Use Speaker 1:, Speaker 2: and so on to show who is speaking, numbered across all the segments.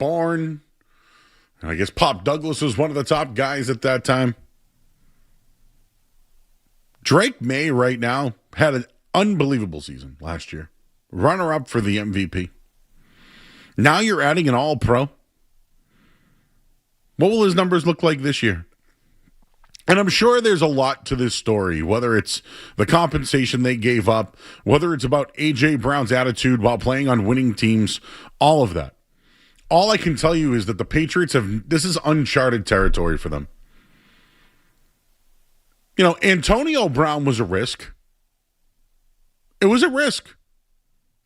Speaker 1: Bourne. I guess Pop Douglas was one of the top guys at that time. Drake May right now had an unbelievable season last year. Runner-up for the MVP. Now you're adding an all-pro. What will his numbers look like this year? And I'm sure there's a lot to this story, whether it's the compensation they gave up, whether it's about A.J. Brown's attitude while playing on winning teams, all of that. All I can tell you is that the Patriots this is uncharted territory for them. You know, Antonio Brown was a risk. It was a risk.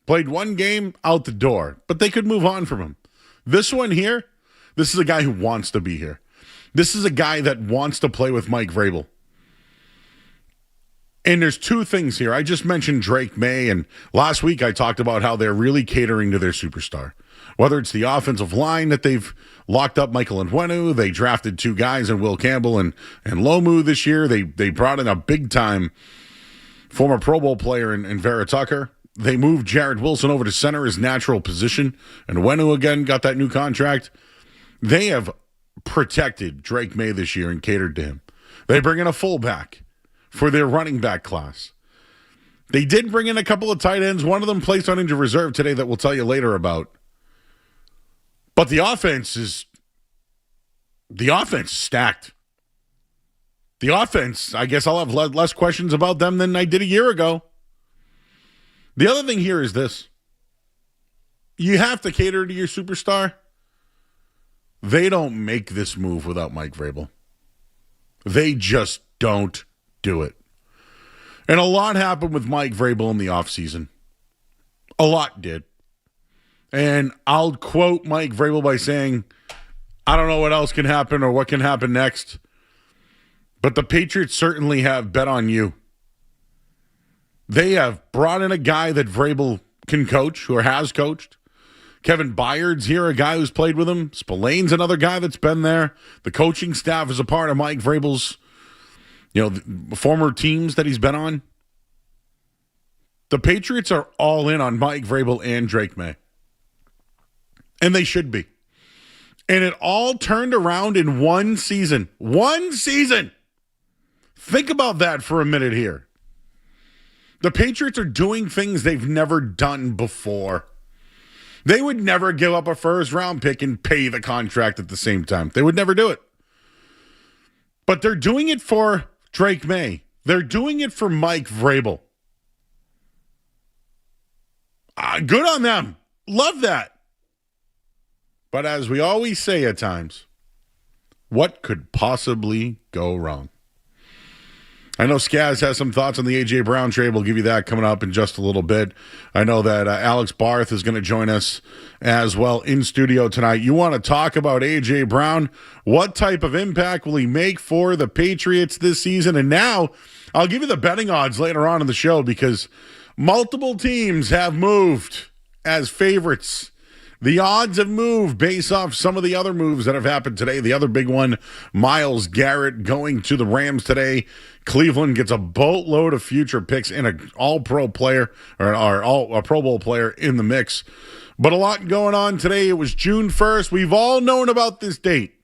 Speaker 1: Played one game, out the door. But they could move on from him. This one here, this is a guy who wants to be here. This is a guy that wants to play with Mike Vrabel. And there's two things here. I just mentioned Drake May, and last week I talked about how they're really catering to their superstar. Whether it's the offensive line that they've locked up Michael Onwenu, they drafted two guys in Will Campbell and Lomu this year. They brought in a big-time former Pro Bowl player in Vera Tucker. They moved Jared Wilson over to center, his natural position. And Onwenu again got that new contract. They have protected Drake May this year and catered to him. They bring in a fullback for their running back class. They did bring in a couple of tight ends. One of them placed on injured reserve today that we'll tell you later about. But the offense is stacked. The offense, I guess I'll have less questions about them than I did a year ago. The other thing here is this. You have to cater to your superstar. They don't make this move without Mike Vrabel. They just don't do it. And a lot happened with Mike Vrabel in the offseason. A lot did. And I'll quote Mike Vrabel by saying, I don't know what else can happen or what can happen next, but the Patriots certainly have bet on you. They have brought in a guy that Vrabel can coach or has coached. Kevin Byard's here, a guy who's played with him. Spillane's another guy that's been there. The coaching staff is a part of Mike Vrabel's, former teams that he's been on. The Patriots are all in on Mike Vrabel and Drake May. And they should be. And it all turned around in one season. One season! Think about that for a minute here. The Patriots are doing things they've never done before. They would never give up a first-round pick and pay the contract at the same time. They would never do it. But they're doing it for Drake May. They're doing it for Mike Vrabel. Good on them. Love that. But as we always say at times, what could possibly go wrong? I know Skaz has some thoughts on the A.J. Brown trade. We'll give you that coming up in just a little bit. I know that Alex Barth is going to join us as well in studio tonight. You want to talk about A.J. Brown? What type of impact will he make for the Patriots this season? And now I'll give you the betting odds later on in the show because multiple teams have moved as favorites. The odds have moved based off some of the other moves that have happened today. The other big one, Myles Garrett going to the Rams today. Cleveland gets a boatload of future picks and an all-pro player or a Pro Bowl player in the mix. But a lot going on today. It was June 1st. We've all known about this date.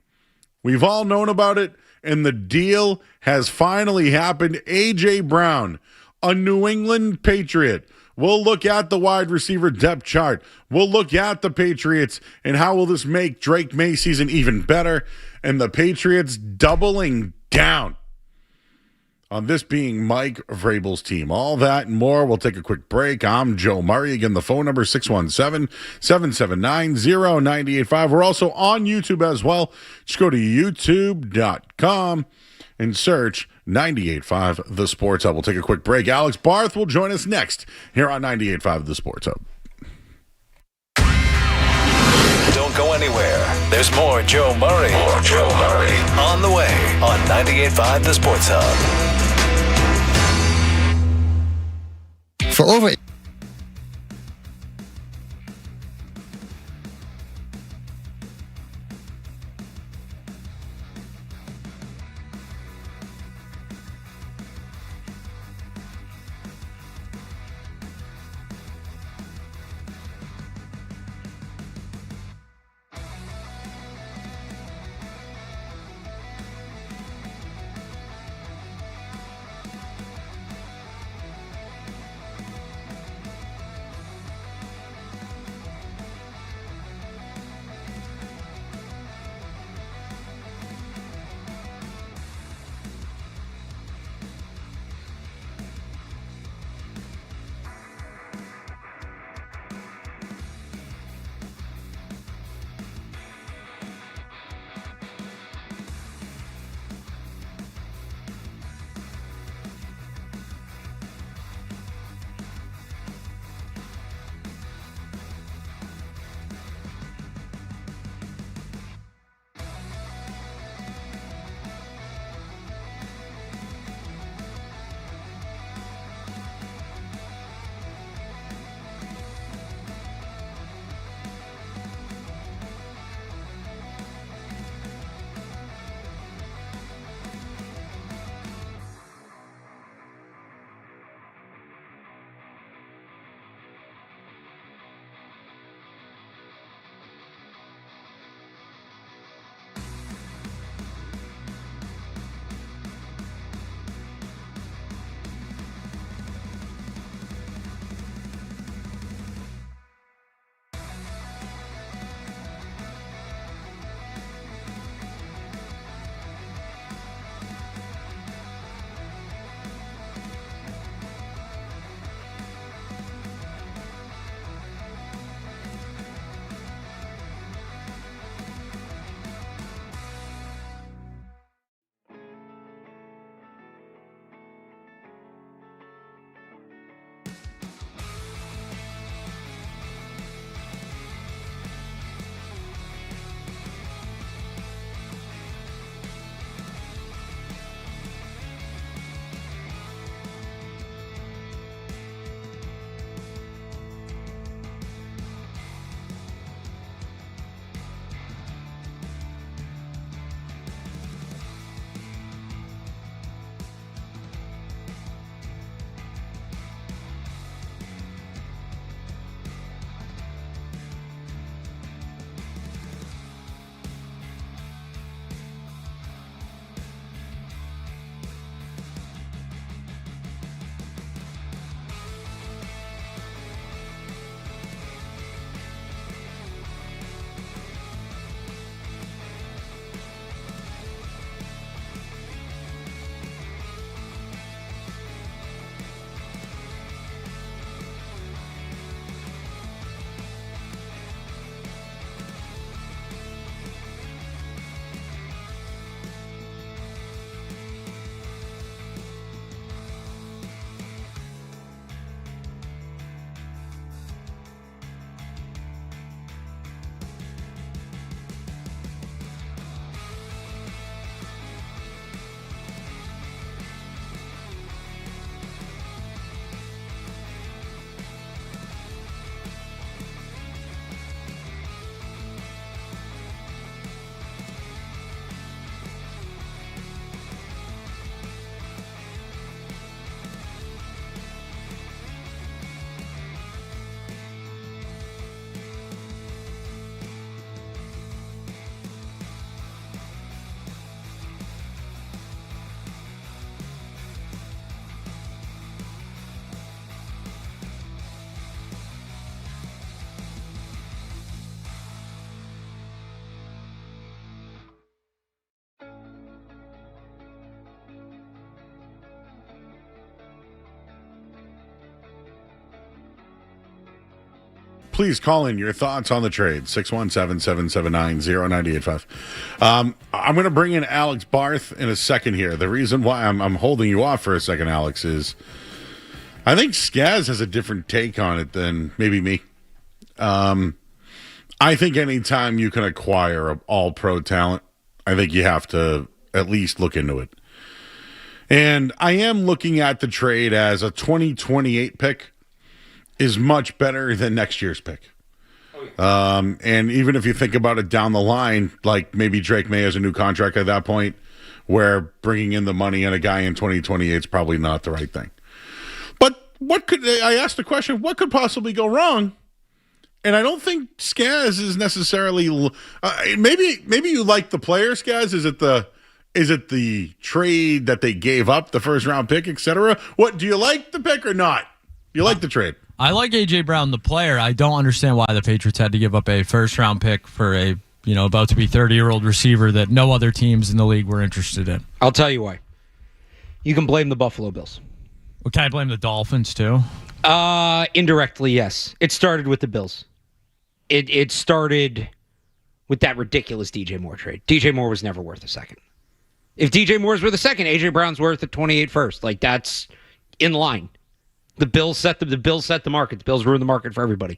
Speaker 1: We've all known about it, and the deal has finally happened. A.J. Brown, a New England Patriot. We'll look at the wide receiver depth chart. We'll look at the Patriots and how will this make Drake May season even better. And the Patriots doubling down on this being Mike Vrabel's team. All that and more. We'll take a quick break. I'm Joe Murray. Again, the phone number 617-779-0985. We're also on YouTube as well. Just go to youtube.com and search 98.5 The Sports Hub. We'll take a quick break. Alex Barth will join us next here on 98.5 The Sports Hub.
Speaker 2: Don't go anywhere. There's more Joe Murray. On the way on 98.5 The Sports Hub.
Speaker 3: For over
Speaker 1: please call in your thoughts on the trade. 617-779-0985. I'm going to bring in Alex Barth in a second here. The reason why I'm holding you off for a second, Alex, is I think Skaz has a different take on it than maybe me. I think anytime you can acquire all-pro talent, I think you have to at least look into it. And I am looking at the trade as a 2028 pick is much better than next year's pick. And even if you think about it down the line, like maybe Drake May has a new contract at that point, where bringing in the money and a guy in 2028 is probably not the right thing. But I asked the question, what could possibly go wrong? And I don't think Skaz is necessarily. Maybe you like the player, Skaz. Is it the trade that they gave up, the first round pick, etc.? What do you like the pick or not? You like the trade?
Speaker 4: I like AJ Brown, the player. I don't understand why the Patriots had to give up a first round pick for a about to be 30-year-old receiver that no other teams in the league were interested in.
Speaker 5: I'll tell you why. You can blame the Buffalo Bills.
Speaker 4: Well, can I blame the Dolphins too?
Speaker 5: Indirectly, yes. It started with the Bills. It started with that ridiculous DJ Moore trade. DJ Moore was never worth a second. If DJ Moore's worth a second, AJ Brown's worth a 28 first. Like, that's in line. The Bills set the market. The Bills ruined the market for everybody.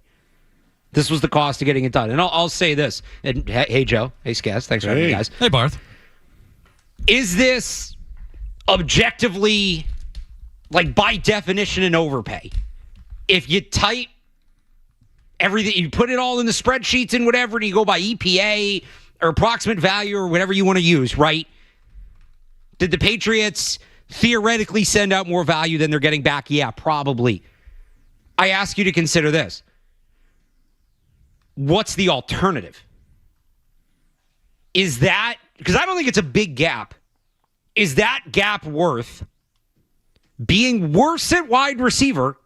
Speaker 5: This was the cost of getting it done. And I'll say this. And hey, Joe. Hey, Skaz. Thanks for having me, guys.
Speaker 4: Hey, Barth.
Speaker 5: Is this objectively, like, by definition, an overpay? If you type everything, you put it all in the spreadsheets and whatever, and you go by EPA or approximate value or whatever you want to use, right? Did the Patriots theoretically send out more value than they're getting back? Yeah, probably. I ask you to consider this. What's the alternative? Is that, because I don't think it's a big gap, is that gap worth being worse at wide receiver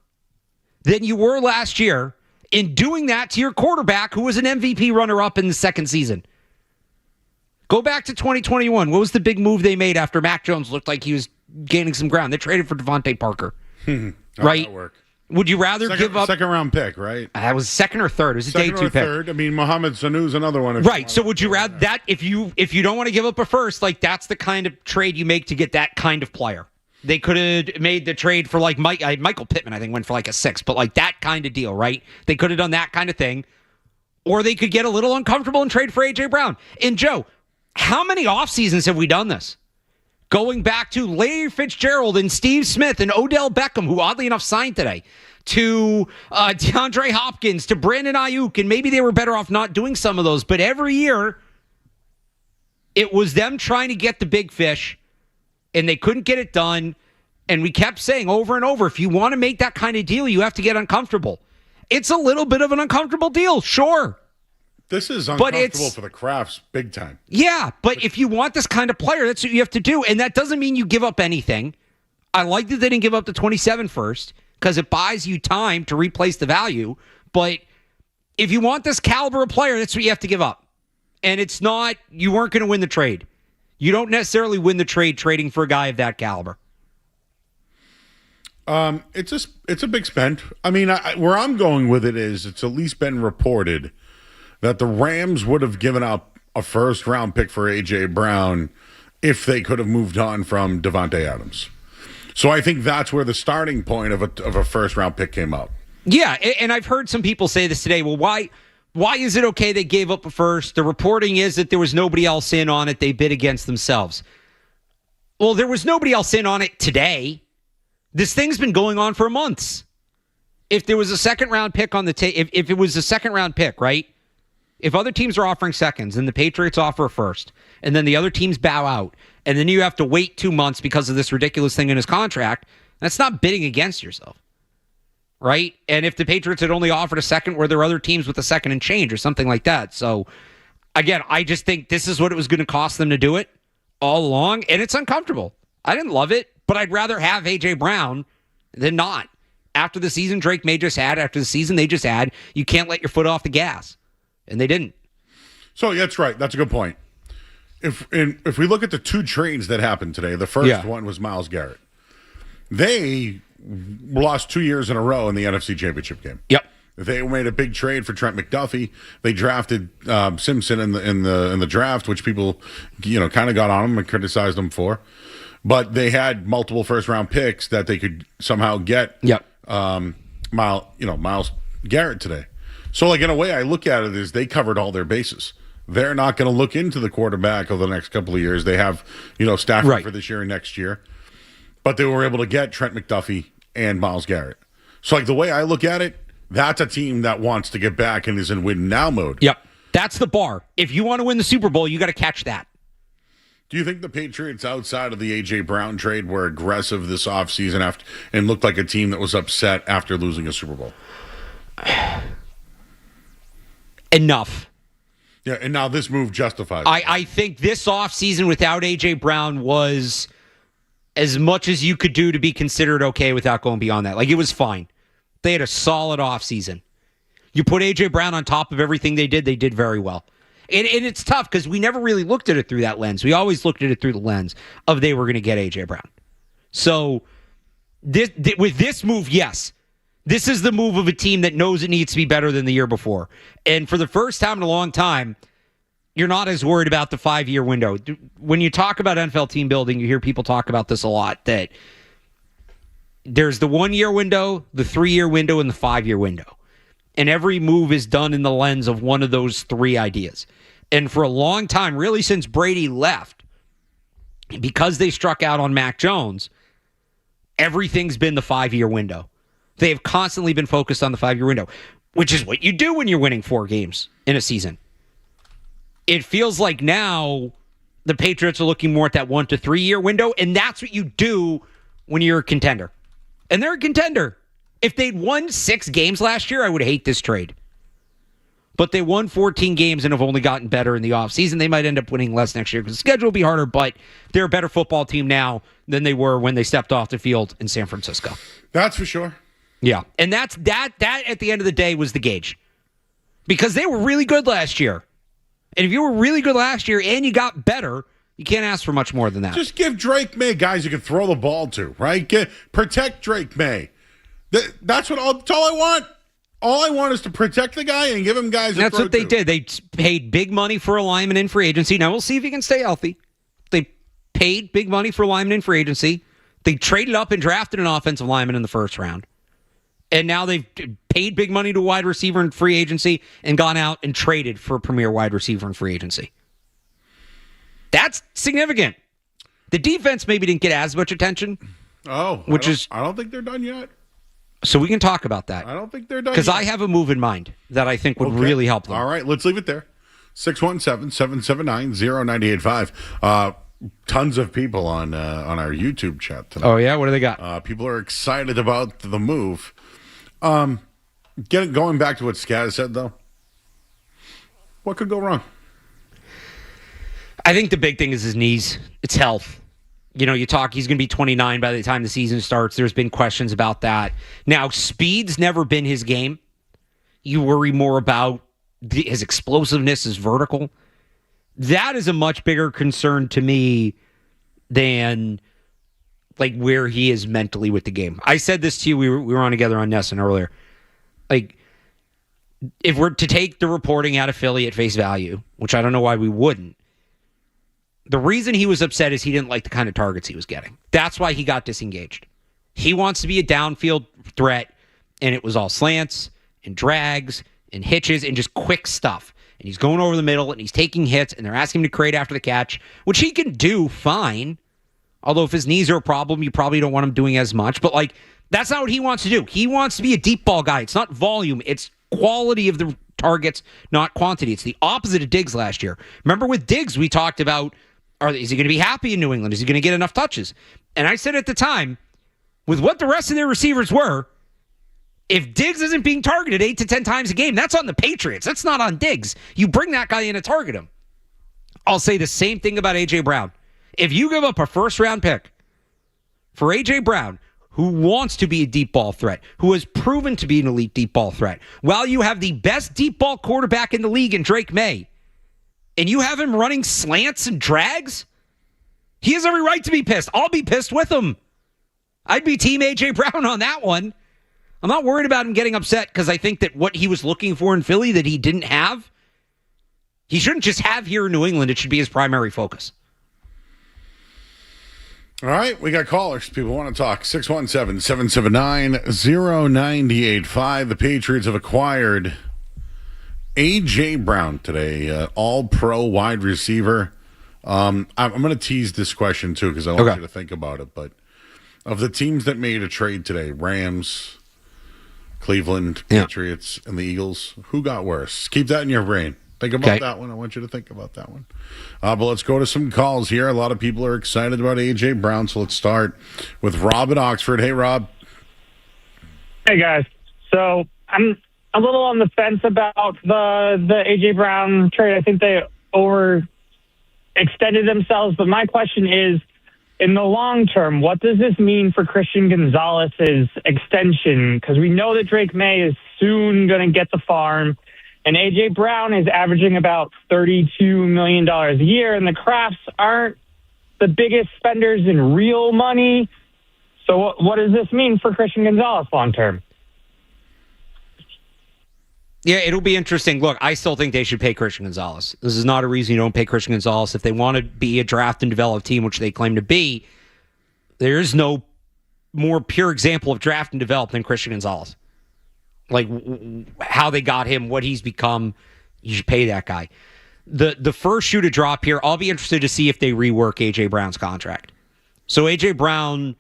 Speaker 5: than you were last year in doing that to your quarterback who was an MVP runner-up in the second season? Go back to 2021. What was the big move they made after Mac Jones looked like he was gaining some ground? They traded for Devontae Parker. Right? Would you rather give up...
Speaker 1: Second round pick, right?
Speaker 5: That was second or third. It was a day 2 pick.
Speaker 1: Third. I mean, Mohamed Sanu's another one.
Speaker 5: Right. So would you rather that if you don't want to give up a first, like that's the kind of trade you make to get that kind of player. They could have made the trade for like Michael Pittman, I think, went for like a 6, but like that kind of deal, right? They could have done that kind of thing. Or they could get a little uncomfortable and trade for A.J. Brown. And Joe, how many off seasons have we done this? Going back to Larry Fitzgerald and Steve Smith and Odell Beckham, who oddly enough signed today, to DeAndre Hopkins, to Brandon Ayuk, and maybe they were better off not doing some of those. But every year, it was them trying to get the big fish, and they couldn't get it done. And we kept saying over and over, if you want to make that kind of deal, you have to get uncomfortable. It's a little bit of an uncomfortable deal, sure.
Speaker 1: This is uncomfortable for the Crafts, big time.
Speaker 5: Yeah, but if you want this kind of player, that's what you have to do. And that doesn't mean you give up anything. I like that they didn't give up the 27 first, because it buys you time to replace the value. But if you want this caliber of player, that's what you have to give up. And it's not, you weren't going to win the trade. You don't necessarily win the trade trading for a guy of that caliber.
Speaker 1: It's a big spend. I mean, where I'm going with it is it's at least been reported that the Rams would have given up a first-round pick for A.J. Brown if they could have moved on from Devontae Adams. So I think that's where the starting point of a first-round pick came up.
Speaker 5: Yeah, and I've heard some people say this today. Well, why is it okay they gave up a first? The reporting is that there was nobody else in on it. They bid against themselves. Well, there was nobody else in on it today. This thing's been going on for months. If there was a second-round pick on the table, if it was a second-round pick, right? If other teams are offering seconds and the Patriots offer a first, and then the other teams bow out, and then you have to wait 2 months because of this ridiculous thing in his contract, that's not bidding against yourself, right? And if the Patriots had only offered a second, were there other teams with a second and change or something like that? So, again, I just think this is what it was going to cost them to do it all along, and it's uncomfortable. I didn't love it, but I'd rather have A.J. Brown than not. After the season Drake May just had, after the season they just had, you can't let your foot off the gas. And they didn't.
Speaker 1: So that's right. That's a good point. If we look at the two trades that happened today, the first one was Myles Garrett. They lost 2 years in a row in the NFC Championship game.
Speaker 5: Yep.
Speaker 1: They made a big trade for Trent McDuffie. They drafted Simpson in the draft, which people, kind of got on him and criticized him for. But they had multiple first-round picks that they could somehow get.
Speaker 5: Yep.
Speaker 1: Myles Garrett today. So, in a way, I look at it as they covered all their bases. They're not going to look into the quarterback over the next couple of years. They have, Stafford for this year and next year. But they were able to get Trent McDuffie and Myles Garrett. So, the way I look at it, that's a team that wants to get back and is in win-now mode.
Speaker 5: Yep. That's the bar. If you want to win the Super Bowl, you got to catch that.
Speaker 1: Do you think the Patriots, outside of the A.J. Brown trade, were aggressive this offseason and looked like a team that was upset after losing a Super Bowl?
Speaker 5: Enough.
Speaker 1: Yeah, and now this move justifies it.
Speaker 5: I think this offseason without A.J. Brown was as much as you could do to be considered okay without going beyond that. It was fine. They had a solid offseason. You put A.J. Brown on top of everything they did very well. And it's tough because we never really looked at it through that lens. We always looked at it through the lens of they were going to get A.J. Brown. So with this move, yes. This is the move of a team that knows it needs to be better than the year before. And for the first time in a long time, you're not as worried about the 5-year window. When you talk about NFL team building, you hear people talk about this a lot, that there's the 1-year window, the 3-year window, and the 5-year window. And every move is done in the lens of one of those 3 ideas. And for a long time, really since Brady left, because they struck out on Mac Jones, everything's been the 5-year window. They have constantly been focused on the 5-year window, which is what you do when you're winning 4 games in a season. It feels like now the Patriots are looking more at that 1 to 3-year window, and that's what you do when you're a contender. And they're a contender. If they'd won 6 games last year, I would hate this trade. But they won 14 games and have only gotten better in the offseason. They might end up winning less next year because the schedule will be harder, but they're a better football team now than they were when they stepped off the field in San Francisco.
Speaker 1: That's for sure.
Speaker 5: Yeah, and that at the end of the day was the gauge. Because they were really good last year. And if you were really good last year and you got better, you can't ask for much more than that.
Speaker 1: Just give Drake May guys you can throw the ball to, right? Protect Drake May. That's all I want. All I want is to protect the guy and give him guys to
Speaker 5: That's
Speaker 1: throw
Speaker 5: what they
Speaker 1: to.
Speaker 5: did. They paid big money for a lineman in free agency. Now we'll see if he can stay healthy. They paid big money for a lineman in free agency. They traded up and drafted an offensive lineman in the first round. And now they've paid big money to a wide receiver in free agency and gone out and traded for a premier wide receiver in free agency. That's significant. The defense maybe didn't get as much attention.
Speaker 1: I don't think they're done yet.
Speaker 5: So we can talk about that.
Speaker 1: I don't think they're done
Speaker 5: because
Speaker 1: yet.
Speaker 5: I have a move in mind that I think would really help them.
Speaker 1: All right, let's leave it there. 617-779-0985. Tons of people on our YouTube chat tonight.
Speaker 5: Oh, yeah? What do they got?
Speaker 1: People are excited about the move. Going back to what Skaz said, though, what could go wrong?
Speaker 5: I think the big thing is his knees. It's health. You talk, he's going to be 29 by the time the season starts. There's been questions about that. Now, speed's never been his game. You worry more about his explosiveness, his vertical. That is a much bigger concern to me than where he is mentally with the game. I said this to you. We were on together on Nesson earlier. If we're to take the reporting out of Philly at face value, which I don't know why we wouldn't, the reason he was upset is he didn't like the kind of targets he was getting. That's why he got disengaged. He wants to be a downfield threat, and it was all slants and drags and hitches and just quick stuff. And he's going over the middle, and he's taking hits, and they're asking him to create after the catch, which he can do fine. Although if his knees are a problem, you probably don't want him doing as much. But, that's not what he wants to do. He wants to be a deep ball guy. It's not volume. It's quality of the targets, not quantity. It's the opposite of Diggs last year. Remember with Diggs, we talked about, is he going to be happy in New England? Is he going to get enough touches? And I said at the time, with what the rest of their receivers were, if Diggs isn't being targeted 8 to 10 times a game, that's on the Patriots. That's not on Diggs. You bring that guy in to target him. I'll say the same thing about A.J. Brown. If you give up a first-round pick for A.J. Brown, who wants to be a deep ball threat, who has proven to be an elite deep ball threat, while you have the best deep ball quarterback in the league in Drake May, and you have him running slants and drags, he has every right to be pissed. I'll be pissed with him. I'd be team A.J. Brown on that one. I'm not worried about him getting upset because I think that what he was looking for in Philly that he didn't have, he shouldn't just have here in New England. It should be his primary focus.
Speaker 1: All right, we got callers. People want to talk. 617-779-0985. The Patriots have acquired A.J. Brown today, all-pro wide receiver. I'm going to tease this question, too, because I want you to think about it. But of the teams that made a trade today, Rams, Cleveland, Patriots, and the Eagles, who got worse? Keep that in your brain. Think about that one. I want you to think about that one. But let's go to some calls here. A lot of people are excited about A.J. Brown, so let's start with Rob at Oxford. Hey, Rob.
Speaker 6: Hey, guys. So I'm a little on the fence about the A.J. Brown trade. I think they overextended themselves, but my question is, in the long term, what does this mean for Christian Gonzalez's extension? Because we know that Drake May is soon going to get the farm. And A.J. Brown is averaging about $32 million a year, and the Crafts aren't the biggest spenders in real money. So what does this mean for Christian Gonzalez long term?
Speaker 5: Yeah, it'll be interesting. Look, I still think they should pay Christian Gonzalez. This is not a reason you don't pay Christian Gonzalez. If they want to be a draft and develop team, which they claim to be, there is no more pure example of draft and develop than Christian Gonzalez. Like how they got him, what he's become, you should pay that guy. The first shoe to drop here, I'll be interested to see if they rework A.J. Brown's contract. So A.J. Brown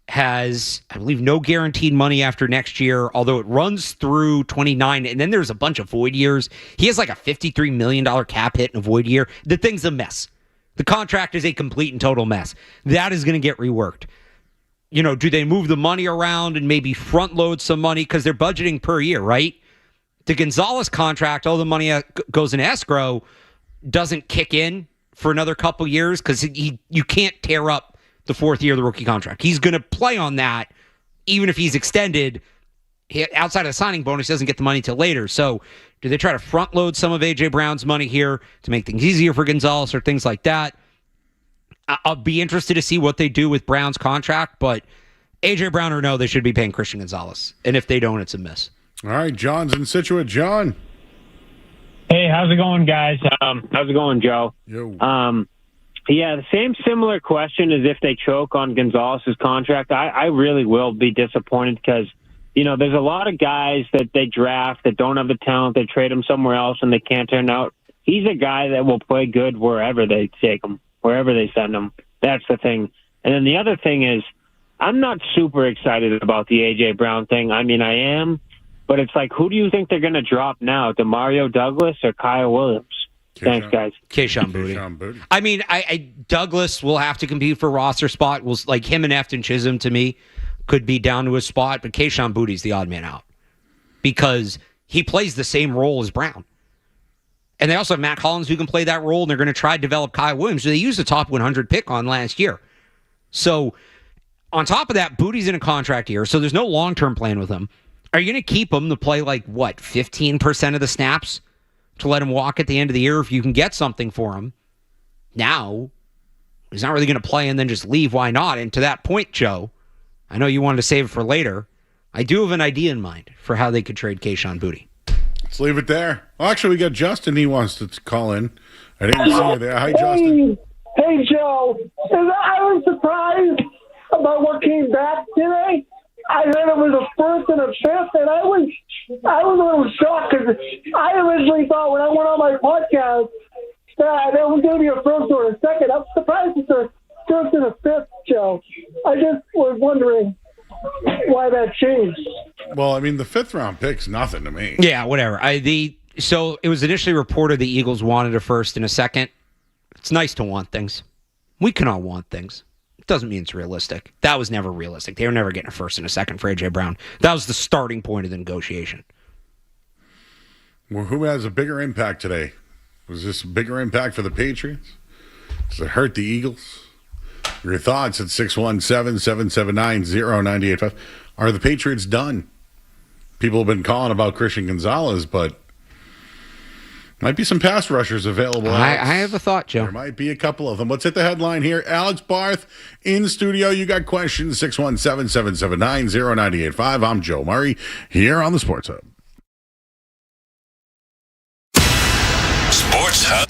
Speaker 5: has, I believe, no guaranteed money after next year, although it runs through 29, and then there's a bunch of void years. He has like a $53 million cap hit in a void year. The thing's a mess. The contract is a complete and total mess. That is going to get reworked. You know, do they move the money around and maybe front load some money because they're budgeting per year, right? The Gonzalez contract, all the money goes in escrow, doesn't kick in for another couple years because you can't tear up the fourth year of the rookie contract. He's going to play on that even if he's extended. Outside of the signing bonus, he doesn't get the money till later. So do they try to front load some of A.J. Brown's money here to make things easier for Gonzalez or things like that? I'll be interested to see what they do with Brown's contract, but A.J. Brown or no, they should be paying Christian Gonzalez. And if they don't, it's a miss.
Speaker 1: All right, John's in Scituate. John.
Speaker 7: Hey, how's it going, guys? How's it going, Joe?
Speaker 1: Yo.
Speaker 7: Yeah, the same similar question as if they choke on Gonzalez's contract. I really will be disappointed because, you know, there's a lot of guys that they draft that don't have the talent. They trade them somewhere else and they can't turn out. He's a guy that will play good wherever they take him. Wherever they send them. That's the thing. And then the other thing is, I'm not super excited about the A.J. Brown thing. I mean, I am, but it's like, who do you think they're going to drop now? DeMario Douglas or Kyle Williams? Thanks, guys.
Speaker 5: Keyshawn Boutte. I mean, I Douglas will have to compete for roster spot. Will like him and Efton Chisholm to me could be down to a spot, but Keyshawn Boutte's the odd man out because he plays the same role as Brown. And they also have Matt Collins who can play that role, and they're going to try to develop Kyle Williams, who they used a top 100 pick on last year. So on top of that, Boutte's in a contract year, so there's no long-term plan with him. Are you going to keep him to play 15% of the snaps to let him walk at the end of the year if you can get something for him? Now, he's not really going to play and then just leave. Why not? And to that point, Joe, I know you wanted to save it for later. I do have an idea in mind for how they could trade Keyshawn Boutte.
Speaker 1: Let's leave it there. Well, actually, we got Justin. He wants to call in. I didn't see you there. Hi, Justin.
Speaker 8: Hey, Joe. I was surprised about what came back today. I heard it was a first and a fifth, and I was a little shocked because I originally thought when I went on my podcast that there was going to be a first or a second. I'm surprised it's a first and a fifth, Joe. I just was wondering why that changed.
Speaker 1: Well, I mean, the fifth-round pick's nothing to me.
Speaker 5: Yeah, whatever. So it was initially reported the Eagles wanted a first and a second. It's nice to want things. We can all want things. It doesn't mean it's realistic. That was never realistic. They were never getting a first and a second for A.J. Brown. That was the starting point of the negotiation.
Speaker 1: Well, who has a bigger impact today? Was this a bigger impact for the Patriots? Does it hurt the Eagles? Your thoughts at 617-779-0985. Are the Patriots done? People have been calling about Christian Gonzalez, but Might be some pass rushers available.
Speaker 5: I
Speaker 1: Alex.
Speaker 5: have a thought, Joe.
Speaker 1: There might be a couple of them. Let's hit the headline here. Alex Barth in studio. You got questions, 617-779-0985. I'm Joe Murray here on the Sports Hub.
Speaker 2: Sports Hub.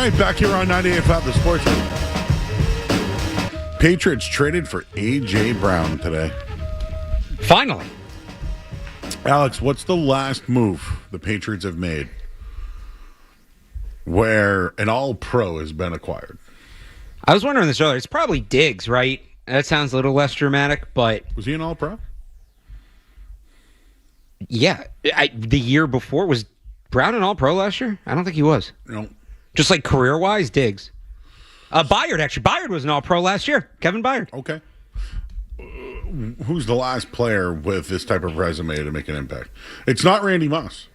Speaker 1: right, back here on 98.5 The Sports. Patriots traded for A.J. Brown today.
Speaker 5: Finally.
Speaker 1: Alex, what's the last move the Patriots have made where an all-pro has been acquired?
Speaker 5: I was wondering this earlier. It's probably Diggs, right? That sounds a little less dramatic, but...
Speaker 1: Was he an all-pro?
Speaker 5: Yeah. The year before, was Brown an all-pro last year? I don't think he was.
Speaker 1: No.
Speaker 5: Just like career-wise, Diggs. Byard, actually. Byard was an all-pro last year. Kevin Byard.
Speaker 1: Okay. Who's the last player with this type of resume to make an impact? It's not Randy Moss.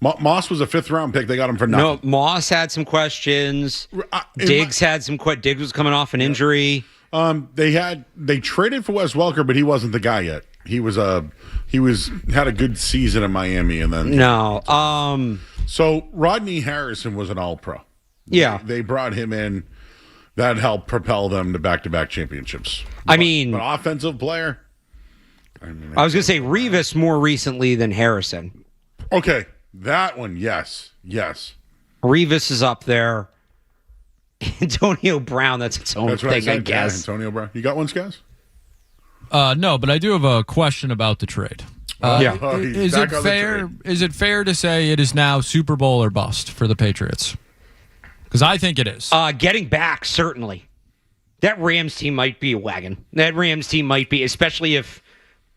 Speaker 1: Moss was a fifth-round pick. They got him for nothing.
Speaker 5: No, Moss had some questions. Diggs had some questions. Diggs was coming off an injury.
Speaker 1: They traded for Wes Welker, but he wasn't the guy yet. He had a good season in Miami, and then
Speaker 5: no.
Speaker 1: So Rodney Harrison was an All-Pro.
Speaker 5: Yeah,
Speaker 1: they brought him in. That helped propel them to back-to-back championships.
Speaker 5: But
Speaker 1: offensive player.
Speaker 5: I was going to say Revis more recently than Harrison.
Speaker 1: Okay, that one, yes.
Speaker 5: Revis is up there. Antonio Brown, that's its own thing, I guess.
Speaker 1: Yeah, Antonio Brown. You got one, Skaz?
Speaker 4: No, but I do have a question about the trade. Is it fair to say it is now Super Bowl or bust for the Patriots? Because I think it is.
Speaker 5: Getting back, certainly. That Rams team might be a wagon. That Rams team might be, especially if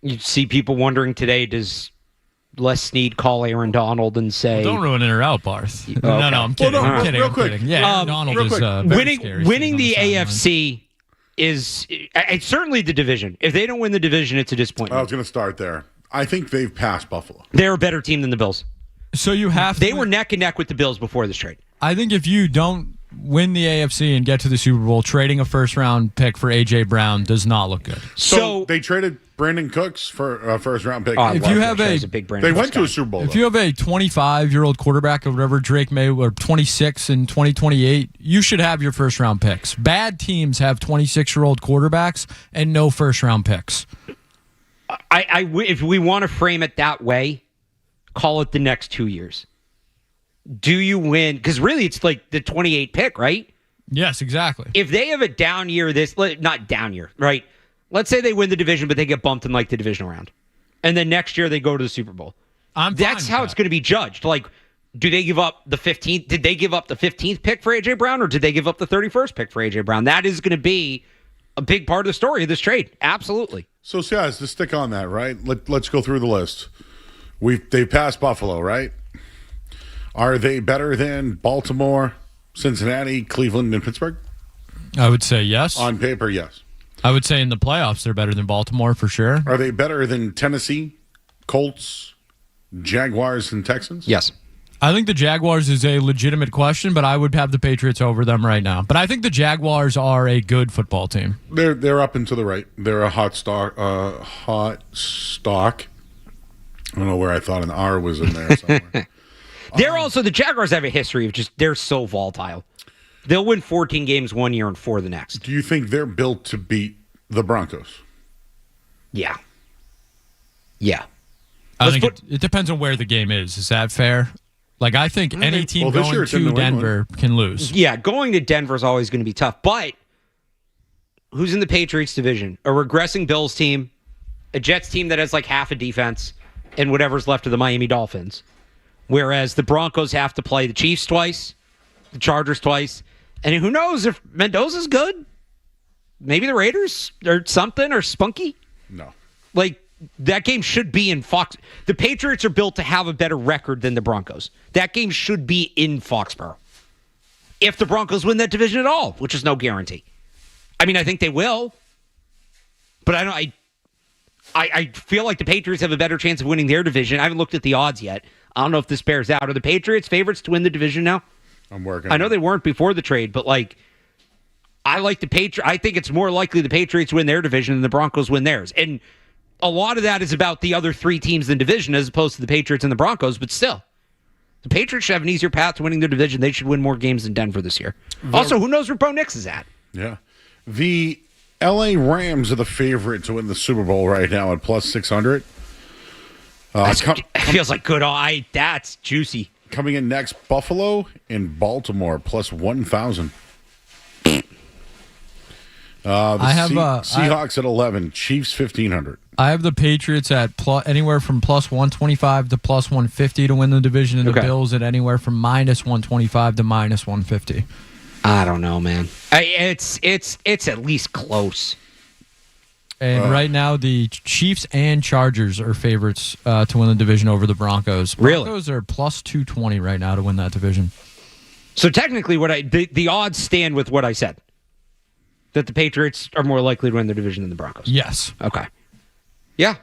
Speaker 5: you see people wondering today, does Les Snead call Aaron Donald and say...
Speaker 4: Well, don't ruin it or out, Barth.
Speaker 5: Okay.
Speaker 4: No, I'm kidding. I'm kidding.
Speaker 1: Real quick.
Speaker 4: Yeah, Aaron Donald is very scary.
Speaker 5: Winning the AFC is... It's certainly the division. If they don't win the division, it's a disappointment.
Speaker 1: I was going to start there. I think they've passed Buffalo.
Speaker 5: They're a better team than the Bills.
Speaker 4: So you have
Speaker 5: They were neck and neck with the Bills before this trade.
Speaker 4: I think if you don't win the AFC and get to the Super Bowl, trading a first-round pick for A.J. Brown does not look good.
Speaker 1: So they traded Brandon Cooks for a first-round pick.
Speaker 5: If you have a big
Speaker 1: they went to a Super Bowl.
Speaker 4: If you have a 25-year-old quarterback or whatever Drake may, or 26 in 2028, you should have your first-round picks. Bad teams have 26-year-old quarterbacks and no first-round picks.
Speaker 5: If we want to frame it that way, call it the next 2 years. Do you win? Because really, it's like the 28 pick, right?
Speaker 4: Yes, exactly.
Speaker 5: If they have a down year, not down year, right? Let's say they win the division, but they get bumped in like the divisional round, and then next year they go to the Super Bowl. That's how it's going to be judged. Like, do they give up the 15th? Did they give up the 15th pick for A.J. Brown, or did they give up the 31st pick for A.J. Brown? That is going to be a big part of the story of this trade. Absolutely.
Speaker 1: So, guys, to stick on that, right? Let's go through the list. They passed Buffalo, right? Are they better than Baltimore, Cincinnati, Cleveland, and Pittsburgh?
Speaker 4: I would say yes.
Speaker 1: On paper, yes.
Speaker 4: I would say in the playoffs they're better than Baltimore for sure.
Speaker 1: Are they better than Tennessee, Colts, Jaguars, and Texans?
Speaker 5: Yes.
Speaker 4: I think the Jaguars is a legitimate question, but I would have the Patriots over them right now. But I think the Jaguars are a good football team.
Speaker 1: They're up and to the right. They're a hot stock. I don't know where I thought an R was in there somewhere.
Speaker 5: They're also, the Jaguars have a history of they're so volatile. They'll win 14 games one year and 4 the next.
Speaker 1: Do you think they're built to beat the Broncos?
Speaker 5: Yeah.
Speaker 4: I think it depends on where the game is. Is that fair? Like, I think any team going to Denver can lose.
Speaker 5: Yeah, going to Denver is always going to be tough. But who's in the Patriots division? A regressing Bills team, a Jets team that has like half a defense, and whatever's left of the Miami Dolphins. Whereas the Broncos have to play the Chiefs twice, the Chargers twice, and who knows if Mendoza's good? Maybe the Raiders or something, or Spunky?
Speaker 1: No.
Speaker 5: Like, that game should be in Fox. The Patriots are built to have a better record than the Broncos. That game should be in Foxborough. If the Broncos win that division at all, which is no guarantee. I mean, I think they will. But I feel like the Patriots have a better chance of winning their division. I haven't looked at the odds yet. I don't know if this bears out. Are the Patriots favorites to win the division now?
Speaker 1: I'm working.
Speaker 5: I know they weren't before the trade, but like, I like the Patriots. I think it's more likely the Patriots win their division than the Broncos win theirs. And a lot of that is about the other 3 teams in the division as opposed to the Patriots and the Broncos, but still. The Patriots should have an easier path to winning their division. They should win more games than Denver this year. Also, who knows where Bo Nix is at?
Speaker 1: Yeah. The L.A. Rams are the favorite to win the Super Bowl right now at plus 600.
Speaker 5: Feels like good. That's juicy.
Speaker 1: Coming in next, Buffalo and Baltimore, plus 1,000. Seahawks at 11, Chiefs 1,500.
Speaker 4: I have the Patriots at anywhere from plus 125 to plus 150 to win the division, and the Bills at anywhere from minus 125 to minus 150.
Speaker 5: I don't know, man. It's at least close.
Speaker 4: And right now, the Chiefs and Chargers are favorites to win the division over the Broncos. Broncos are plus 220 right now to win that division.
Speaker 5: So technically, the odds stand with what I said. That the Patriots are more likely to win the division than the Broncos.
Speaker 4: Yes.
Speaker 5: Okay. Yeah.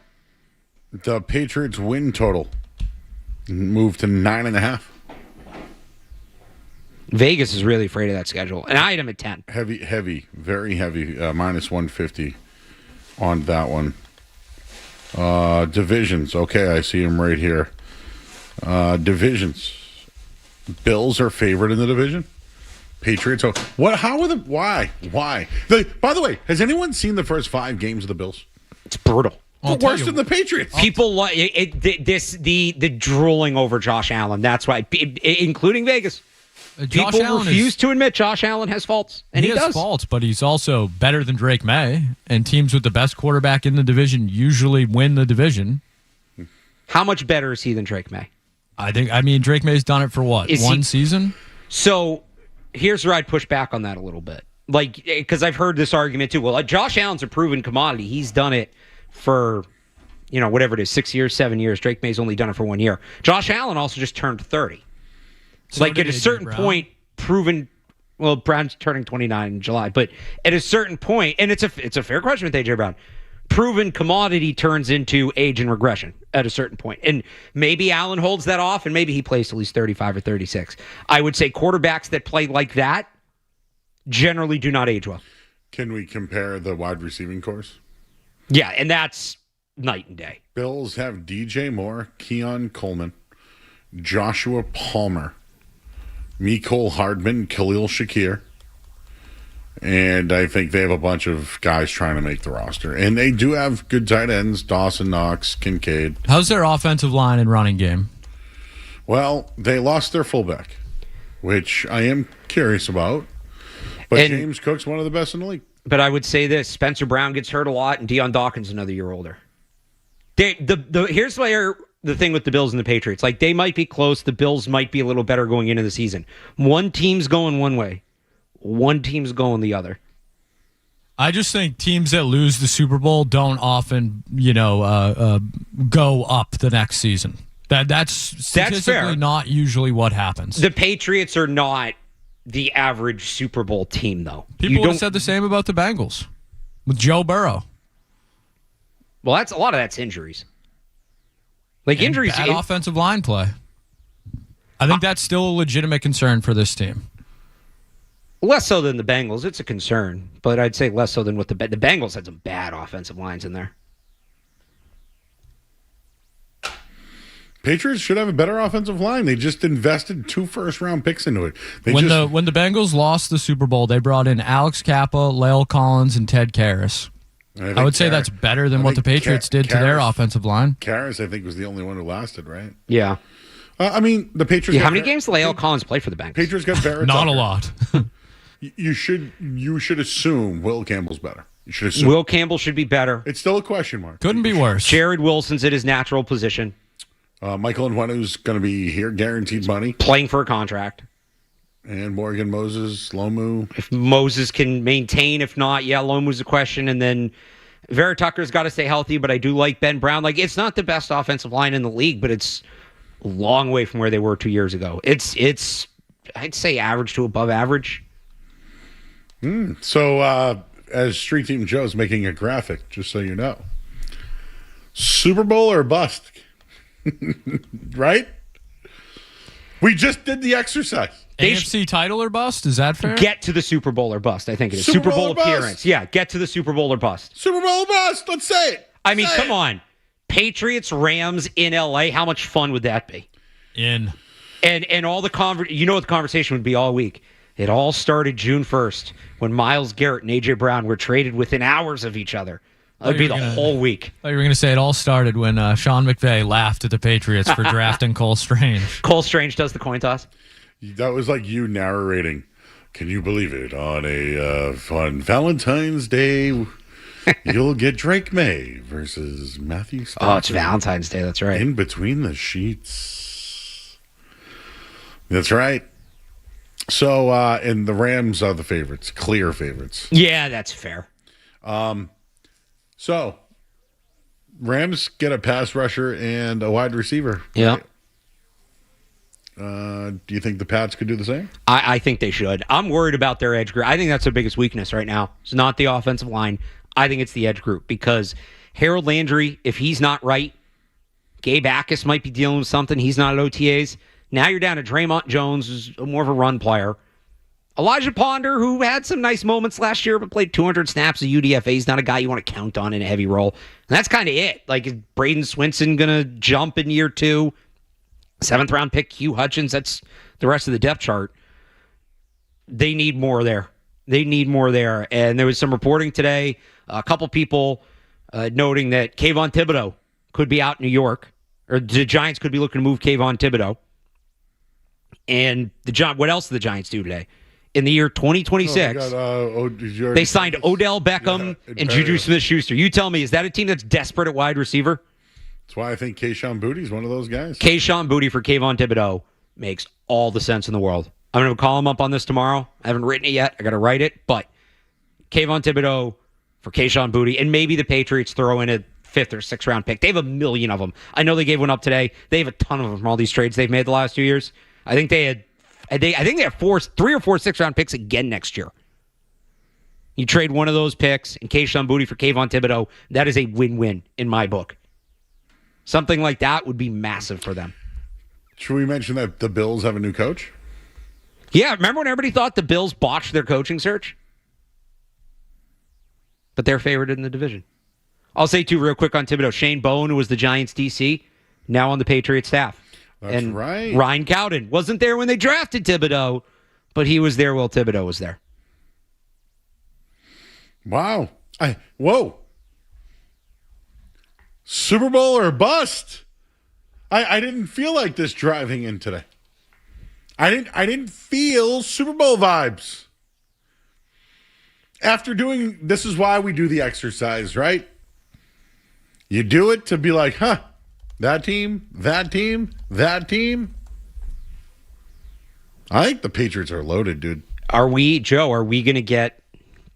Speaker 1: The Patriots win total moved to 9.5.
Speaker 5: Vegas is really afraid of that schedule, and I had them at 10.
Speaker 1: Heavy, very heavy, minus 150 on that one. Divisions. Okay, I see them right here. Divisions. Bills are favored in the division. Patriots. What? How are the? Why? By the way, has anyone seen the first 5 games of the Bills?
Speaker 5: It's brutal.
Speaker 1: Worse than the Patriots.
Speaker 5: People like the drooling over Josh Allen. That's why, including Vegas. People refuse to admit Josh Allen has faults, and he does.
Speaker 4: Has faults, but he's also better than Drake May. And teams with the best quarterback in the division usually win the division.
Speaker 5: How much better is he than Drake May?
Speaker 4: I mean, Drake May's done it for what? One season? So
Speaker 5: here's where I'd push back on that a little bit. Like, because I've heard this argument too. Well, Josh Allen's a proven commodity. He's done it for, whatever it is, 6 years, 7 years. Drake May's only done it for 1 year. Josh Allen also just turned 30. So like at a certain point, proven. Well, Brown's turning 29 in July, but at a certain point, and it's a fair question with AJ Brown. Proven commodity turns into age and regression at a certain point, and maybe Allen holds that off, and maybe he plays till he's 35 or 36. I would say quarterbacks that play like that generally do not age well.
Speaker 1: Can we compare the wide receiving course?
Speaker 5: Yeah, and that's night and day.
Speaker 1: Bills have DJ Moore, Keon Coleman, Joshua Palmer, Mecole Hardman, Khalil Shakir, and I think they have a bunch of guys trying to make the roster. And they do have good tight ends, Dawson Knox, Kincaid.
Speaker 4: How's their offensive line and running game?
Speaker 1: Well, they lost their fullback, which I am curious about. But James Cook's one of the best in the league.
Speaker 5: But I would say this, Spencer Brown gets hurt a lot, and Deion Dawkins another year older. Here's where the thing with the Bills and the Patriots. Like, they might be close. The Bills might be a little better going into the season. One team's going one way. One team's going the other.
Speaker 4: I just think teams that lose the Super Bowl don't often, go up the next season. That's statistically not usually what happens.
Speaker 5: The Patriots are not the average Super Bowl team, though.
Speaker 4: People would have said the same about the Bengals with Joe Burrow.
Speaker 5: Well, a lot of that's injuries. Like, injuries.
Speaker 4: Bad offensive line play. I think that's still a legitimate concern for this team.
Speaker 5: Less so than the Bengals. It's a concern, but I'd say less so than what the Bengals had some bad offensive lines in there.
Speaker 1: Patriots should have a better offensive line. They just invested 2 first-round picks into it.
Speaker 4: When the Bengals lost the Super Bowl, they brought in Alex Kappa, La'el Collins, and Ted Karras. I would say that's better than what the Patriots did to their offensive line.
Speaker 1: Karras, I think, was the only one who lasted, right?
Speaker 5: Yeah.
Speaker 1: I mean, the Patriots.
Speaker 5: Yeah, how many games did La'el Collins play for the Bengals?
Speaker 1: Patriots got Barrett.
Speaker 4: Not a lot.
Speaker 1: You should assume Will Campbell's better. You should assume
Speaker 5: Will Campbell should be better.
Speaker 1: It's still a question mark.
Speaker 4: Couldn't be worse.
Speaker 5: Jared Wilson's at his natural position.
Speaker 1: Michael Nwanu's going to be here, guaranteed money,
Speaker 5: playing for a contract.
Speaker 1: And Morgan Moses, Lomu.
Speaker 5: If Moses can maintain, if not, Lomu's a question. And then Vera Tucker's got to stay healthy, but I do like Ben Brown. Like, it's not the best offensive line in the league, but it's a long way from where they were 2 years ago. It's I'd say average to above average.
Speaker 1: So, as Street Team Joe's making a graphic, just so you know, Super Bowl or bust, right? We just did the exercise.
Speaker 4: AFC title or bust? Is that fair?
Speaker 5: Get to the Super Bowl or bust, I think it is. Super Bowl appearance. Bust. Yeah, get to the Super Bowl or bust.
Speaker 1: Super Bowl or bust. Let's say it.
Speaker 5: I mean, come on. Patriots, Rams in LA. How much fun would that be?
Speaker 4: And
Speaker 5: all the what the conversation would be all week. It all started June 1st when Myles Garrett and AJ Brown were traded within hours of each other. That would be the whole week.
Speaker 4: You were going to say it all started when Sean McVay laughed at the Patriots for drafting Cole Strange.
Speaker 5: Cole Strange does the coin toss.
Speaker 1: That was like you narrating. Can you believe it? On Valentine's Day, you'll get Drake May versus Matthew Stafford.
Speaker 5: Oh, it's Valentine's Day. That's right.
Speaker 1: In between the sheets. That's right. So, and the Rams are the favorites, clear favorites.
Speaker 5: Yeah, that's fair.
Speaker 1: So, Rams get a pass rusher and a wide receiver.
Speaker 5: Yeah.
Speaker 1: Do you think the Pats could do the same?
Speaker 5: I think they should. I'm worried about their edge group. I think that's their biggest weakness right now. It's not the offensive line. I think it's the edge group because Harold Landry, if he's not right, Gabe Akis might be dealing with something. He's not at OTAs. Now you're down to Draymond Jones, who's more of a run player. Elijah Ponder, who had some nice moments last year, but played 200 snaps at UDFA. He's not a guy you want to count on in a heavy role. And that's kind of it. Like, is Braden Swinson going to jump in year 2? 7th round pick, Hugh Hutchins. That's the rest of the depth chart. They need more there. And there was some reporting today, a couple people noting that Kayvon Thibodeau could be out in New York, or the Giants could be looking to move Kayvon Thibodeau. And what else did the Giants do today? In the year 2026, they signed Odell Beckham and Juju Smith-Schuster. You tell me, is that a team that's desperate at wide receiver?
Speaker 1: That's why I think Kayshon Boutte one of those guys.
Speaker 5: Kayshon Boutte for Kayvon Thibodeau makes all the sense in the world. I'm going to call him up on this tomorrow. I haven't written it yet. I got to write it. But Kayvon Thibodeau for Kayshon Boutte, and maybe the Patriots throw in a 5th or 6th round pick. They have a million of them. I know they gave one up today. They have a ton of them from all these trades they've made the last 2 years. I think they have 3 or 4 6th round picks again next year. You trade one of those picks and Kayshon Boutte for Kayvon Thibodeau, that is a win-win in my book. Something like that would be massive for them.
Speaker 1: Should we mention that the Bills have a new coach?
Speaker 5: Yeah, remember when everybody thought the Bills botched their coaching search? But they're favored in the division. I'll say, too, real quick on Thibodeau. Shane Bowen, who was the Giants' DC, now on the Patriots staff.
Speaker 1: That's right.
Speaker 5: Ryan Cowden wasn't there when they drafted Thibodeau, but he was there while Thibodeau was there.
Speaker 1: Wow. Whoa. Super Bowl or bust? I didn't feel like this driving in today. I didn't feel Super Bowl vibes. After doing, this is why we do the exercise, right? You do it to be like, that team. I think the Patriots are loaded, dude.
Speaker 5: Are we going to get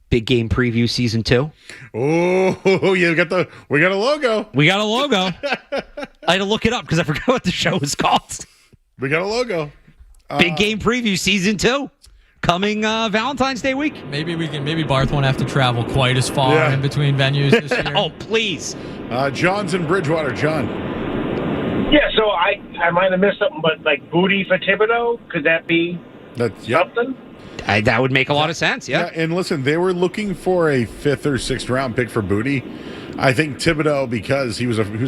Speaker 5: big game preview season 2?
Speaker 1: Oh, we got a logo.
Speaker 5: We got a logo. I had to look it up because I forgot what the show was called.
Speaker 1: We got a logo.
Speaker 5: Big game preview season 2 coming Valentine's Day week.
Speaker 4: Maybe Barth won't have to travel quite as far in between venues this year.
Speaker 5: Oh, please.
Speaker 1: John's in Bridgewater. John.
Speaker 9: Yeah, so I might have missed something, but like Boutte for Thibodeau, could that be something?
Speaker 5: That would make a lot of sense, yeah.
Speaker 1: And listen, they were looking for a 5th or 6th round pick for Boutte. I think Thibodeau, because he was a first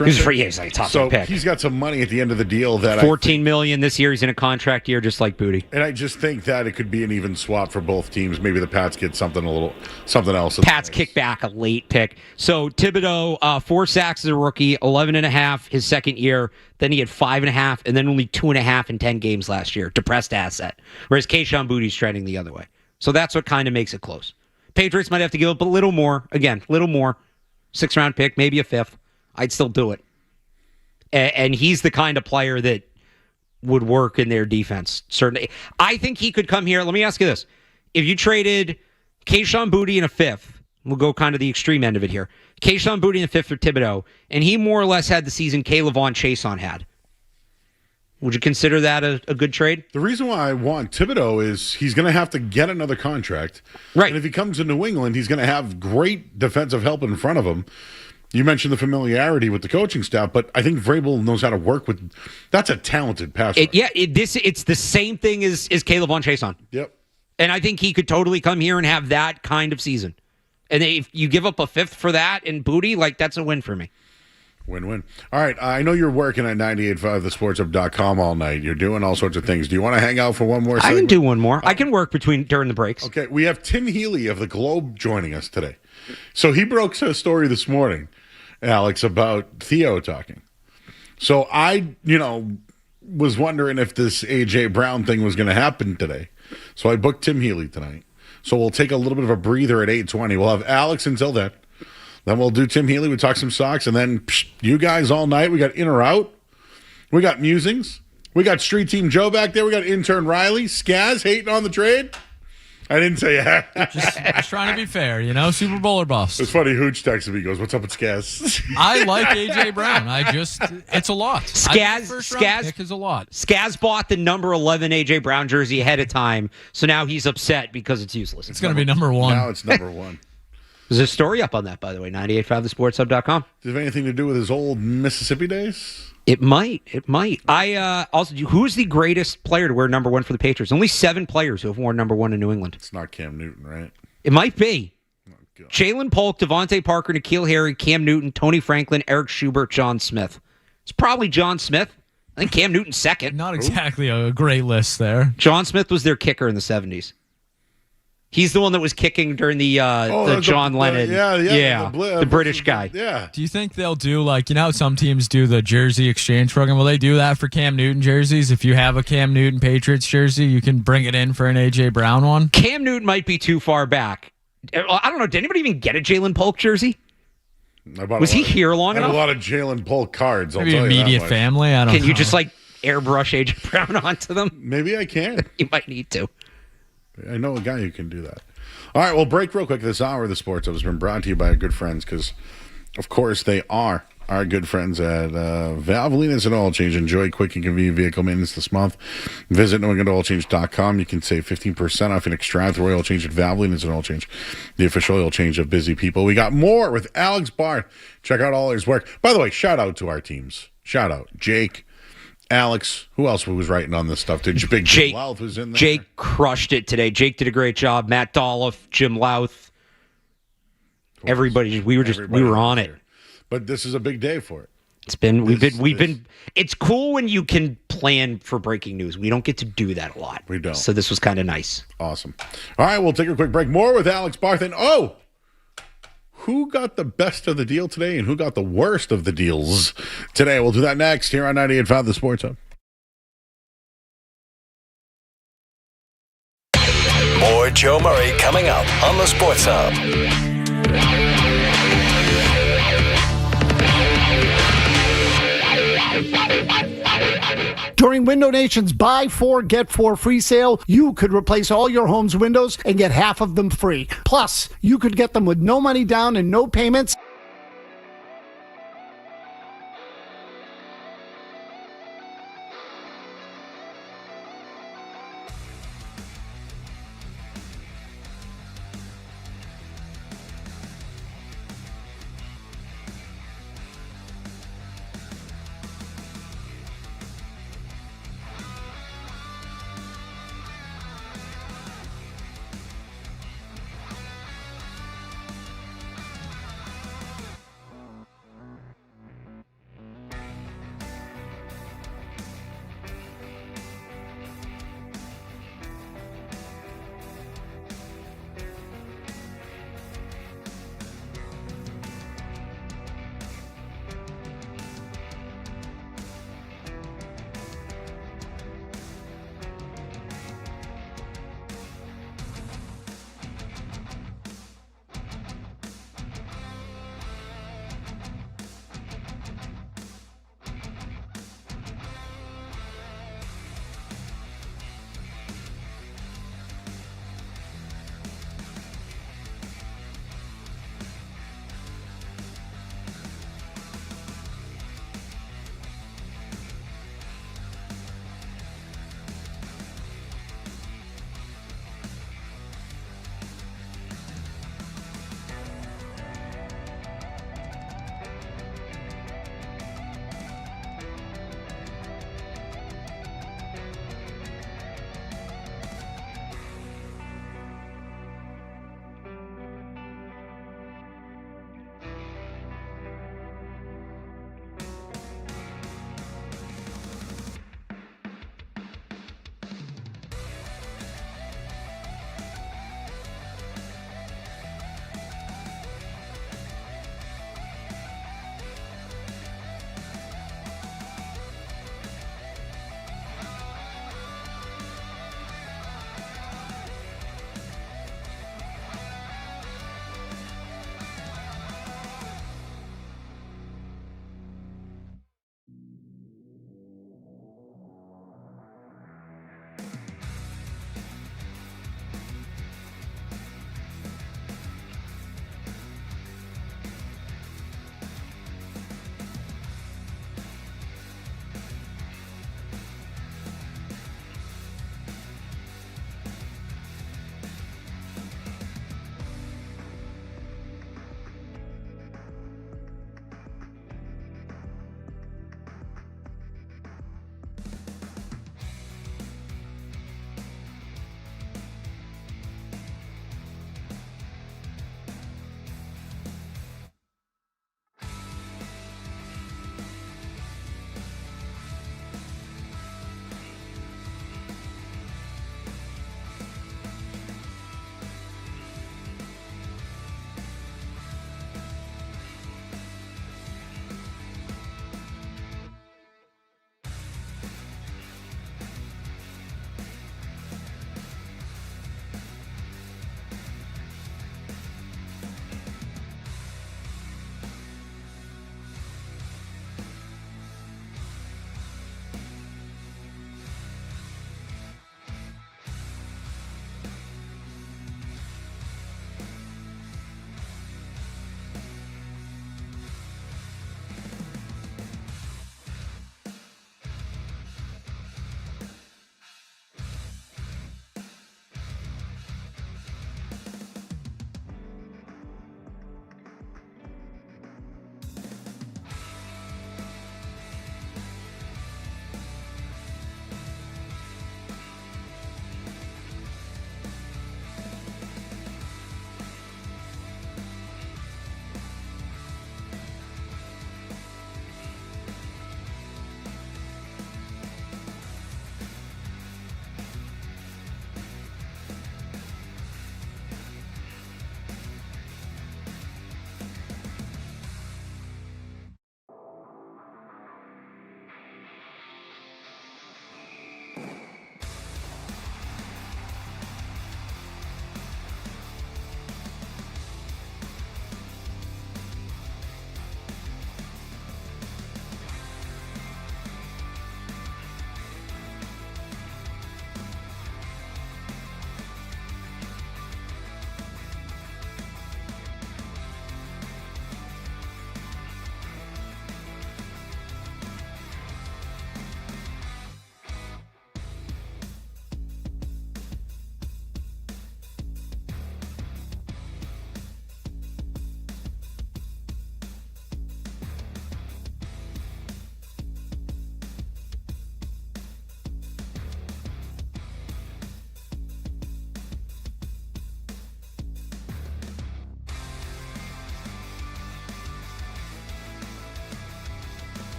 Speaker 1: round pick?
Speaker 5: He's like a top pick.
Speaker 1: He's got some money at the end of the deal that
Speaker 5: $14 million this year. He's in a contract year just like Boutte.
Speaker 1: And I just think that it could be an even swap for both teams. Maybe the Pats get something else.
Speaker 5: Pats kick back a late pick. So Thibodeau, 4 sacks as a rookie, 11.5 his second year. Then he had 5.5, and then only 2.5 in 10 games last year. Depressed asset. Whereas Kayshon Boutte's trending the other way. So that's what kind of makes it close. Patriots might have to give up a little more. Again, little more. 6th round pick, maybe a 5th. I'd still do it. And he's the kind of player that would work in their defense. Certainly. I think he could come here. Let me ask you this. If you traded Kayshon Boutte in a 5th, we'll go kind of the extreme end of it here. Kayshon Boutte in a 5th for Thibodeau, and he more or less had the season Kayvon Chason had. Would you consider that a good trade?
Speaker 1: The reason why I want Thibodeau is he's going to have to get another contract.
Speaker 5: Right.
Speaker 1: And if he comes to New England, he's going to have great defensive help in front of him. You mentioned the familiarity with the coaching staff, but I think Vrabel knows how to work with. That's a talented passer.
Speaker 5: It's the same thing as Kayvon Chason.
Speaker 1: Yep.
Speaker 5: And I think he could totally come here and have that kind of season. And if you give up a 5th for that and Boutte, that's a win for me.
Speaker 1: Win-win. All right, I know you're working at 98.5thesportsup.com all night. You're doing all sorts of things. Do you want to hang out for one more segment?
Speaker 5: I can do one more. I can work during the breaks.
Speaker 1: Okay, we have Tim Healey of The Globe joining us today. So he broke a story this morning, Alex, about Theo talking. So I, was wondering if this A.J. Brown thing was going to happen today. So I booked Tim Healey tonight. So we'll take a little bit of a breather at 8:20. We'll have Alex until then. Then we'll do Tim Healey. We talk some Sox. And then you guys all night. We got in or out. We got musings. We got Street Team Joe back there. We got intern Riley. Skaz hating on the trade. I didn't say that.
Speaker 4: Just trying to be fair, Super Bowl or bust.
Speaker 1: It's funny. Hooch texted me. He goes, "What's up with Skaz?"
Speaker 4: I like A.J. Brown. it's a lot.
Speaker 5: Skaz
Speaker 4: is a lot.
Speaker 5: Skaz bought the number 11 A.J. Brown jersey ahead of time, so now he's upset because it's useless.
Speaker 4: It's going to be number 1.
Speaker 1: Now it's number 1.
Speaker 5: There's a story up on that, by the way, 985thesportshub.com.
Speaker 1: Does it have anything to do with his old Mississippi days?
Speaker 5: It might. Also, who's the greatest player to wear number 1 for the Patriots? Only 7 players who have worn number 1 in New England.
Speaker 1: It's not Cam Newton, right?
Speaker 5: It might be.
Speaker 1: Oh,
Speaker 5: Jalen Polk, Devontae Parker, N'Keal Harry, Cam Newton, Tony Franklin, Eric Schubert, John Smith. It's probably John Smith. I think Cam Newton's second.
Speaker 4: Not exactly a great list there.
Speaker 5: John Smith was their kicker in the 70s. He's the one that was kicking during the John Lennon. The British guy.
Speaker 1: Yeah.
Speaker 4: Do you think they'll do how some teams do the jersey exchange program? Will they do that for Cam Newton jerseys? If you have a Cam Newton Patriots jersey, you can bring it in for an A.J. Brown one?
Speaker 5: Cam Newton might be too far back. I don't know. Did anybody even get a Jalen Polk jersey? Was he here long enough?
Speaker 1: A lot of Jalen Polk cards.
Speaker 4: Maybe immediate family. I don't know.
Speaker 5: Can you just airbrush A.J. Brown onto them?
Speaker 1: Maybe I can.
Speaker 5: You might need to.
Speaker 1: I know a guy who can do that. All right, we'll break real quick. This hour of the Sports Hub has been brought to you by our good friends because, of course, they are our good friends at Valvolinas and Oil Change. Enjoy quick and convenient vehicle maintenance this month. Visit NewEnglandOilChange.com. You can save 15% off an extra oil change at Valvolinas and Oil Change, the official oil change of busy people. We got more with Alex Barth. Check out all his work. By the way, shout out to our teams. Shout out Jake, Alex, who else was writing on this stuff? Big Jim Louth was in there.
Speaker 5: Jake crushed it today. Jake did a great job. Matt Dolph, Jim Louth, everybody. We were on it.
Speaker 1: But this is a big day for it.
Speaker 5: It's cool when you can plan for breaking news. We don't get to do that a lot.
Speaker 1: We don't.
Speaker 5: So this was kind of nice.
Speaker 1: Awesome. All right, we'll take a quick break. More with Alex Barth. And who got the best of the deal today and who got the worst of the deals today? We'll do that next here on 98.5 The Sports Hub.
Speaker 2: More Joe Murray coming up on The Sports Hub.
Speaker 10: During Window Nation's Buy 4, Get 4 free sale, you could replace all your home's windows and get half of them free. Plus, you could get them with no money down and no payments.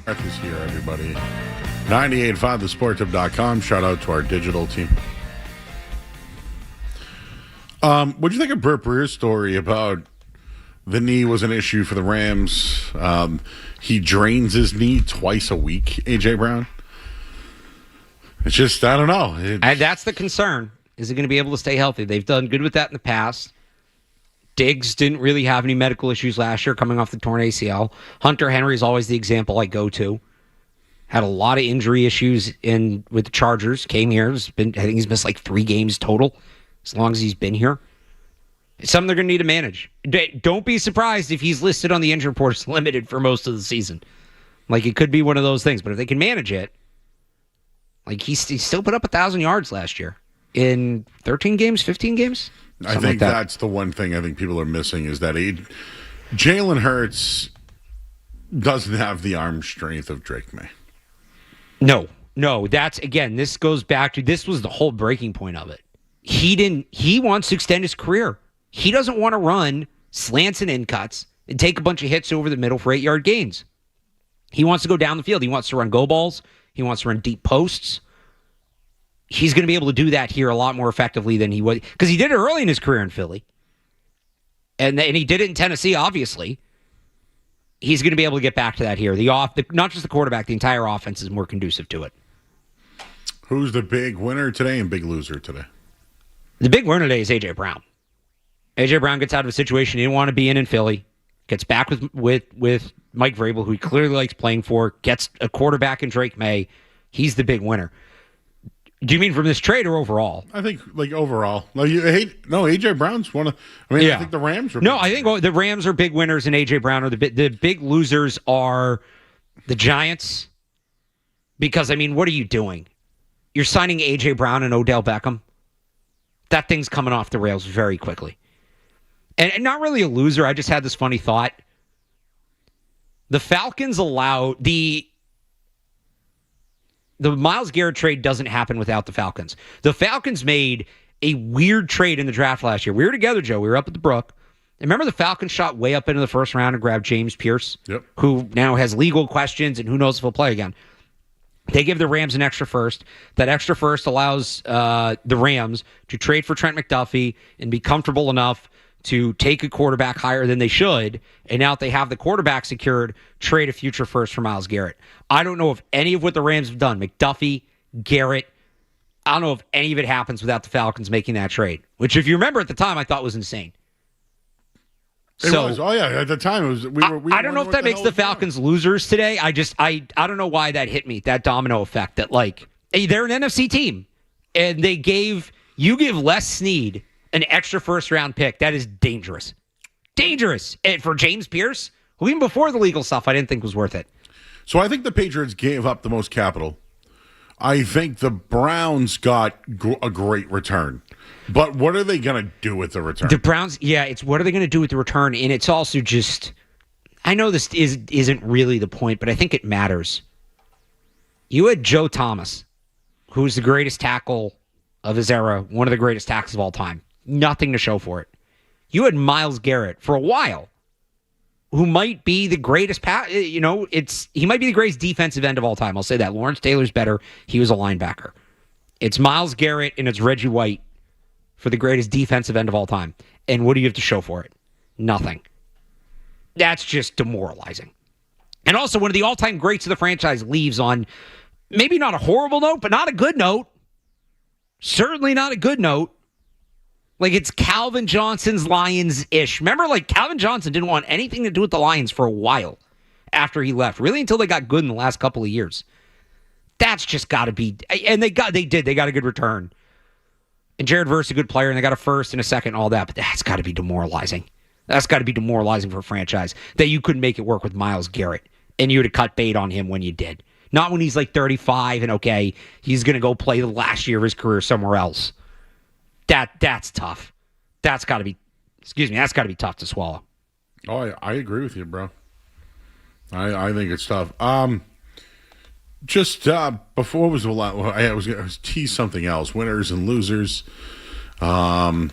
Speaker 1: Barth is here, everybody. 98.5thesporttip.com. Shout out to our digital team. What'd you think of Burt Breer's story about the knee was an issue for the Rams? He drains his knee twice a week, A.J. Brown. It's just, I don't know.
Speaker 5: And that's the concern. Is he going to be able to stay healthy? They've done good with that in the past. Diggs didn't really have any medical issues last year coming off the torn ACL. Hunter Henry is always the example I go to. Had a lot of injury issues with the Chargers. Came here. I think he's missed like 3 games total as long as he's been here. It's something they're going to need to manage. Don't be surprised if he's listed on the injury report as limited for most of the season. Like, it could be one of those things. But if they can manage it, like he still put up 1,000 yards last year in 13 games, 15 games.
Speaker 1: I think that's the one thing I think people are missing is that Jalen Hurts doesn't have the arm strength of Drake May.
Speaker 5: No. That's, again, this goes back to, this was the whole breaking point of it. He wants to extend his career. He doesn't want to run slants and in cuts and take a bunch of hits over the middle for 8-yard gains. He wants to go down the field. He wants to run go balls. He wants to run deep posts. He's going to be able to do that here a lot more effectively than he would, because he did it early in his career in Philly. And he did it in Tennessee, obviously. He's going to be able to get back to that here. Not just the quarterback, the entire offense is more conducive to it.
Speaker 1: Who's the big winner today and big loser today?
Speaker 5: The big winner today is A.J. Brown. A.J. Brown gets out of a situation he didn't want to be in Philly, gets back with Mike Vrabel, who he clearly likes playing for, gets a quarterback in Drake May. He's the big winner. Do you mean from this trade or overall?
Speaker 1: I think, like, overall. A.J. Brown's one of... I think the Rams are...
Speaker 5: No, I think the Rams are big winners and A.J. Brown are the big losers are the Giants. Because, what are you doing? You're signing A.J. Brown and Odell Beckham. That thing's coming off the rails very quickly. And not really a loser. I just had this funny thought. The Falcons allow... The Myles Garrett trade doesn't happen without the Falcons. The Falcons made a weird trade in the draft last year. We were together, Joe. We were up at the Brook. And remember the Falcons shot way up into the first round and grabbed James Pierce, who now has legal questions and who knows if he'll play again. They give the Rams an extra first. That extra first allows the Rams to trade for Trent McDuffie and be comfortable enough to take a quarterback higher than they should, and now that they have the quarterback secured, trade a future first for Myles Garrett. I don't know if any of what the Rams have done, McDuffie, Garrett, I don't know if any of it happens without the Falcons making that trade, which, if you remember at the time, I thought was insane.
Speaker 1: It was. Oh, yeah. At the time, it was.
Speaker 5: I don't know if that makes the Falcons losers today. I don't know why that hit me, that domino effect, that, like, hey, they're an NFC team, and you give Les Snead an extra first-round pick. That is dangerous. Dangerous. And for James Pierce, who even before the legal stuff I didn't think was worth it.
Speaker 1: So I think the Patriots gave up the most capital. I think the Browns got a great return. But what are they going to do with the return?
Speaker 5: The Browns, it's what are they going to do with the return? And it's also just, I know this isn't really the point, but I think it matters. You had Joe Thomas, who's the greatest tackle of his era, one of the greatest tackles of all time. Nothing to show for it. You had Myles Garrett for a while, who might be the greatest he might be the greatest defensive end of all time. I'll say that. Lawrence Taylor's better. He was a linebacker. It's Myles Garrett and it's Reggie White for the greatest defensive end of all time. And what do you have to show for it? Nothing. That's just demoralizing. And also, one of the all-time greats of the franchise leaves on maybe not a horrible note, but not a good note. Certainly not a good note. Like, it's Calvin Johnson's Lions-ish. Remember, like, Calvin Johnson didn't want anything to do with the Lions for a while after he left. Really until they got good in the last couple of years. That's just got to be... And they got a good return. And Jared Verse a good player, and they got a first and a second and all that. But that's got to be demoralizing. That's got to be demoralizing for a franchise that you couldn't make it work with Myles Garrett. And you would have cut bait on him when you did. Not when he's like 35 and, okay, he's going to go play the last year of his career somewhere else. That's tough. That's got to be tough to swallow.
Speaker 1: Oh, I agree with you, bro. I think it's tough. Just before was I was tease something else. Winners and losers. So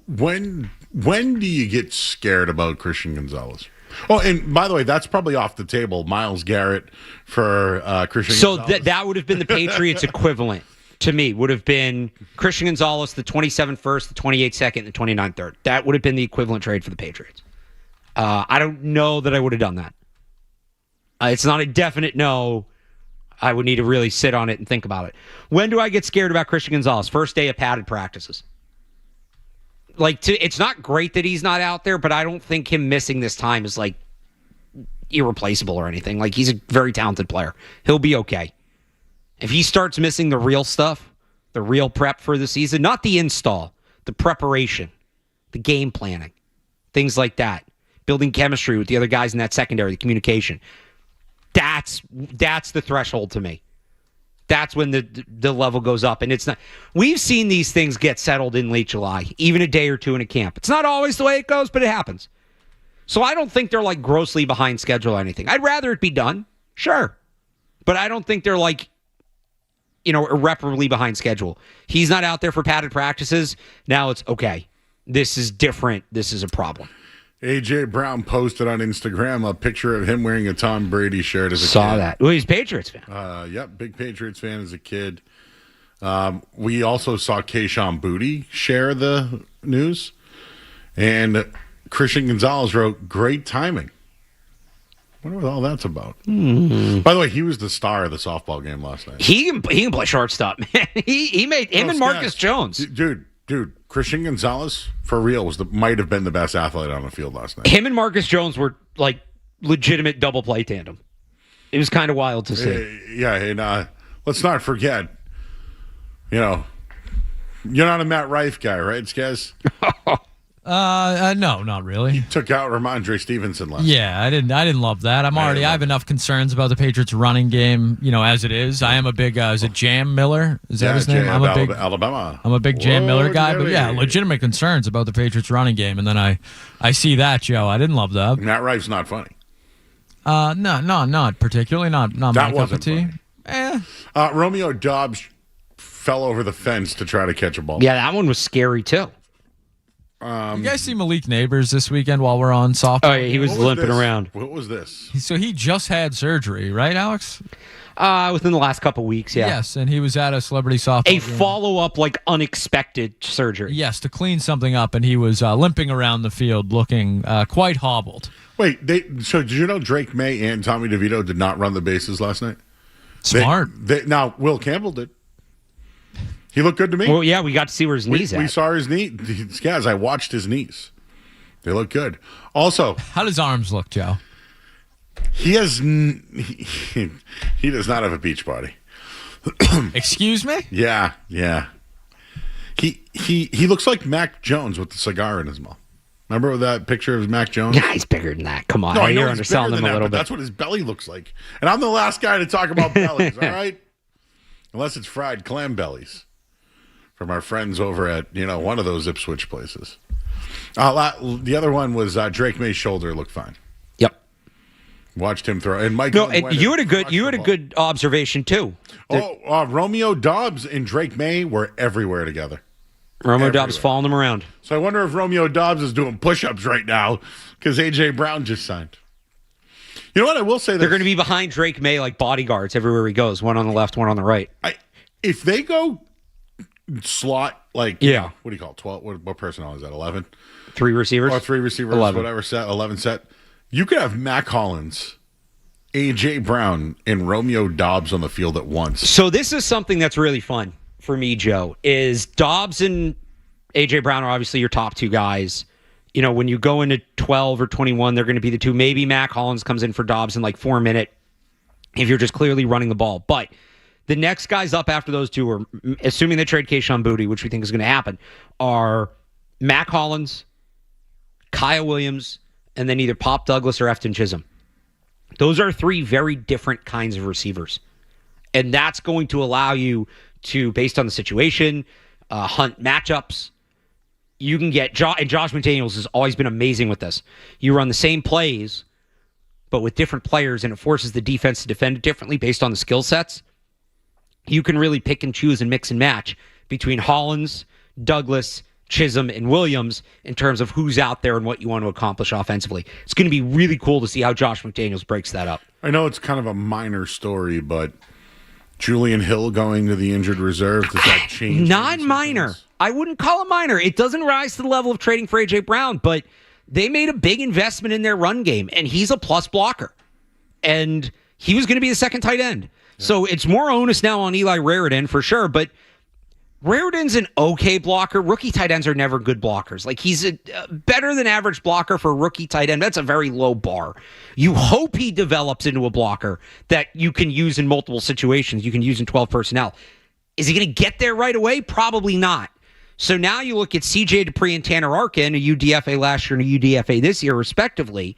Speaker 1: when do you get scared about Christian Gonzalez? Oh, and by the way, that's probably off the table. Myles Garrett for Christian Gonzalez.
Speaker 5: So that would have been the Patriots equivalent to me. Would have been Christian Gonzalez, the 27 first, the 28 second, the 29 third. That would have been the equivalent trade for the Patriots. I don't know that I would have done that. It's not a definite no. I would need to really sit on it and think about it. When do I get scared about Christian Gonzalez? First day of padded practices. It's not great that he's not out there, but I don't think him missing this time is irreplaceable or anything. He's a very talented player. He'll be okay. If he starts missing the real stuff, the real prep for the season, not the install, the preparation, the game planning, things like that, building chemistry with the other guys in that secondary, the communication. That's the threshold to me. That's when the level goes up. And it's not. We've seen these things get settled in late July, even a day or two in a camp. It's not always the way it goes, but it happens. So I don't think they're grossly behind schedule or anything. I'd rather it be done, sure. But I don't think they're irreparably behind schedule. He's not out there for padded practices. Now it's okay. This is different. This is a problem.
Speaker 1: A.J. Brown posted on Instagram a picture of him wearing a Tom Brady shirt as a kid.
Speaker 5: Saw that. Well, he's a Patriots fan.
Speaker 1: Yep, big Patriots fan as a kid. We also saw Kayshon Boutte share the news. And Christian Gonzalez wrote, great timing. I wonder what all that's about. By the way, he was the star of the softball game last night.
Speaker 5: He can play shortstop, man. He made him and Marcus Jones.
Speaker 1: Dude, Christian Gonzalez, for real, might have been the best athlete on the field last night.
Speaker 5: Him and Marcus Jones were legitimate double play tandem. It was kind of wild to see.
Speaker 1: Yeah, and let's not forget, you're not a Matt Rife guy, right, Skaz?
Speaker 4: No, not really.
Speaker 1: He took out Ramondre Stevenson last night.
Speaker 4: Yeah, I didn't love that. I have enough concerns about the Patriots running game, as it is. I am a big is it Jam Miller? Is that his name?
Speaker 1: Alabama.
Speaker 4: I'm a big Jam Miller guy, but yeah, legitimate concerns about the Patriots running game. And then I see that, Joe. I didn't love that.
Speaker 1: Matt Rife's not funny.
Speaker 4: No, not particularly. Not my cup of tea.
Speaker 1: Romeo Doubs fell over the fence to try to catch a ball.
Speaker 5: Yeah, that one was scary too.
Speaker 4: You guys see Malik Neighbors this weekend while we're on softball?
Speaker 5: Oh, yeah, he was limping around.
Speaker 1: What was this?
Speaker 4: So he just had surgery, right, Alex?
Speaker 5: Within the last couple weeks, yeah.
Speaker 4: Yes, and he was at a celebrity softball game.
Speaker 5: Follow-up, unexpected surgery.
Speaker 4: Yes, to clean something up, and he was limping around the field looking quite hobbled.
Speaker 1: Wait, so did you know Drake May and Tommy DeVito did not run the bases last night?
Speaker 4: Smart.
Speaker 1: Now, Will Campbell did. He looked good to me.
Speaker 5: Well, yeah, we got to see where his knees at.
Speaker 1: We saw his knee. Guys, I watched his knees. They look good. Also,
Speaker 4: how does arms look, Joe?
Speaker 1: He has. He does not have a beach body.
Speaker 4: Excuse me?
Speaker 1: Yeah. He looks like Mac Jones with the cigar in his mouth. Remember that picture of Mac Jones?
Speaker 5: Yeah, he's bigger than that. Come on,
Speaker 1: no,
Speaker 5: you're underselling him a little bit.
Speaker 1: That's what his belly looks like. And I'm the last guy to talk about bellies. All right, unless it's fried clam bellies. From our friends over at, one of those Ipswich places. The other one was Drake May's shoulder looked fine.
Speaker 5: Yep.
Speaker 1: Watched him throw. And Mike.
Speaker 5: No, and you had a good observation too.
Speaker 1: Romeo Doubs and Drake May were everywhere together.
Speaker 5: Romeo Doubs following them around.
Speaker 1: So I wonder if Romeo Doubs is doing push-ups right now because A.J. Brown just signed. You know what? I will say
Speaker 5: they're going to be behind Drake May like bodyguards everywhere he goes. One on the left, one on the right.
Speaker 1: If they go slot, what do you call it? 12? What personnel is that? 11?
Speaker 5: 3 receivers?
Speaker 1: Or 3 receivers,
Speaker 5: 11.
Speaker 1: Whatever set, 11 set. You could have Mac Hollins, A.J. Brown, and Romeo Doubs on the field at once.
Speaker 5: So this is something that's really fun for me, Joe, is Doubs and A.J. Brown are obviously your top 2 guys. When you go into 12 or 21, they're going to be the 2. Maybe Mac Hollins comes in for Doubs in 4 minute if you're just clearly running the ball. But the next guys up after those 2 are, assuming they trade Kayshon Boutte, which we think is going to happen, are Mac Hollins, Kyle Williams, and then either Pop Douglas or Efton Chisholm. Those are 3 very different kinds of receivers. And that's going to allow you to, based on the situation, hunt matchups. You can get, and Josh McDaniels has always been amazing with this. You run the same plays, but with different players, and it forces the defense to defend it differently based on the skill sets. You can really pick and choose and mix and match between Hollins, Douglas, Chisholm and Williams in terms of who's out there and what you want to accomplish offensively. It's going to be really cool to see how Josh McDaniels breaks that up.
Speaker 1: I know it's kind of a minor story, but Julian Hill going to the injured reserve, does that change?
Speaker 5: Not minor. I wouldn't call it minor. It doesn't rise to the level of trading for A.J. Brown, but they made a big investment in their run game, and he's a plus blocker. And he was going to be the second tight end. Yeah. So it's more onus now on Eli Raridan for sure, but Raridan's an okay blocker. Rookie tight ends are never good blockers. Like, he's a better than average blocker for a rookie tight end. That's a very low bar. You hope he develops into a blocker that you can use in multiple situations. You can use in 12 personnel. Is he going to get there right away? Probably not. So now you look at C.J. Dupree and Tanner Arkin, a UDFA last year and a UDFA this year, respectively,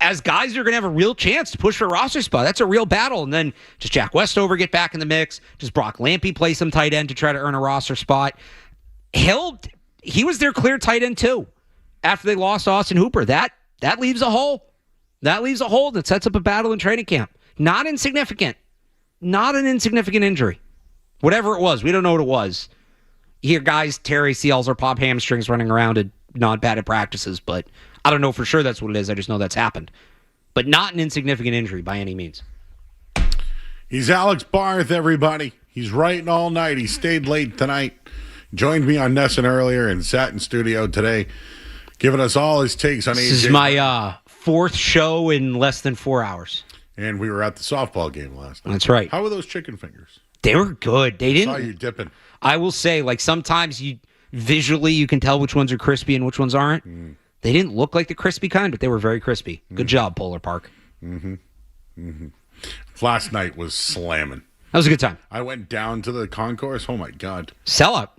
Speaker 5: as guys that are going to have a real chance to push for a roster spot. That's a real battle. And then does Jack Westover get back in the mix? Does Brock Lampy play some tight end to try to earn a roster spot? He was their clear tight end too after they lost Austin Hooper. That leaves a hole. That leaves a hole that sets up a battle in training camp. Not insignificant. Not an insignificant injury. Whatever it was. We don't know what it was. You hear guys tear ACLs or pop hamstrings running around at non-padded practices, but I don't know for sure that's what it is. I just know that's happened. But not an insignificant injury by any means.
Speaker 1: He's Alex Barth, everybody. He's writing all night. He stayed late tonight. Joined me on Nesson earlier and sat in studio today, giving us all his takes on AJ.
Speaker 5: This is my fourth show in less than 4 hours.
Speaker 1: And we were at the softball game last night.
Speaker 5: That's right.
Speaker 1: How were those chicken fingers?
Speaker 5: They were good. They didn't.
Speaker 1: I saw you dipping.
Speaker 5: I will say, like, sometimes visually you can tell which ones are crispy and which ones aren't. They didn't look like the crispy kind, but they were very crispy. Good job, Polar Park.
Speaker 1: Last night was slamming.
Speaker 5: That was a good time.
Speaker 1: I went down to the concourse. Oh, my God.
Speaker 5: Sellout.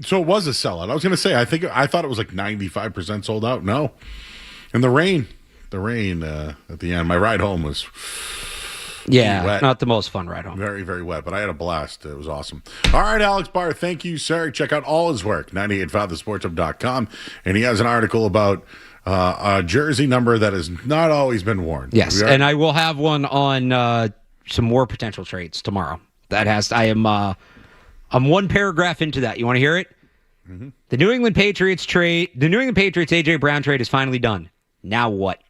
Speaker 1: So it was a sellout. I was going to say, I thought it was like 95% sold out. No. And the rain at the end. My ride home was wet.
Speaker 5: Not the most fun ride home.
Speaker 1: Very, very wet, but I had a blast. It was awesome. All right, Alex Barr, thank you, sir. Check out all his work, 985thesportshub.com. And he has an article about a jersey number that has not always been worn.
Speaker 5: Yes, and I will have one on some more potential trades tomorrow. I'm one paragraph into that. You want to hear it? Mm-hmm. The New England Patriots A.J. Brown trade is finally done. Now what?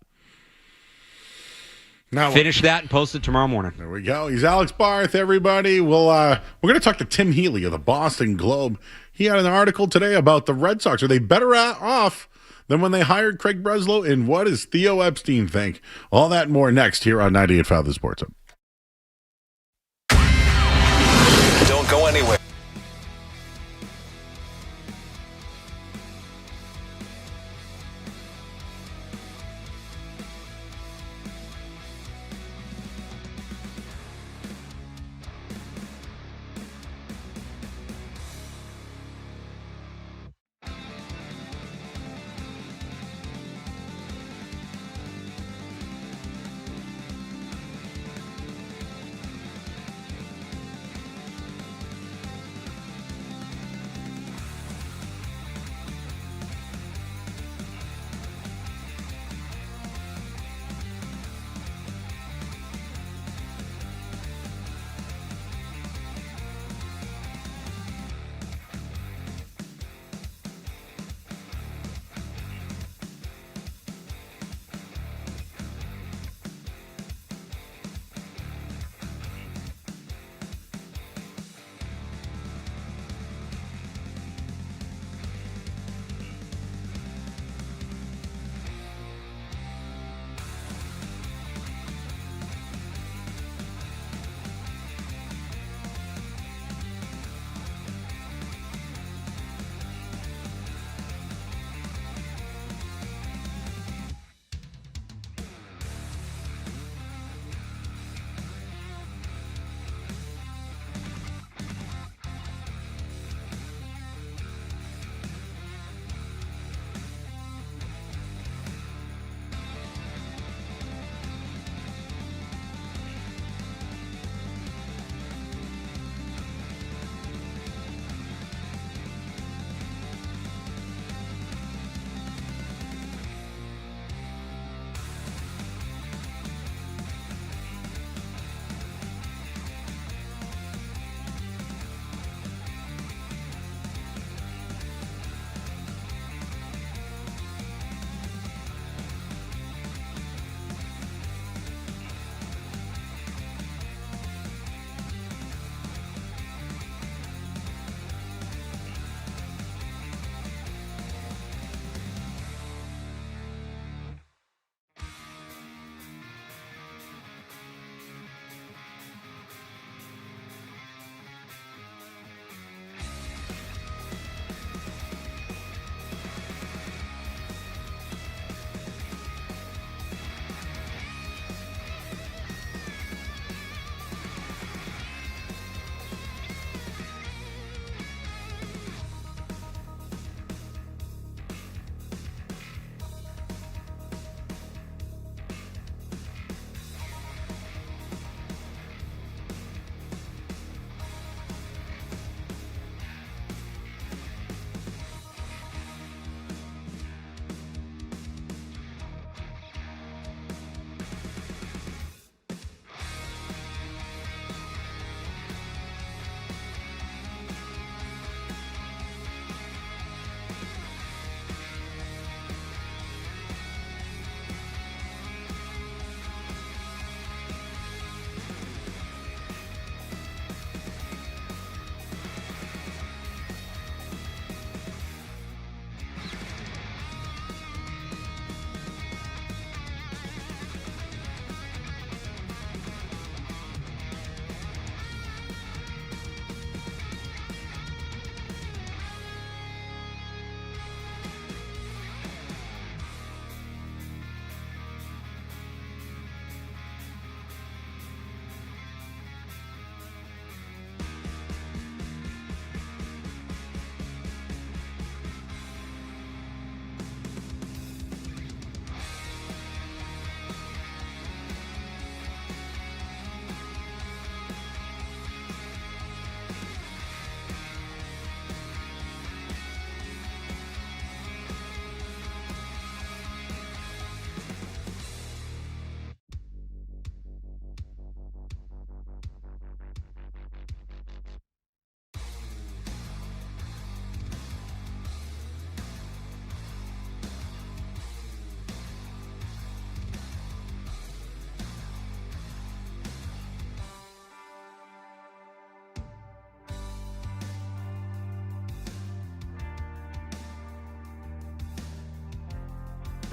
Speaker 5: Finish that and post it tomorrow morning.
Speaker 1: There we go. He's Alex Barth, everybody. We're going to talk to Tim Healey of the Boston Globe. He had an article today about the Red Sox. Are they better off than when they hired Craig Breslow? And what does Theo Epstein think? All that and more next here on 98.5 The Sports Hub.
Speaker 2: Don't go anywhere.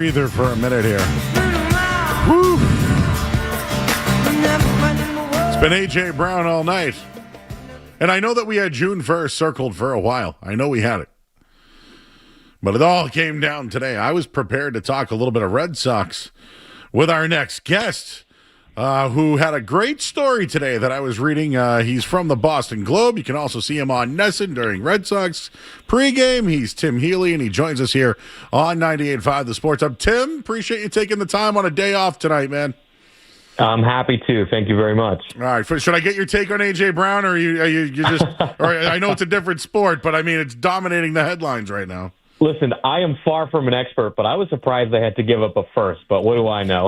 Speaker 1: Breather for a minute here. Woo. It's been A.J. Brown all night. And I know that we had June 1st circled for a while. I know we had it. But it all came down today. I was prepared to talk a little bit of Red Sox with our next guest, who had a great story today that I was reading. He's from the Boston Globe. You can also see him on Nesson during Red Sox pregame. He's Tim Healey, and he joins us here on 98.5 The Sports Hub. Tim, appreciate you taking the time on a day off tonight, man.
Speaker 11: I'm happy to. Thank you very much.
Speaker 1: All right. Should I get your take on A.J. Brown, or are you just or I know it's a different sport, but I mean, it's dominating the headlines right now.
Speaker 11: Listen, I am far from an expert, but I was surprised they had to give up a first. But what do I know?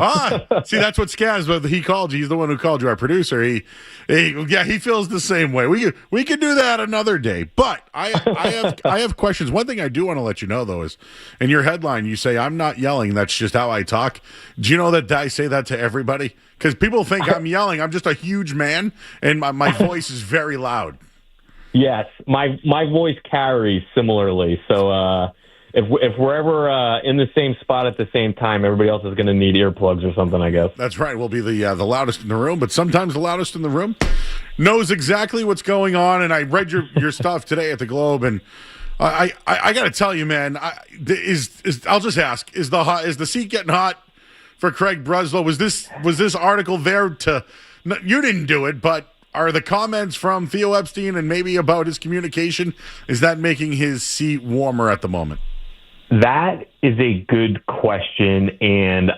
Speaker 1: See, that's what Scaz. But he called you. He's the one who called you, our producer. He feels the same way. We could do that another day. But I have questions. One thing I do want to let you know though is, in your headline, you say I'm not yelling. That's just how I talk. Do you know that I say that to everybody? Because people think I'm yelling. I'm just a huge man, and my voice is very loud.
Speaker 11: Yes, my voice carries similarly. So. If we're ever in the same spot at the same time, everybody else is going to need earplugs or something, I guess.
Speaker 1: That's right. We'll be the loudest in the room, but sometimes the loudest in the room knows exactly what's going on. And I read your stuff today at the Globe, and I got to tell you, man, I'll just ask: is the seat getting hot for Craig Breslow? Was this article there to? You didn't do it, but. Are the comments from Theo Epstein and maybe about his communication, is that making his seat warmer at the moment?
Speaker 11: That is a good question, and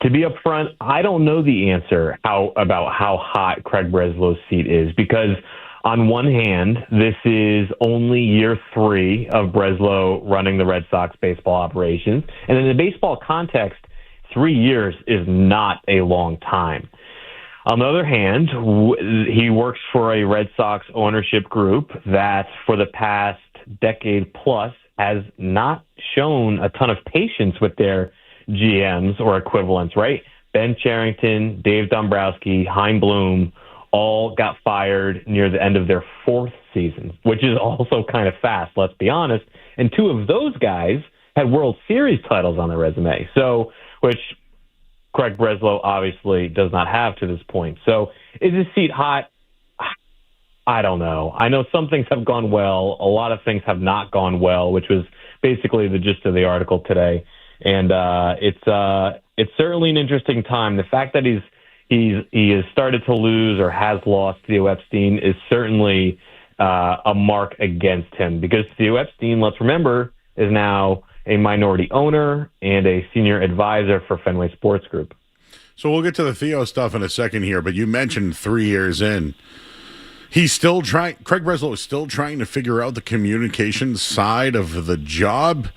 Speaker 11: to be upfront, I don't know the answer about how hot Craig Breslow's seat is, because on one hand, this is only year 3 of Breslow running the Red Sox baseball operations, and in the baseball context, 3 years is not a long time. On the other hand, he works for a Red Sox ownership group that for the past decade plus has not shown a ton of patience with their GMs or equivalents, right? Ben Cherington, Dave Dombrowski, Hein Bloom all got fired near the end of their 4th season, which is also kind of fast, let's be honest. And 2 of those guys had World Series titles on their resume, which Craig Breslow obviously does not have to this point. So is his seat hot? I don't know. I know some things have gone well. A lot of things have not gone well, which was basically the gist of the article today. And it's certainly an interesting time. The fact that he has started to lose or has lost Theo Epstein is certainly a mark against him, because Theo Epstein, let's remember, is now a minority owner and a senior advisor for Fenway Sports Group.
Speaker 1: So we'll get to the Theo stuff in a second here, but you mentioned 3 years in. He's still trying. Craig Breslow is still trying to figure out the communication side of the job,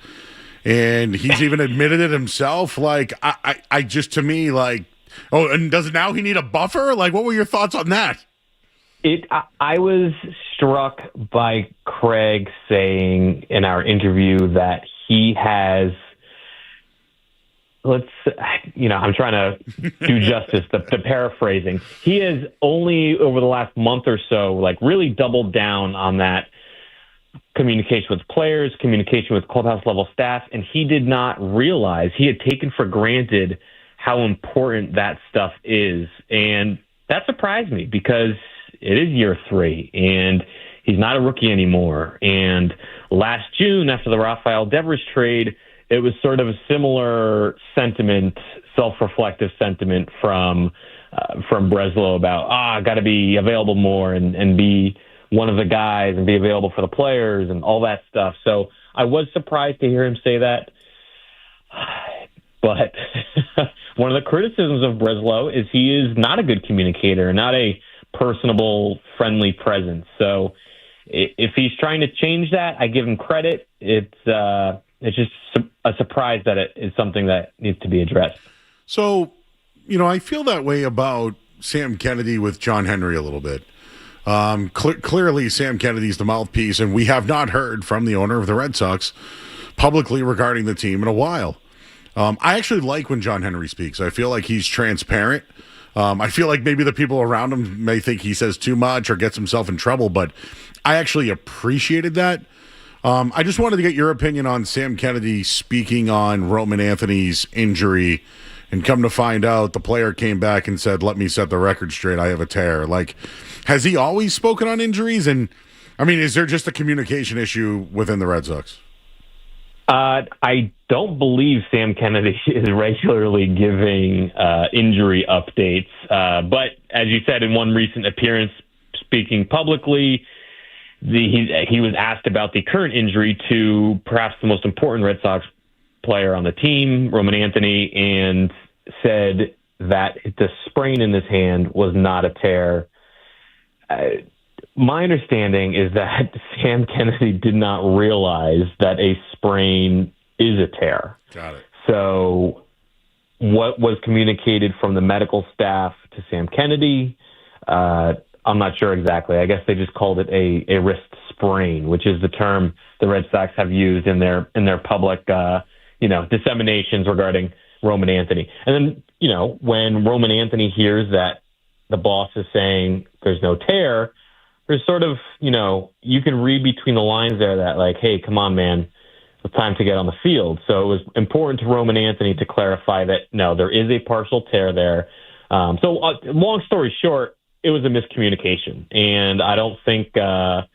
Speaker 1: and he's even admitted it himself. Like, I just, to me, like, oh, and does now he need a buffer? Like, what were your thoughts on that?
Speaker 11: I was struck by Craig saying in our interview that he has, I'm trying to do justice to paraphrasing. He has only over the last month or so, like, really doubled down on that communication with players, communication with clubhouse level staff, and he did not realize, he had taken for granted how important that stuff is. And that surprised me, because it is year 3 and he's not a rookie anymore. And last June, after the Rafael Devers trade, it was sort of a similar sentiment, self-reflective sentiment from Breslow about, got to be available more and be one of the guys and be available for the players and all that stuff. So I was surprised to hear him say that. But one of the criticisms of Breslow is he is not a good communicator, not a personable, friendly presence. So if he's trying to change that, I give him credit. It's just a surprise that it is something that needs to be addressed.
Speaker 1: So, I feel that way about Sam Kennedy with John Henry a little bit. Clearly, Sam Kennedy's the mouthpiece, and we have not heard from the owner of the Red Sox publicly regarding the team in a while. I actually like when John Henry speaks. I feel like he's transparent. I feel like maybe the people around him may think he says too much or gets himself in trouble, but I actually appreciated that. I just wanted to get your opinion on Sam Kennedy speaking on Roman Anthony's injury, and come to find out the player came back and said, "Let me set the record straight. I have a tear." Like, has he always spoken on injuries? And I mean, is there just a communication issue within the Red Sox?
Speaker 11: I don't believe Sam Kennedy is regularly giving injury updates. But as you said, in one recent appearance, speaking publicly, he was asked about the current injury to perhaps the most important Red Sox player on the team, Roman Anthony, and said that the sprain in his hand was not a tear. My understanding is that Sam Kennedy did not realize that a sprain is a tear.
Speaker 1: Got it.
Speaker 11: So what was communicated from the medical staff to Sam Kennedy, I'm not sure exactly. I guess they just called it a wrist sprain, which is the term the Red Sox have used in their public disseminations regarding Roman Anthony. And then, when Roman Anthony hears that the boss is saying there's no tear, there's sort of, you can read between the lines there that, like, hey, come on, man, it's time to get on the field. So it was important to Roman Anthony to clarify that, no, there is a partial tear there. Long story short, it was a miscommunication. And I don't think it's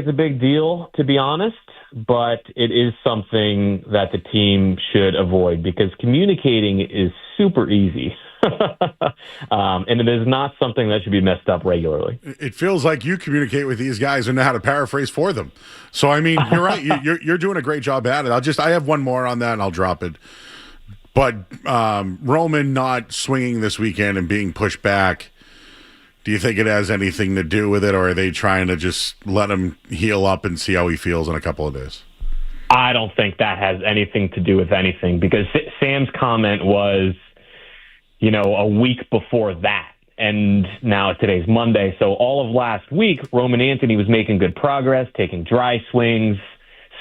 Speaker 11: a big deal, to be honest, but it is something that the team should avoid because communicating is super easy. And it is not something that should be messed up regularly.
Speaker 1: It feels like you communicate with these guys and know how to paraphrase for them. So, I mean, you're right. You're doing a great job at it. I have one more on that and I'll drop it. But Roman not swinging this weekend and being pushed back, do you think it has anything to do with it, or are they trying to just let him heal up and see how he feels in a couple of days?
Speaker 11: I don't think that has anything to do with anything because Sam's comment was, a week before that. And now today's Monday. So all of last week, Roman Anthony was making good progress, taking dry swings,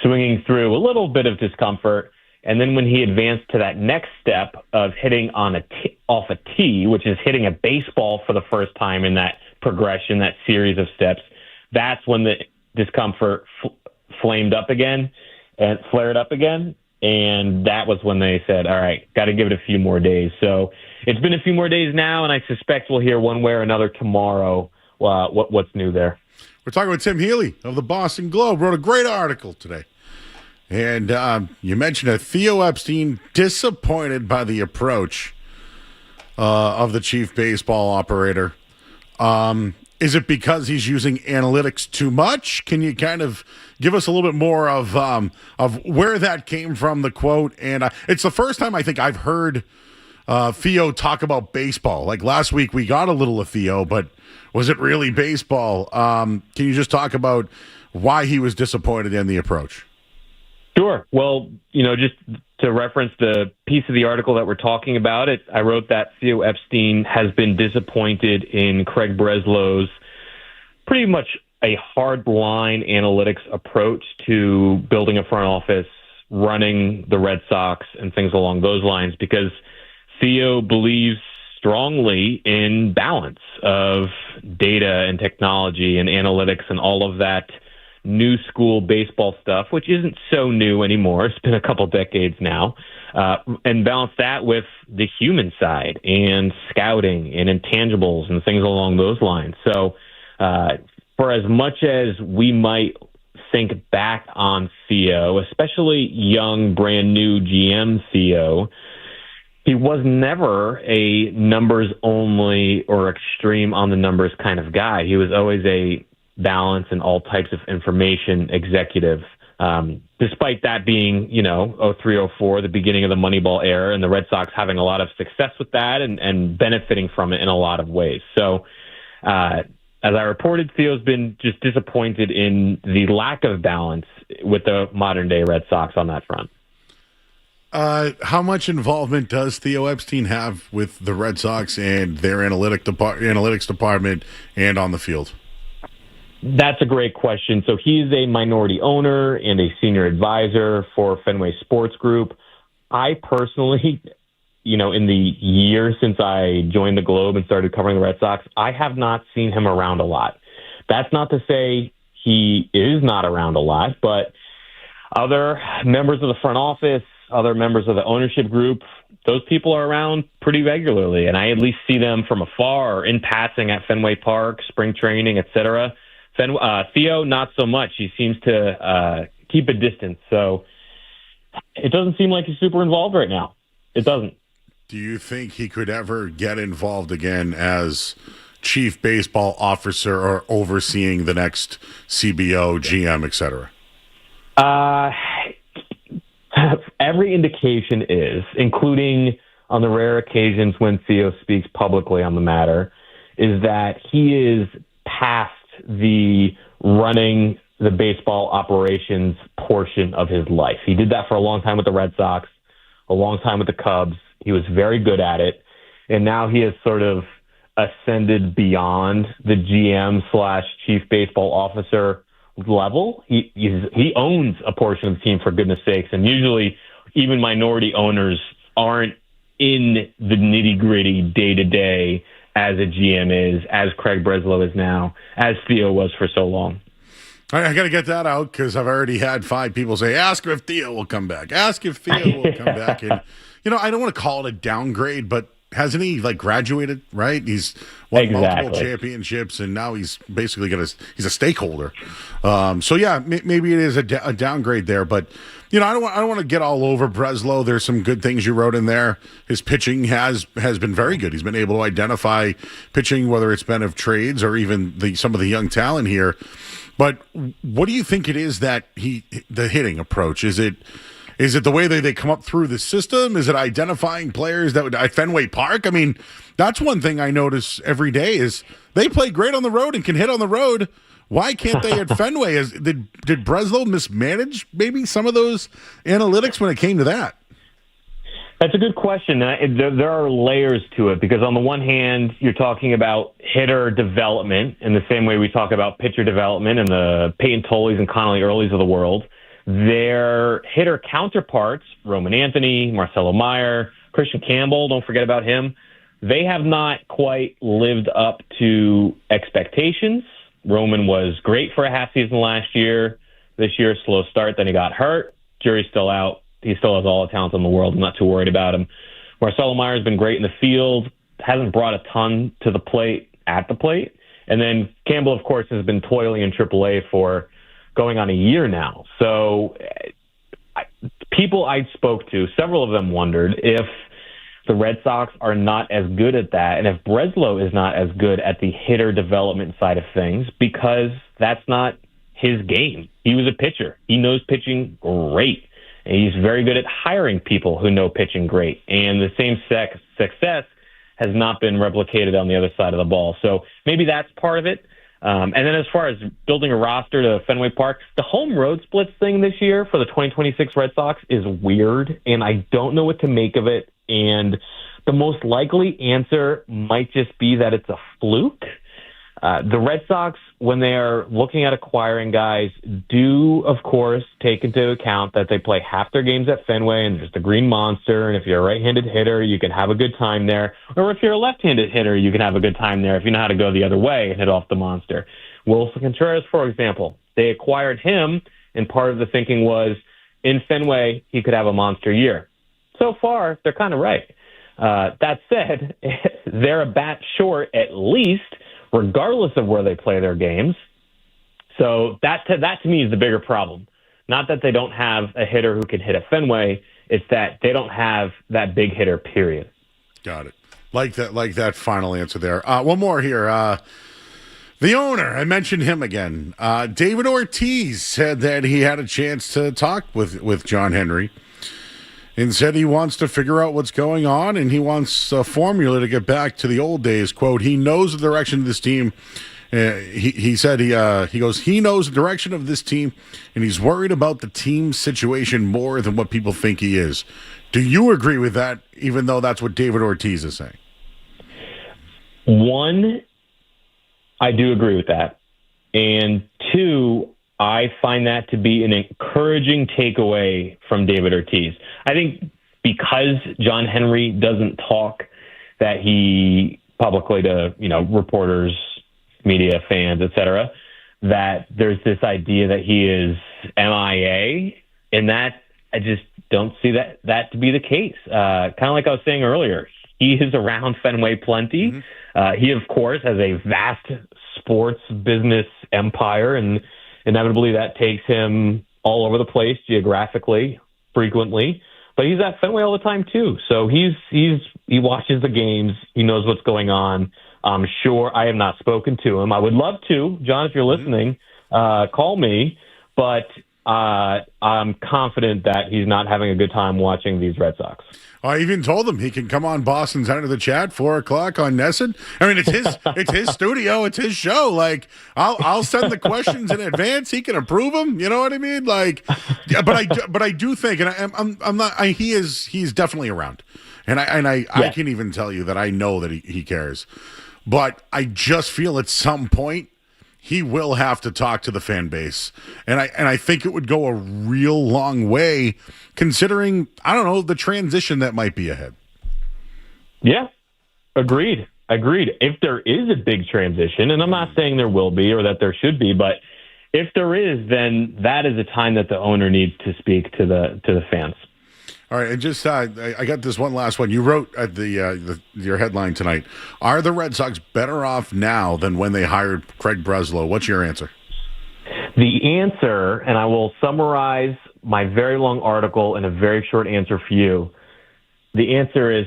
Speaker 11: swinging through a little bit of discomfort. And then when he advanced to that next step of hitting off a tee, which is hitting a baseball for the first time in that progression, that series of steps, that's when the discomfort flared up again. And that was when they said, all right, got to give it a few more days. So it's been a few more days now, and I suspect we'll hear one way or another tomorrow what's new there.
Speaker 1: We're talking with Tim Healey of the Boston Globe. Wrote a great article today. And you mentioned that Theo Epstein disappointed by the approach of the chief baseball operator. Is it because he's using analytics too much? Can you kind of give us a little bit more of where that came from, the quote? And it's the first time I think I've heard Theo talk about baseball. Like last week we got a little of Theo, but was it really baseball? Can you just talk about why he was disappointed in the approach?
Speaker 11: Sure. Well, just to reference the piece of the article that we're talking about, I wrote that Theo Epstein has been disappointed in Craig Breslow's pretty much a hard-line analytics approach to building a front office, running the Red Sox, and things along those lines, because Theo believes strongly in balance of data and technology and analytics and all of that new school baseball stuff, which isn't so new anymore. It's been a couple decades now, and balance that with the human side and scouting and intangibles and things along those lines. So for as much as we might think back on Theo, especially young, brand new GM Theo, he was never a numbers only or extreme on the numbers kind of guy. He was always a balance and all types of information executive, despite that being, 03, 04, the beginning of the Moneyball era, and the Red Sox having a lot of success with that and benefiting from it in a lot of ways. So, as I reported, Theo's been just disappointed in the lack of balance with the modern-day Red Sox on that front.
Speaker 1: How much involvement does Theo Epstein have with the Red Sox and their analytics department and on the field?
Speaker 11: That's a great question. So he's a minority owner and a senior advisor for Fenway Sports Group. I personally, in the year since I joined the Globe and started covering the Red Sox, I have not seen him around a lot. That's not to say he is not around a lot, but other members of the front office, other members of the ownership group, those people are around pretty regularly, and I at least see them from afar or in passing at Fenway Park, spring training, etc. Theo, not so much. He seems to keep a distance, so it doesn't seem like he's super involved right now. It doesn't.
Speaker 1: Do you think he could ever get involved again as chief baseball officer or overseeing the next CBO, GM, etc.?
Speaker 11: Every indication is, including on the rare occasions when Theo speaks publicly on the matter, is that he is past the running the baseball operations portion of his life. He did that for a long time with the Red Sox, a long time with the Cubs. He was very good at it. And now he has sort of ascended beyond the GM/chief baseball officer level. He owns a portion of the team, for goodness sakes. And usually even minority owners aren't in the nitty-gritty day-to-day as a GM is, as Craig Breslow is now, as Theo was for so long.
Speaker 1: All right, I got to get that out because I've already had 5 people say, ask if Theo will come back. Ask if Theo will come back. And, I don't want to call it a downgrade, but hasn't he graduated, right? He's won multiple championships, and now he's basically he's a stakeholder. So yeah, maybe it is a downgrade there, but I don't want to get all over Breslow. There's some good things you wrote in there. His pitching has been very good. He's been able to identify pitching, whether it's been of trades or even some of the young talent here. But what do you think it is that the hitting approach? Is it the way they come up through the system? Is it identifying players that would at Fenway Park? I mean, that's one thing I notice every day is they play great on the road and can hit on the road. Why can't they at Fenway? Did Breslow mismanage maybe some of those analytics when it came to that?
Speaker 11: That's a good question. There are layers to it because on the one hand, you're talking about hitter development in the same way we talk about pitcher development and the Peyton Tolleys and Connolly Earleys of the world. Their hitter counterparts, Roman Anthony, Marcelo Meyer, Christian Campbell, don't forget about him, they have not quite lived up to expectations. Roman was great for a half season last year. This year, slow start, then he got hurt. Jury's still out. He still has all the talent in the world. I'm not too worried about him. Marcelo Meyer has been great in the field, hasn't brought a ton to the plate at the plate. And then Campbell, of course, has been toiling in AAA for going on a year now. So people I spoke to, several of them wondered if the Red Sox are not as good at that and if Breslow is not as good at the hitter development side of things because that's not his game. He was a pitcher. He knows pitching great. And he's very good at hiring people who know pitching great. And the same success has not been replicated on the other side of the ball. So maybe that's part of it. And then as far as building a roster to Fenway Park, the home road splits thing this year for the 2026 Red Sox is weird, and I don't know what to make of it. And the most likely answer might just be that it's a fluke. The Red Sox, when they are looking at acquiring guys, do, of course, take into account that they play half their games at Fenway and there's the Green Monster, and if you're a right-handed hitter, you can have a good time there. Or if you're a left-handed hitter, you can have a good time there if you know how to go the other way and hit off the Monster. Wilson Contreras, for example, they acquired him, and part of the thinking was in Fenway, he could have a monster year. So far, they're kind of right. That said, they're a bat short at least, regardless of where they play their games. So that to me is the bigger problem. Not that they don't have a hitter who can hit at Fenway, it's that they don't have that big hitter, period.
Speaker 1: Got it. Like that final answer there. One more here. The owner, I mentioned him again. David Ortiz said that he had a chance to talk with John Henry and said he wants to figure out what's going on and he wants a formula to get back to the old days. Quote, he knows the direction of this team. He said he knows the direction of this team and he's worried about the team situation more than what people think he is. Do you agree with that, even though that's what David Ortiz is saying?
Speaker 11: One, I do agree with that. And two, I find that to be an encouraging takeaway from David Ortiz. I think because John Henry doesn't talk that he publicly to, reporters, media, fans, etc., that there's this idea that he is MIA, and that I just don't see that to be the case. Kind of like I was saying earlier, he is around Fenway plenty. Mm-hmm. He, of course, has a vast sports business empire, and inevitably that takes him all over the place geographically, frequently. But he's at Fenway all the time too. So he watches the games. He knows what's going on. I'm sure I have not spoken to him. I would love to, John, if you're listening, call me. But I'm confident that he's not having a good time watching these Red Sox.
Speaker 1: I even told him he can come on Boston's End of the Chat 4:00 on Nesson. I mean, it's his studio, it's his show. Like, I'll send the questions in advance. He can approve them. You know what I mean? Like, yeah, but I do think, and I'm not. He's definitely around, and I can even tell you that I know that he cares, but I just feel at some point he will have to talk to the fan base, and I think it would go a real long way, considering, I don't know, the transition that might be ahead.
Speaker 11: Yeah, agreed. If there is a big transition, and I'm not saying there will be or that there should be, but if there is, then that is a time that the owner needs to speak to the fans.
Speaker 1: All right, and just I got this one last one. You wrote at your headline tonight, are the Red Sox better off now than when they hired Craig Breslow? What's your answer?
Speaker 11: The answer, and I will summarize my very long article in a very short answer for you. The answer is,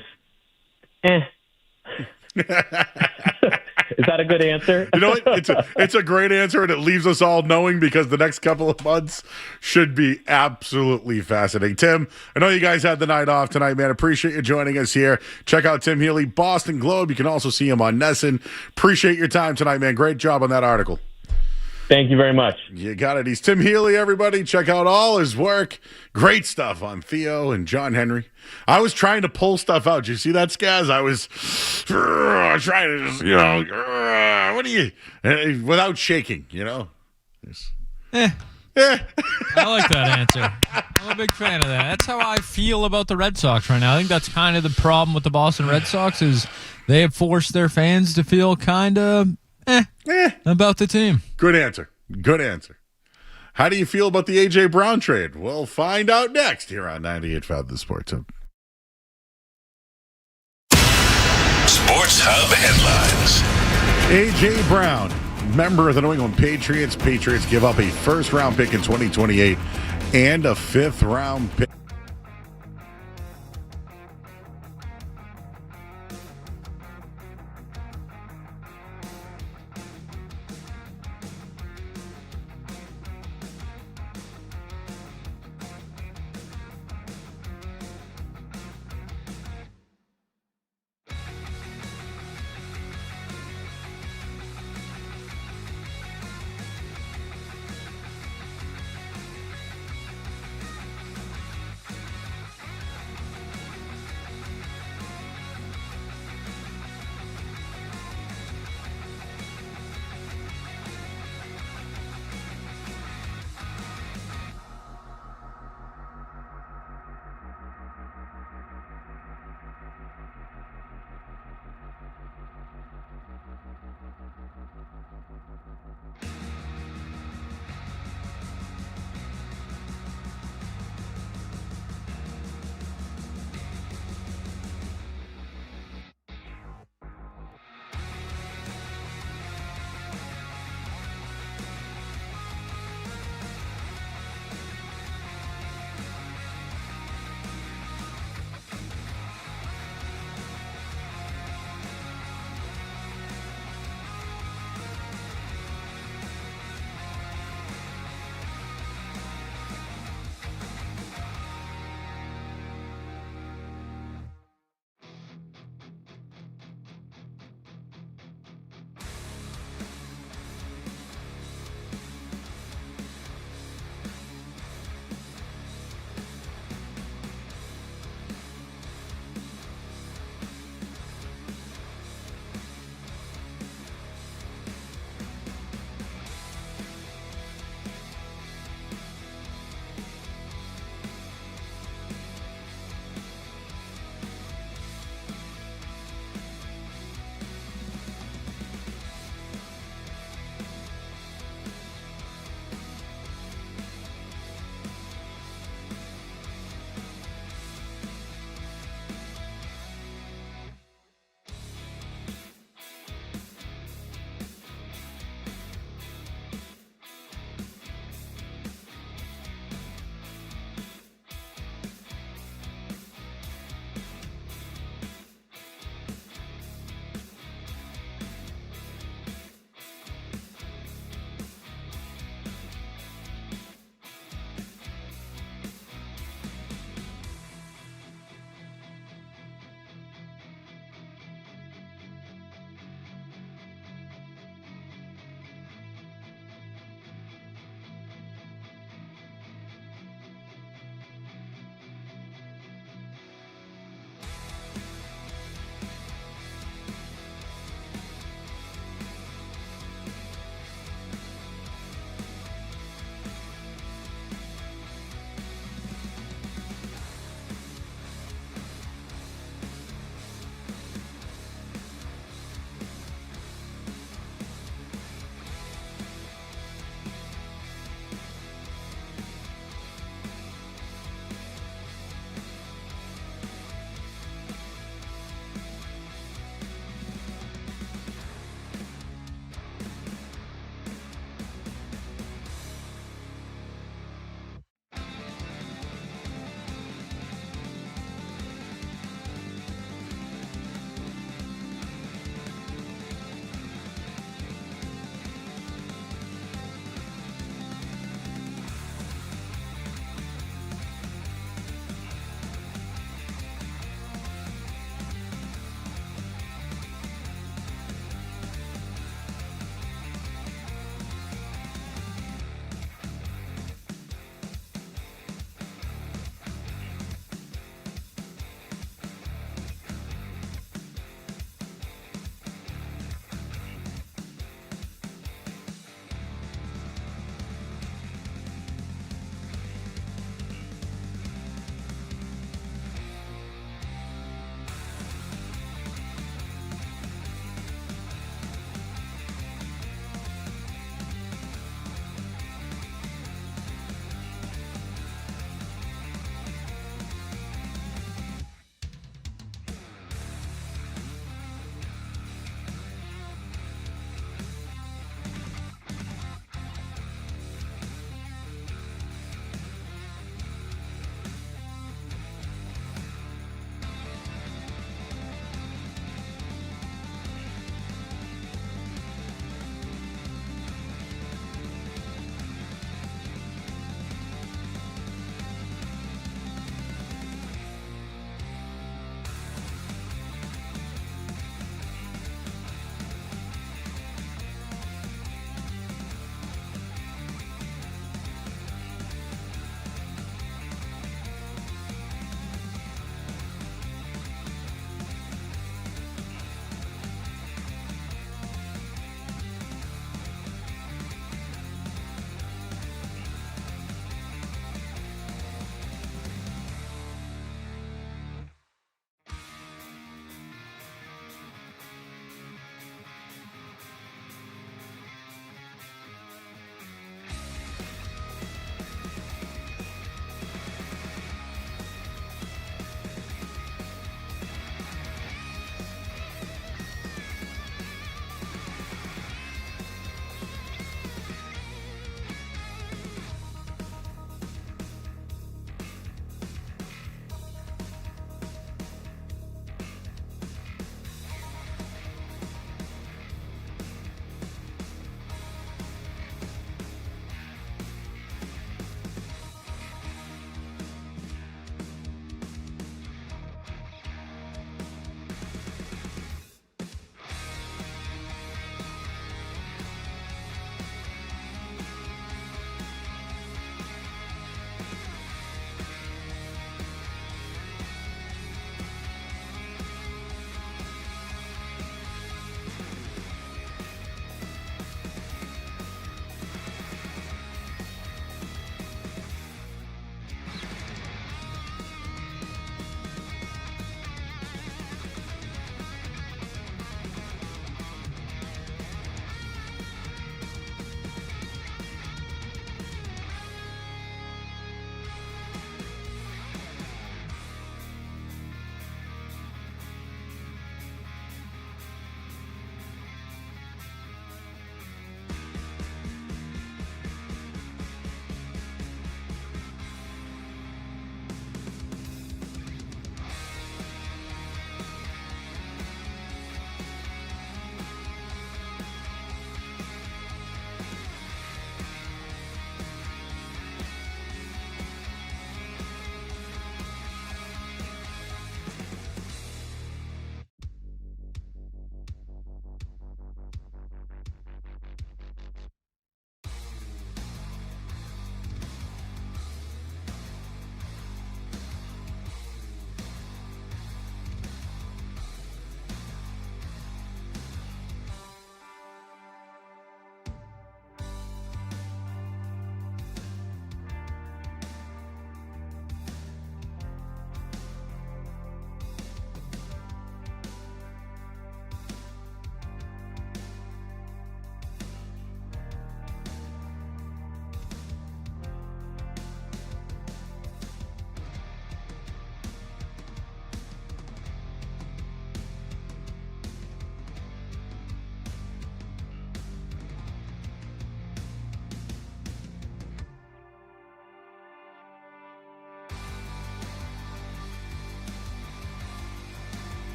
Speaker 11: Is that a good answer?
Speaker 1: You know what? It's a great answer, and it leaves us all knowing, because the next couple of months should be absolutely fascinating. Tim, I know you guys had the night off tonight, man. Appreciate you joining us here. Check out Tim Healey, Boston Globe. You can also see him on Nesson. Appreciate your time tonight, man. Great job on that article.
Speaker 11: Thank you very much.
Speaker 1: You got it. He's Tim Healey, everybody. Check out all his work. Great stuff on Theo and John Henry. I was trying to pull stuff out. Did you see that, Skaz? I was trying to just, what do you, without shaking,
Speaker 4: I like that answer. I'm a big fan of that. That's how I feel about the Red Sox right now. I think that's kind of the problem with the Boston Red Sox, is they have forced their fans to feel kind of about the team.
Speaker 1: Good answer. How do you feel about the A.J. Brown trade? We'll find out next here on 98.5 The Sports Hub.
Speaker 2: Sports Hub headlines.
Speaker 1: A.J. Brown, member of the New England Patriots. Patriots give up a first-round pick in 2028 and a fifth-round pick.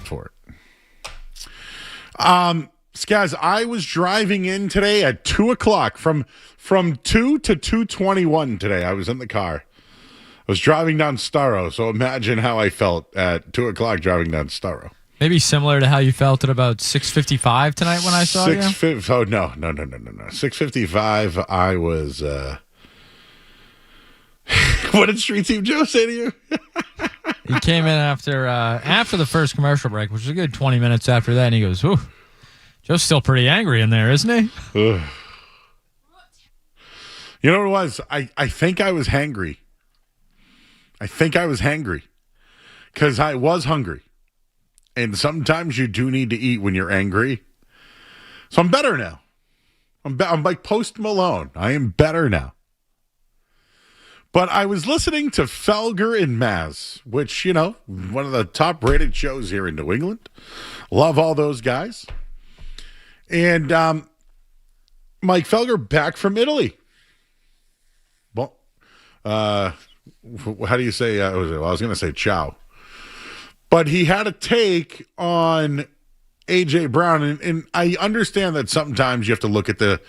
Speaker 1: for it. Skaz, I was driving in today at 2 o'clock. From 2 to 2:21 today, I was in the car. I was driving down Starro, so imagine how I felt at 2 o'clock driving down Starro.
Speaker 4: Maybe similar to how you felt at about 6:55 tonight when I saw you?
Speaker 1: Oh, no. 6:55, I was... What did Street Team Joe say to you?
Speaker 4: He came in after the first commercial break, which was a good 20 minutes after that, and he goes, "Ooh, Joe's still pretty angry in there, isn't he?"
Speaker 1: You know what it was? I think I was hangry. Because I was hungry. And sometimes you do need to eat when you're angry. So I'm better now. I'm like Post Malone. I am better now. But I was listening to Felger and Maz, which, you know, one of the top-rated shows here in New England. Love all those guys. And Mike Felger back from Italy. Well, how do you say, I was going to say ciao. But he had a take on A.J. Brown, and I understand that sometimes you have to look at the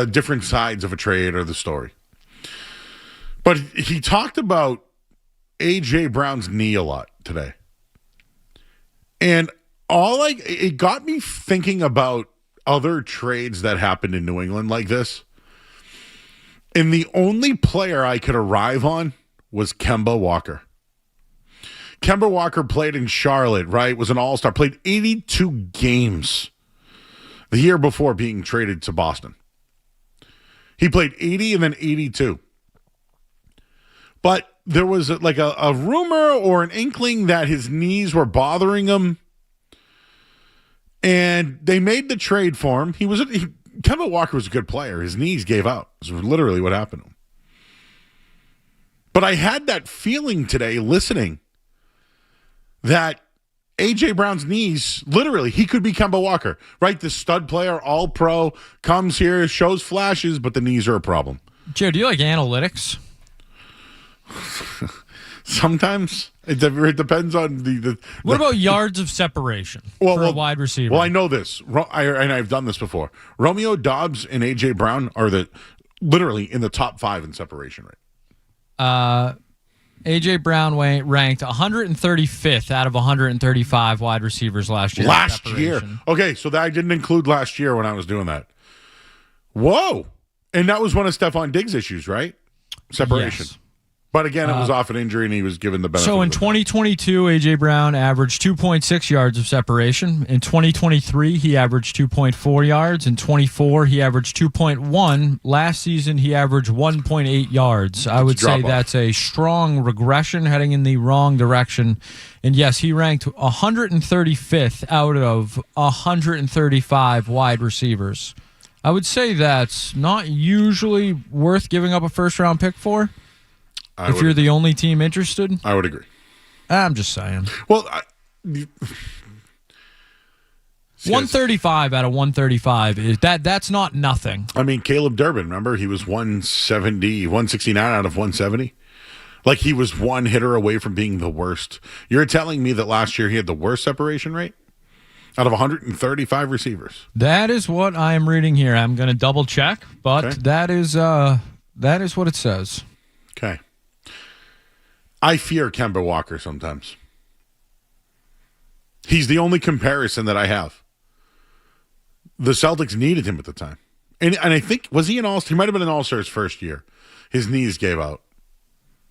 Speaker 1: different sides of a trade or the story. But he talked about A.J. Brown's knee a lot today. And it got me thinking about other trades that happened in New England like this. And the only player I could arrive on was Kemba Walker. Kemba Walker played in Charlotte, right? Was an all-star. Played 82 games the year before being traded to Boston. He played 80 and then 82. But there was a rumor or an inkling that his knees were bothering him. And they made the trade for him. Kemba Walker was a good player. His knees gave out. That's literally what happened to him. But I had that feeling today listening that A.J. Brown's knees, literally, he could be Kemba Walker, right? The stud player, all pro, comes here, shows flashes, but the knees are a problem.
Speaker 4: Joe, do you like analytics?
Speaker 1: Sometimes. It depends on the
Speaker 4: What about yards of separation for a wide receiver?
Speaker 1: Well, I know this, and I've done this before. Romeo Doubs and A.J. Brown are literally in the top 5 in separation rate.
Speaker 4: A.J. Brown ranked 135th out of 135 wide receivers last year.
Speaker 1: Last year. Okay, so that I didn't include last year when I was doing that. Whoa. And that was one of Stephon Diggs' issues, right? Separation.
Speaker 4: Yes.
Speaker 1: But again, it was off an injury, and he was given the benefit.
Speaker 4: So in 2022, A.J. Brown averaged 2.6 yards of separation. In 2023, he averaged 2.4 yards. In 24, he averaged 2.1. Last season, he averaged 1.8 yards. I would say that's a strong regression heading in the wrong direction. And yes, he ranked 135th out of 135 wide receivers. I would say that's not usually worth giving up a first-round pick for. If you're the only team interested?
Speaker 1: I would agree.
Speaker 4: I'm just saying.
Speaker 1: Well,
Speaker 4: 135 out of 135 that's not nothing.
Speaker 1: I mean, Caleb Durbin, remember? He was 169 out of 170. Like, he was one hitter away from being the worst. You're telling me that last year he had the worst separation rate out of 135 receivers?
Speaker 4: That is what I am reading here. I'm going to double check, but okay. That is what it says.
Speaker 1: Okay. I fear Kemba Walker sometimes. He's the only comparison that I have. The Celtics needed him at the time. And I think, was he an All-Star? He might have been an All-Star his first year. His knees gave out.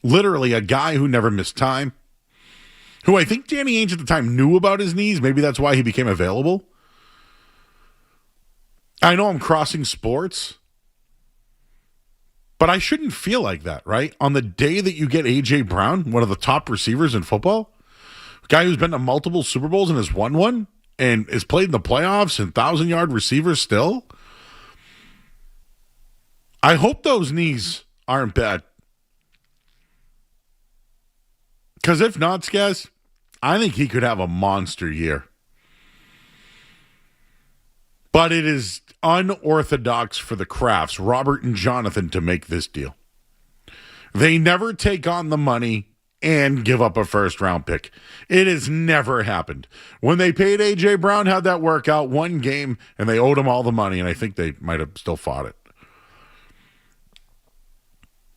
Speaker 1: Literally a guy who never missed time. Who I think Danny Ainge at the time knew about his knees. Maybe that's why he became available. I know I'm crossing sports. But I shouldn't feel like that, right? On the day that you get A.J. Brown, one of the top receivers in football, a guy who's been to multiple Super Bowls and has won one, and has played in the playoffs and 1,000-yard receivers still, I hope those knees aren't bad. Because if not, Skaz, I think he could have a monster year. But it is unorthodox for the Crafts, Robert and Jonathan, to make this deal. They never take on the money and give up a first-round pick. It has never happened. When they paid A.J. Brown, how'd that work out? One game, and they owed him all the money, and I think they might have still fought it.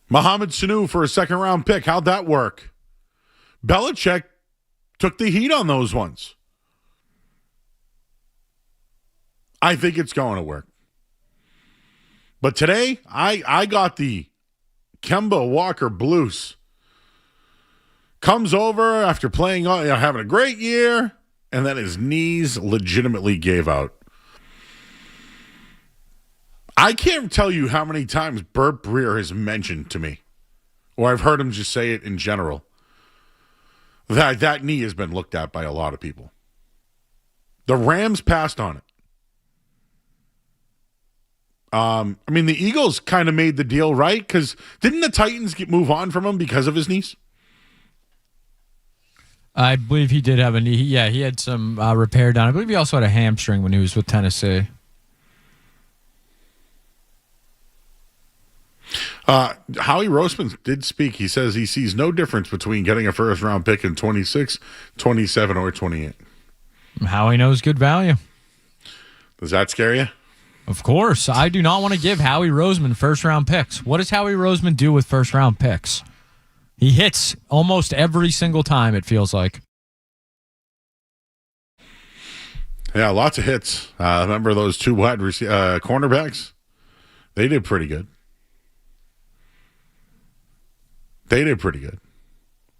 Speaker 1: Mohamed Sanu for a second-round pick, how'd that work? Belichick took the heat on those ones. I think it's going to work. But today, I got the Kemba Walker blues. Comes over after playing, having a great year, and then his knees legitimately gave out. I can't tell you how many times Burt Breer has mentioned to me, or I've heard him just say it in general, that knee has been looked at by a lot of people. The Rams passed on it. The Eagles kind of made the deal right, because didn't the Titans move on from him because of his knees?
Speaker 4: I believe he did have a knee. Yeah, he had some repair done. I believe he also had a hamstring when he was with Tennessee.
Speaker 1: Howie Roseman did speak. He says he sees no difference between getting a first-round pick in 26, 27, or 28.
Speaker 4: Howie knows good value.
Speaker 1: Does that scare you?
Speaker 4: Of course. I do not want to give Howie Roseman first-round picks. What does Howie Roseman do with first-round picks? He hits almost every single time, it feels like.
Speaker 1: Yeah, lots of hits. Remember those two cornerbacks? They did pretty good.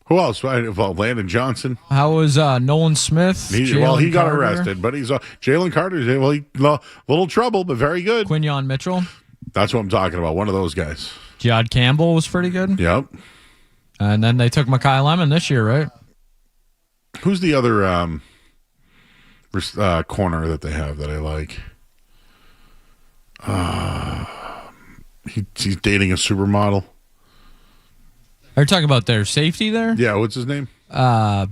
Speaker 1: Who else? Well, Landon Johnson.
Speaker 4: How was Nolan Smith?
Speaker 1: He got arrested, but he's Jalen Carter's little trouble, but very good.
Speaker 4: Quinyon Mitchell.
Speaker 1: That's what I'm talking about. One of those guys.
Speaker 4: Jod Campbell was pretty good.
Speaker 1: Yep.
Speaker 4: And then they took Mekhi Lemon this year, right?
Speaker 1: Who's the other corner that they have that I like? He's dating a supermodel.
Speaker 4: Are you talking about their safety there?
Speaker 1: Yeah, what's his name?
Speaker 4: Yeah,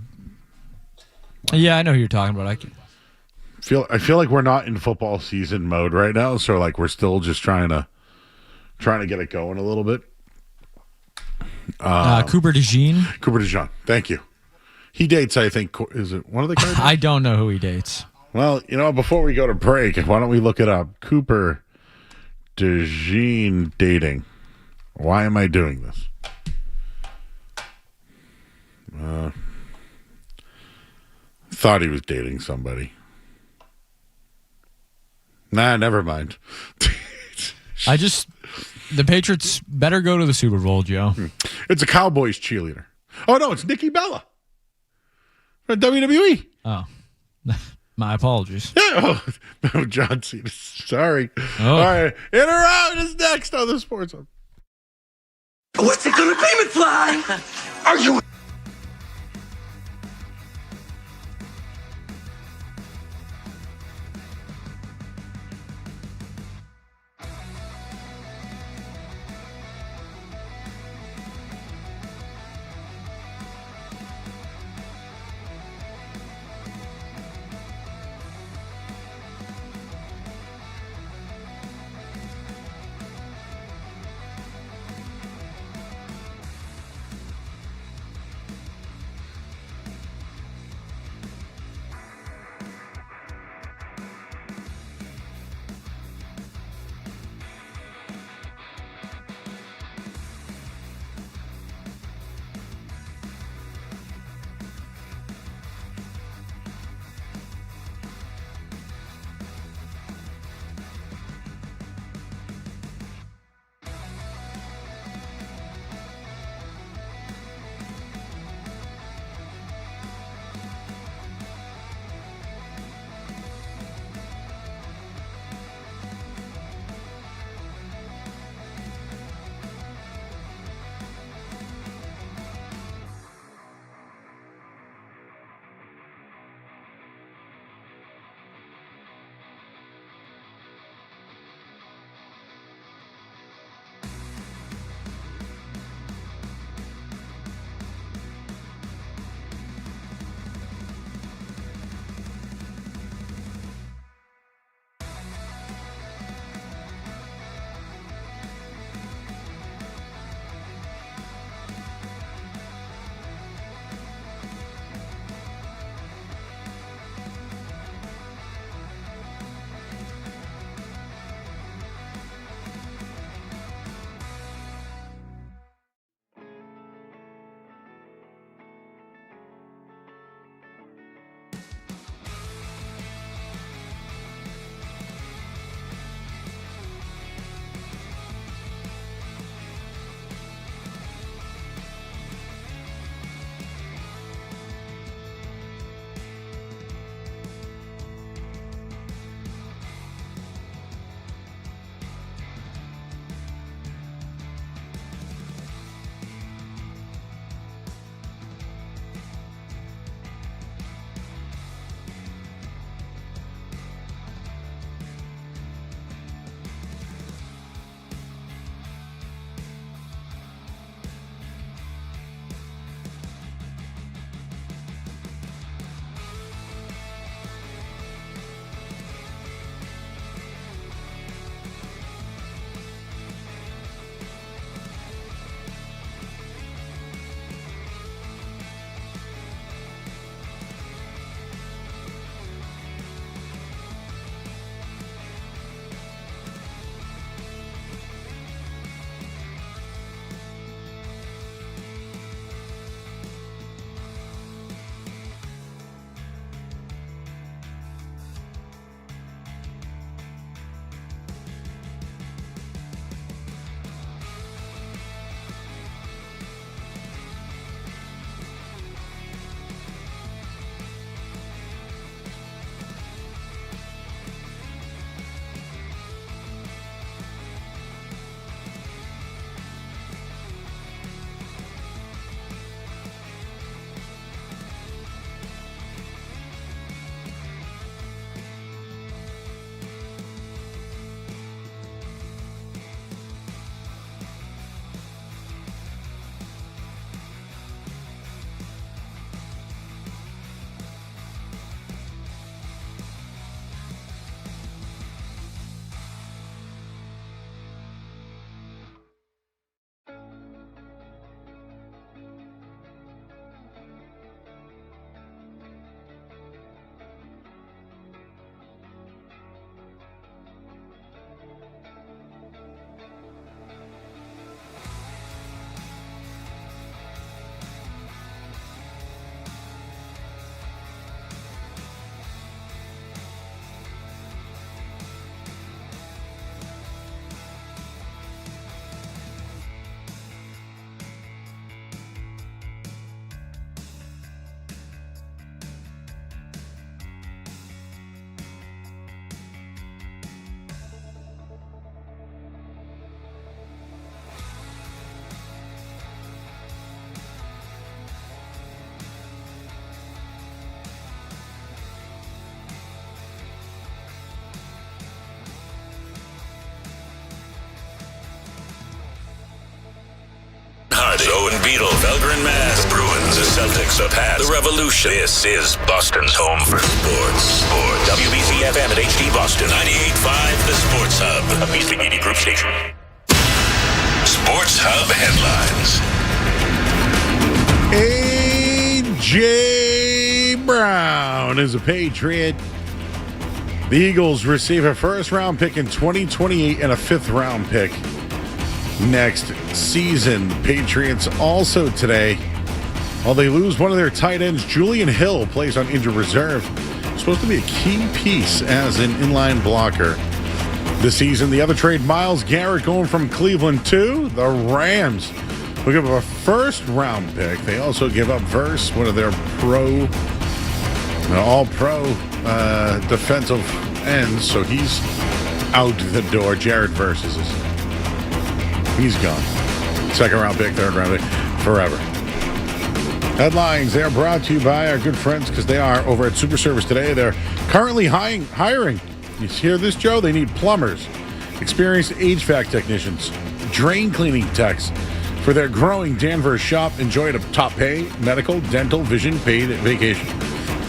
Speaker 4: I know who you're talking about.
Speaker 1: I feel like we're not in football season mode right now, so like we're still just trying to get it going a little bit.
Speaker 4: Cooper DeJean.
Speaker 1: Thank you. He dates, I think, is it one of the Cardinals?
Speaker 4: I don't know who he dates.
Speaker 1: Well, before we go to break, why don't we look it up? Cooper DeJean dating. Why am I doing this? Thought he was dating somebody. Nah, never mind.
Speaker 4: The Patriots better go to the Super Bowl, Joe.
Speaker 1: It's a Cowboys cheerleader. Oh, no, it's Nikki Bella from WWE.
Speaker 4: Oh, my apologies.
Speaker 1: Yeah. Oh, John Cena. Sorry.
Speaker 4: Oh.
Speaker 1: All right. In or out is next on the Sports Hub.
Speaker 12: What's it gonna be, McFly? Are you...
Speaker 2: Beetle, Felgren, Mass. The Bruins, the Celtics, the Pats, the Revolution. This is Boston's home for sports. WBC-FM at HD Boston. 98.5, the Sports Hub. A Beasley Media Group station. Sports Hub headlines.
Speaker 1: A.J. Brown is a Patriot. The Eagles receive a first-round pick in 2028 and a fifth-round pick next season. Patriots also today, while they lose one of their tight ends, Julian Hill plays on injured reserve. Supposed to be a key piece as an inline blocker this season. The other trade, Myles Garrett going from Cleveland to the Rams. We'll give up a first-round pick. They also give up Verse, one of their all-pro defensive ends, so he's out the door. Jared Verse is he's gone. Second-round pick, third-round pick, forever. Headlines, they are brought to you by our good friends, because they are over at Super Service today. They're currently hiring. You hear this, Joe? They need plumbers, experienced HVAC technicians, drain cleaning techs. For their growing Danvers shop, enjoy a top pay, medical, dental, vision, paid vacation.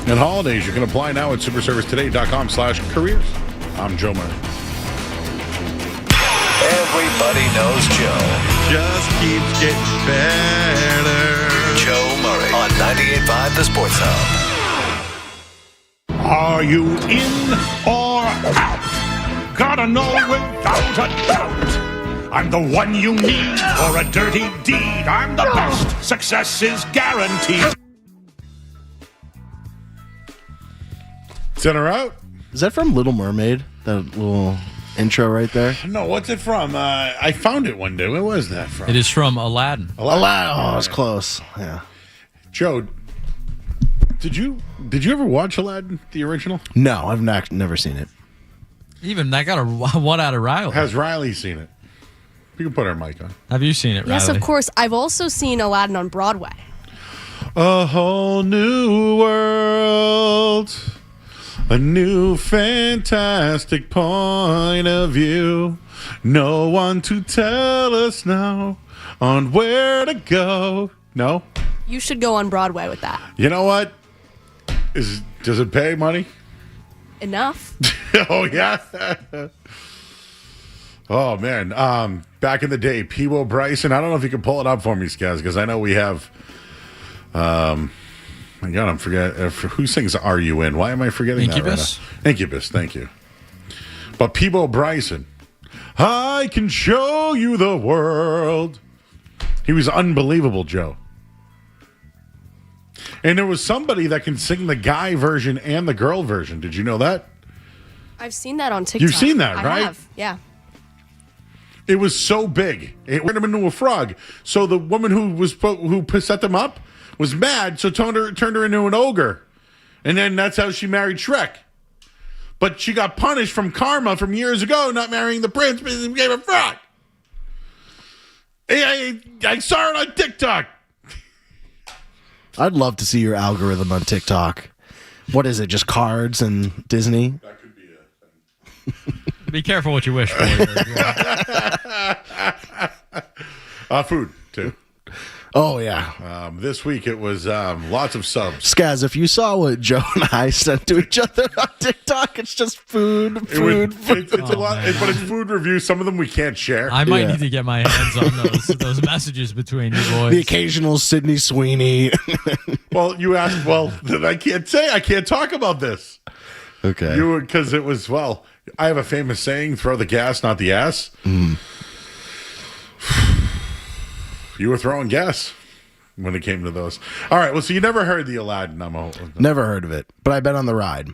Speaker 1: And holidays, you can apply now at superservicetoday.com/careers. I'm Joe Murray.
Speaker 2: Everybody knows Joe.
Speaker 1: Just keeps getting better.
Speaker 2: Joe Murray on 98.5 The Sports Hub.
Speaker 13: Are you in or out? Gotta know without a doubt. I'm the one you need for a dirty deed. I'm the best. Success is guaranteed.
Speaker 1: Center out.
Speaker 14: Is that from Little Mermaid? That little intro right there?
Speaker 1: No, what's it from? I found it one day. Where was that from?
Speaker 4: It is from Aladdin.
Speaker 14: Aladdin. Oh, it's close. Yeah.
Speaker 1: Joe, did you ever watch Aladdin, the original?
Speaker 14: No, I've never seen it.
Speaker 4: Even that got a 1 out of Riley.
Speaker 1: Has Riley seen it? You can put our mic on.
Speaker 4: Have you seen it, Riley?
Speaker 15: Yes, of course. I've also seen Aladdin on Broadway.
Speaker 1: A whole new world. A new fantastic point of view. No one to tell us now on where to go. No?
Speaker 15: You should go on Broadway with that.
Speaker 1: You know what? Does it pay money?
Speaker 15: Enough.
Speaker 1: Oh, yeah. Oh, man. Back in the day, Peebo Bryson. I don't know if you can pull it up for me, Skaz, because I know we have... my God, I'm forgetting. Who sings Are You In? Why am I forgetting
Speaker 4: Incubus?
Speaker 1: that right now? Incubus, thank you. But Peebo Bryson. I can show you the world. He was unbelievable, Joe. And there was somebody that can sing the guy version and the girl version. Did you know that?
Speaker 15: I've seen that on TikTok.
Speaker 1: You've seen that, right?
Speaker 15: I have, yeah.
Speaker 1: It was so big. It turned him into a frog. So the woman who set them up was mad, so turned her into an ogre. And then that's how she married Shrek. But she got punished from karma from years ago, not marrying the prince, because he became a frog. I saw it on TikTok.
Speaker 14: I'd love to see your algorithm on TikTok. What is it, just cards and Disney?
Speaker 1: That could be it.
Speaker 4: Be careful what you wish for.
Speaker 1: Food, too.
Speaker 14: Oh, yeah.
Speaker 1: This week it was lots of subs.
Speaker 14: Skaz, if you saw what Joe and I sent to each other on TikTok, it's just food.
Speaker 1: It's a lot, but it's food reviews. Some of them we can't share.
Speaker 4: I might need to get my hands on those messages between you boys.
Speaker 14: The occasional Sydney Sweeney.
Speaker 1: Well, you asked, then I can't talk about this.
Speaker 14: Okay.
Speaker 1: Because it was, I have a famous saying, throw the gas, not the ass.
Speaker 14: Mm.
Speaker 1: You were throwing gas when it came to those. All right, so you never heard the Aladdin.
Speaker 14: Never heard of it, but I've been on the ride.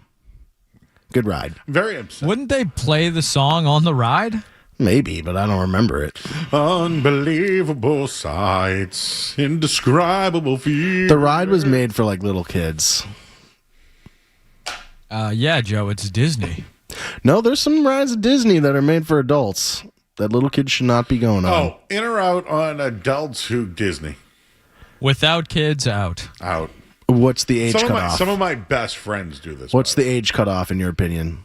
Speaker 14: Good ride.
Speaker 1: Very upset.
Speaker 4: Wouldn't they play the song on the ride?
Speaker 14: Maybe, but I don't remember it.
Speaker 1: Unbelievable sights, indescribable fear.
Speaker 14: The ride was made for little kids.
Speaker 4: Yeah, Joe, it's Disney.
Speaker 14: No, there's some rides at Disney that are made for adults that little kids should not be going on.
Speaker 1: Oh, in or out on adults who Disney?
Speaker 4: Without kids, out.
Speaker 1: Out.
Speaker 14: What's the age cutoff?
Speaker 1: Some of my best friends do this.
Speaker 14: What's the age cutoff in your opinion?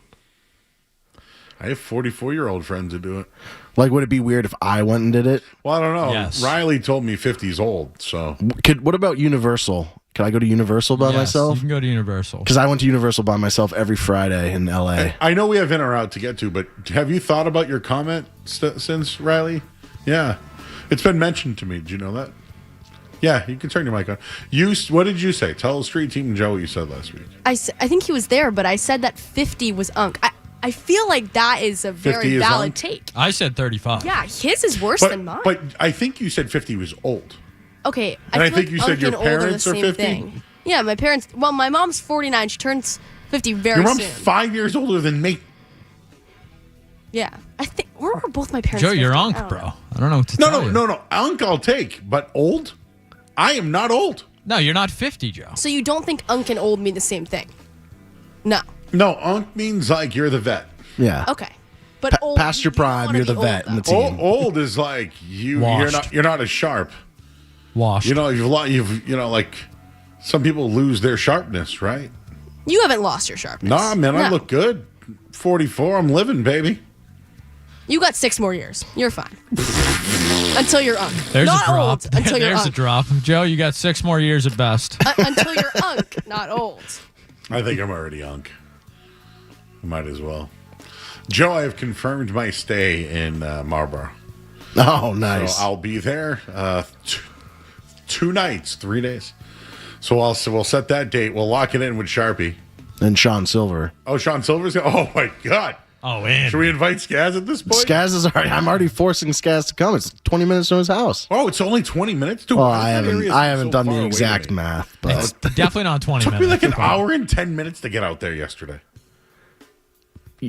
Speaker 1: I have 44-year-old friends who do it.
Speaker 14: Like, would it be weird if I went and did it?
Speaker 1: Well, I don't know.
Speaker 4: Yes.
Speaker 1: Riley told me 50's old, so.
Speaker 14: What about Universal? Could I go to Universal by myself?
Speaker 4: You can go to Universal.
Speaker 14: Because I went to Universal by myself every Friday in L.A.
Speaker 1: I know we have in or out to get to, but have you thought about your comment since, Riley? Yeah. It's been mentioned to me. Did you know that? Yeah, you can turn your mic on. What did you say? Tell the Street Team Joe what you said last week.
Speaker 15: I think he was there, but I said that 50 was Unk. I feel like that is a very
Speaker 1: is
Speaker 15: valid
Speaker 1: Unk?
Speaker 15: take.
Speaker 4: I said 35.
Speaker 15: Yeah, his is worse than mine.
Speaker 1: But I think you said 50 was old.
Speaker 15: Okay,
Speaker 1: And I
Speaker 15: feel
Speaker 1: think
Speaker 15: like
Speaker 1: you said
Speaker 15: Unk
Speaker 1: your
Speaker 15: and old are the
Speaker 1: parents are
Speaker 15: same
Speaker 1: 50?
Speaker 15: thing. Yeah, my parents. Well, my mom's 49. She turns 50 very
Speaker 1: Your mom's
Speaker 15: soon.
Speaker 1: 5 years older than me.
Speaker 15: Yeah, I think we're both my parents.
Speaker 4: Joe, you're
Speaker 15: 50.
Speaker 4: Unk,
Speaker 15: I don't
Speaker 4: bro.
Speaker 15: know.
Speaker 4: I don't know what to tell you.
Speaker 1: No. Unk I'll take, but old? I am not old.
Speaker 4: No, you're not 50, Joe.
Speaker 15: So you don't think Unk and old mean the same thing? No.
Speaker 1: No, Unk means like you're the vet.
Speaker 14: Yeah.
Speaker 15: Okay. But old,
Speaker 14: Past your prime, you're the vet in the team.
Speaker 1: Old is like you're not as sharp.
Speaker 4: Washed.
Speaker 1: You know, like some people lose their sharpness, right?
Speaker 15: You haven't lost your sharpness.
Speaker 1: Nah, man, I
Speaker 15: No.
Speaker 1: look good. 44, I'm living, baby.
Speaker 15: You got 6 more years. You're fine. Until you're Unk.
Speaker 4: There's
Speaker 15: not
Speaker 4: a drop.
Speaker 15: old. Until you're
Speaker 4: There's a
Speaker 15: Unk.
Speaker 4: drop. Joe, you got 6 more years at best.
Speaker 15: Until you're Unk, not old.
Speaker 1: I think I'm already Unk. Might as well. Joe, I have confirmed my stay in Marlborough.
Speaker 14: Oh, nice.
Speaker 1: So I'll be there 2 nights, 3 days. So we'll set that date. We'll lock it in with Sharpie.
Speaker 14: And Sean Silver.
Speaker 1: Oh, Sean Silver's. Oh my God.
Speaker 4: Oh, man.
Speaker 1: Should we invite Skaz at this point?
Speaker 14: Skaz is already. I'm already forcing Skaz to come. It's 20 minutes from his house.
Speaker 1: Oh, it's only 20 minutes. Dude,
Speaker 14: Well,
Speaker 1: that
Speaker 14: I
Speaker 1: area is
Speaker 14: haven't
Speaker 1: so
Speaker 14: done
Speaker 1: far
Speaker 14: the
Speaker 1: away
Speaker 14: exact
Speaker 1: from me.
Speaker 14: math,
Speaker 4: It's
Speaker 14: but
Speaker 4: definitely not 20
Speaker 1: Took
Speaker 4: minutes.
Speaker 1: me like an hour and 10 minutes to get out there yesterday.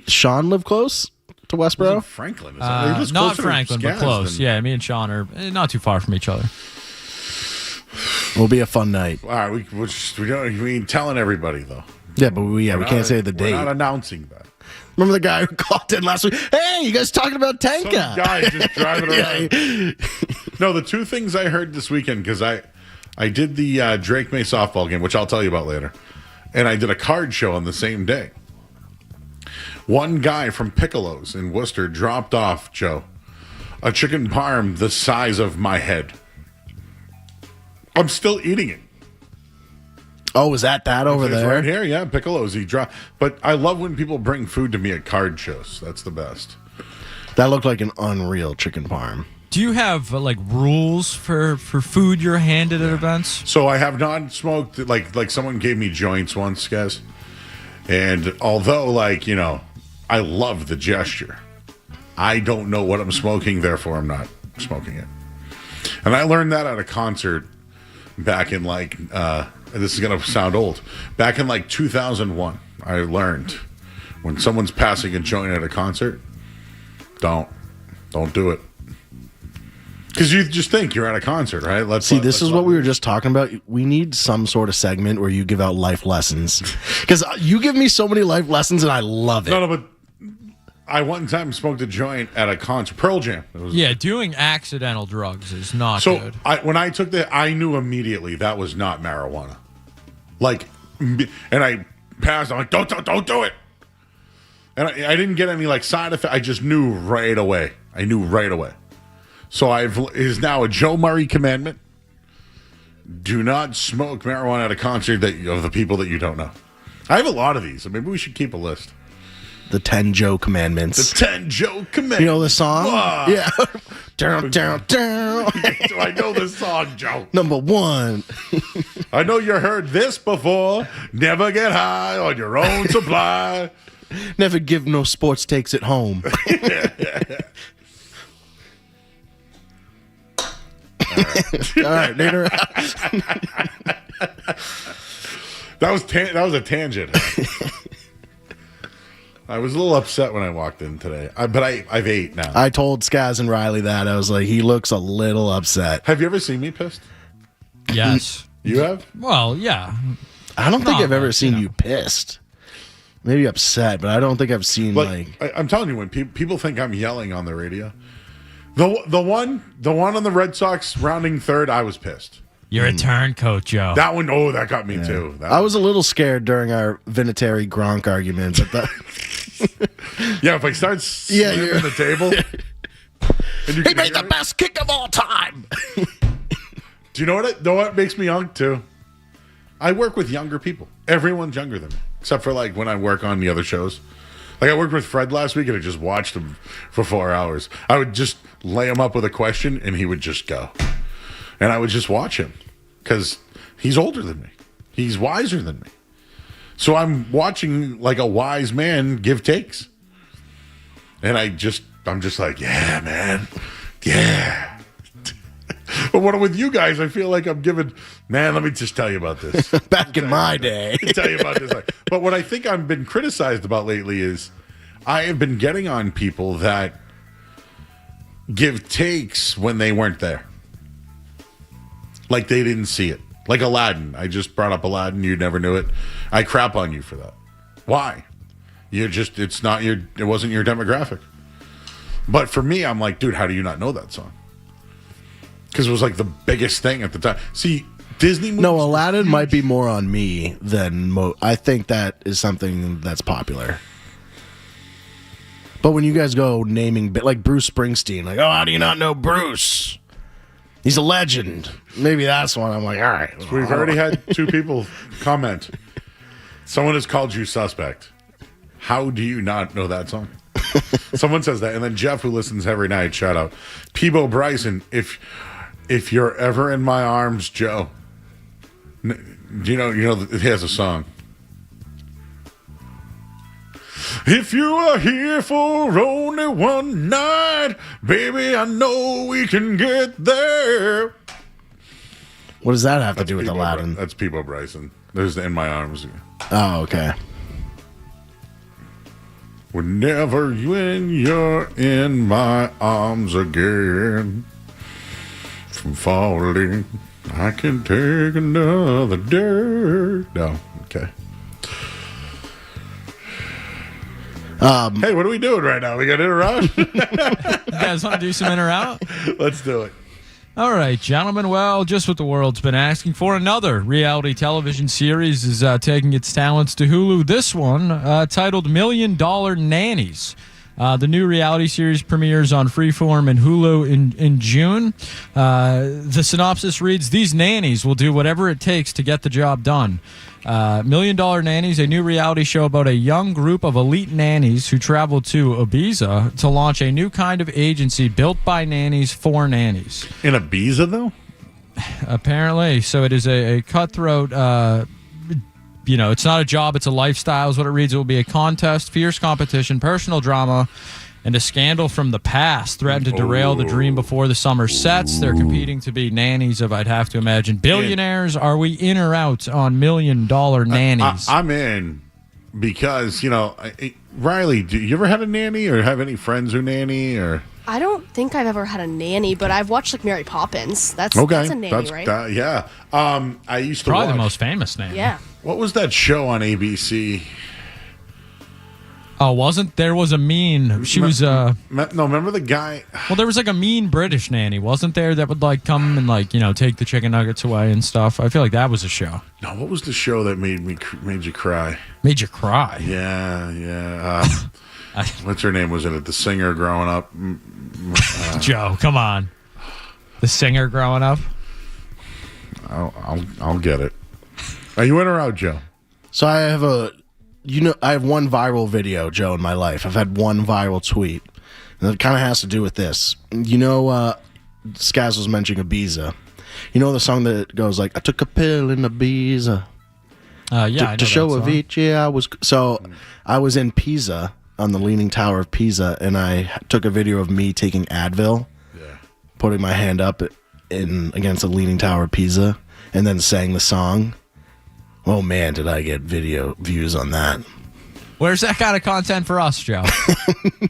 Speaker 14: Sean lived close to Westboro.
Speaker 1: Franklin,
Speaker 4: Not Franklin, but close. Yeah, me and Sean are not too far from each other.
Speaker 14: Will be a fun night.
Speaker 1: All right, we ain't telling everybody though.
Speaker 14: Yeah, but we can't say the
Speaker 1: We're
Speaker 14: date.
Speaker 1: not announcing that.
Speaker 14: Remember the guy who called in last week? Hey, you guys talking about Tanka?
Speaker 1: Some guy just driving around. No, the 2 things I heard this weekend, because I did the Drake May softball game, which I'll tell you about later, and I did a card show on the same day. One guy from Piccolo's in Worcester dropped off, Joe, a chicken parm the size of my head. I'm still eating it.
Speaker 14: Oh, is that over
Speaker 1: It's
Speaker 14: there?
Speaker 1: right here, yeah, Piccolo's. He dropped. But I love when people bring food to me at card shows. That's the best.
Speaker 14: That looked like an unreal chicken parm.
Speaker 4: Do you have like rules for food you're handed at events?
Speaker 1: So I have not smoked, like someone gave me joints once, guys. And although, I love the gesture, I don't know what I'm smoking, therefore I'm not smoking it. And I learned that at a concert back in this is going to sound old, back in 2001. I learned when someone's passing a joint at a concert, don't do it. Because you just think you're at a concert, right?
Speaker 14: This is what we were just talking about. We need some sort of segment where you give out life lessons. Because you give me so many life lessons, and I love it.
Speaker 1: No, but I one time smoked a joint at a concert, Pearl Jam.
Speaker 4: Yeah, doing accidental drugs is not
Speaker 1: so
Speaker 4: good.
Speaker 1: when I took that, I knew immediately that was not marijuana. And I passed. I'm like, don't do it. And I didn't get any side effect. I just knew right away. So it is now a Joe Murray commandment. Do not smoke marijuana at a concert of the people that you don't know. I have a lot of these. So maybe we should keep a list.
Speaker 14: The 10 Joe Commandments.
Speaker 1: The 10 Joe Commandments.
Speaker 14: You know the song?
Speaker 1: Wow.
Speaker 14: Yeah. Down.
Speaker 1: Do I know the song, Joe?
Speaker 14: Number 1.
Speaker 1: I know you heard this before. Never get high on your own supply.
Speaker 14: Never give no sports takes at home. All right, later.
Speaker 1: That was a tangent. I was a little upset when I walked in today, but I've ate now.
Speaker 14: I told Skaz and Riley that. I was like, he looks a little upset.
Speaker 1: Have you ever seen me pissed?
Speaker 4: Yes.
Speaker 1: You have?
Speaker 4: Well, yeah.
Speaker 14: I don't think I've ever seen you pissed. Maybe upset, but I don't think I've seen
Speaker 1: I'm telling you, when people think I'm yelling on the radio, the one on the Red Sox rounding third, I was pissed.
Speaker 4: You're a turncoat, Joe.
Speaker 1: That one, that got me too.
Speaker 14: I was a little scared during our Vinatieri Gronk argument. But
Speaker 1: yeah, if I start slamming the table.
Speaker 14: He made the best kick of all time.
Speaker 1: Do you know what makes me young too? I work with younger people. Everyone's younger than me, except for like when I work on the other shows. Like I worked with Fred last week and I just watched him for 4 hours. I would just lay him up with a question and he would just go. And I would just watch him because he's older than me. He's wiser than me. So I'm watching like a wise man give takes. And I'm just like, yeah, man. Yeah. But when I'm with you guys, I feel like I'm giving, man, let me just tell you about this.
Speaker 14: Back in my day.
Speaker 1: Tell you about this. But what I think I've been criticized about lately is I have been getting on people that give takes when they weren't there. Like they didn't see it. Like Aladdin. I just brought up Aladdin. You never knew it. I crap on you for that. Why? It wasn't your demographic. But for me, I'm like, dude, how do you not know that song? Because it was like the biggest thing at the time. See, Disney movies.
Speaker 14: No, Aladdin might be more on me than I think that is something that's popular. But when you guys go naming, like Bruce Springsteen, like, oh, how do you not know Bruce? He's a legend. Maybe that's one. I'm like, all right.
Speaker 1: So we've already had 2 people comment. Someone has called you suspect. How do you not know that song? Someone says that. And then Jeff, who listens every night, shout out. Peebo Bryson, if you're ever in my arms, Joe. You know, he has a song. If you are here for only one night, baby, I know we can get there.
Speaker 14: What does that have to do with Aladdin?
Speaker 1: That's Peebo Bryson. There's the In My Arms.
Speaker 14: Oh, okay.
Speaker 1: Whenever when you're in my arms again, from falling, I can take another day. No, okay. Hey, what are we doing right now? We got in or out?
Speaker 4: You guys want to do some in or out?
Speaker 1: Let's do it.
Speaker 4: All right, gentlemen. Well, just what the world's been asking for. Another reality television series is taking its talents to Hulu. This one, titled $1 Million Nannies. The new reality series premieres on Freeform and Hulu in June. The synopsis reads, these nannies will do whatever it takes to get the job done. $1 Million Nannies, a new reality show about a young group of elite nannies who travel to Ibiza to launch a new kind of agency built by nannies for nannies.
Speaker 1: In Ibiza, though?
Speaker 4: Apparently. So it is a cutthroat, it's not a job, it's a lifestyle is what it reads. It will be a contest, fierce competition, personal drama, and a scandal from the past threatened to derail the dream before the summer sets. They're competing to be nannies of, I'd have to imagine, billionaires. Are we in or out on $1 Million Nannies?
Speaker 1: I'm in because, Riley, do you ever had a nanny or have any friends who nanny or?
Speaker 15: I don't think I've ever had a nanny, but I've watched like Mary Poppins. That's a nanny, right?
Speaker 1: Yeah. I used to
Speaker 4: Probably
Speaker 1: watch
Speaker 4: the most famous nanny.
Speaker 15: Yeah.
Speaker 1: What was that show on ABC?
Speaker 4: Oh, there was a mean. She was
Speaker 1: no, remember the guy?
Speaker 4: Well, there was like a mean British nanny, wasn't there, that would like come and like, take the chicken nuggets away and stuff. I feel like that was a show.
Speaker 1: No, what was the show that made you cry?
Speaker 4: Made you cry?
Speaker 1: Yeah. What's her name was in it? The singer growing up.
Speaker 4: Joe, come on. The singer growing up.
Speaker 1: I'll get it. Are you in or out, Joe?
Speaker 14: So I have I have one viral video, Joe, in my life. I've had one viral tweet. And it kind of has to do with this. Skaz was mentioning Ibiza. You know the song that goes like, I took a pill in Ibiza.
Speaker 4: I know
Speaker 14: to show
Speaker 4: that song.
Speaker 14: Avicii, I was in Pisa, on the Leaning Tower of Pisa, and I took a video of me taking Advil, putting my hand up against the Leaning Tower of Pisa, and then sang the song. Oh man, did I get video views on that.
Speaker 4: Where's that kind of content for us, Joe?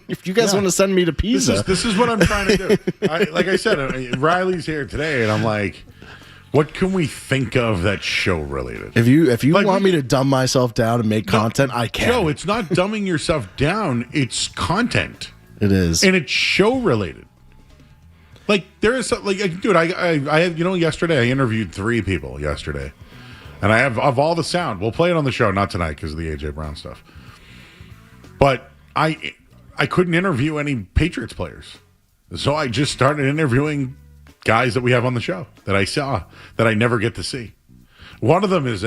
Speaker 14: If you guys want to send me to Pisa.
Speaker 1: This is what I'm trying to do. Like I said, Riley's here today, and I'm like, what can we think of that's show related?
Speaker 14: If you want me to dumb myself down and make content, I can.
Speaker 1: Joe, it's not dumbing yourself down. It's content.
Speaker 14: It is.
Speaker 1: And it's show related. Like, there is something, dude, I have, yesterday I interviewed 3 people yesterday. And I have of all the sound. We'll play it on the show, not tonight because of the AJ Brown stuff. But I couldn't interview any Patriots players. So I just started interviewing guys that we have on the show that I saw that I never get to see. One of them is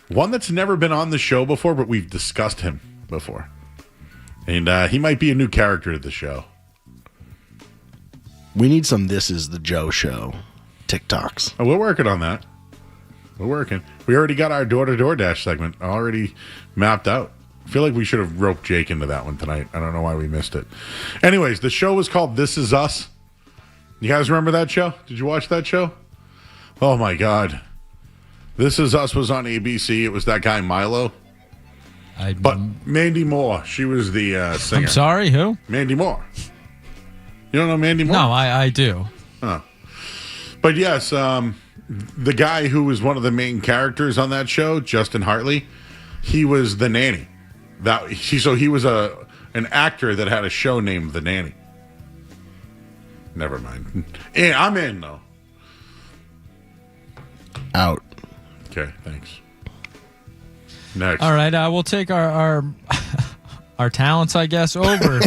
Speaker 1: one that's never been on the show before, but we've discussed him before. And he might be a new character to the show.
Speaker 14: We need some This Is the Joe Show TikToks.
Speaker 1: Oh, we're working on that. We're working. We already got our door-to-door dash segment already mapped out. I feel like we should have roped Jake into that one tonight. I don't know why we missed it. Anyways, the show was called This Is Us. You guys remember that show? Did you watch that show? Oh, my God. This Is Us was on ABC. It was that guy, Milo. But Mandy Moore, she was the singer.
Speaker 4: I'm sorry, who?
Speaker 1: Mandy Moore. You don't know Mandy Moore?
Speaker 4: No, I do.
Speaker 1: Oh. But yes, the guy who was one of the main characters on that show, Justin Hartley, he was the nanny. So he was an actor that had a show named The Nanny. Never mind. Yeah, I'm in, though.
Speaker 14: Out.
Speaker 1: Okay, thanks. Next.
Speaker 4: All right, we'll take our talents, I guess, over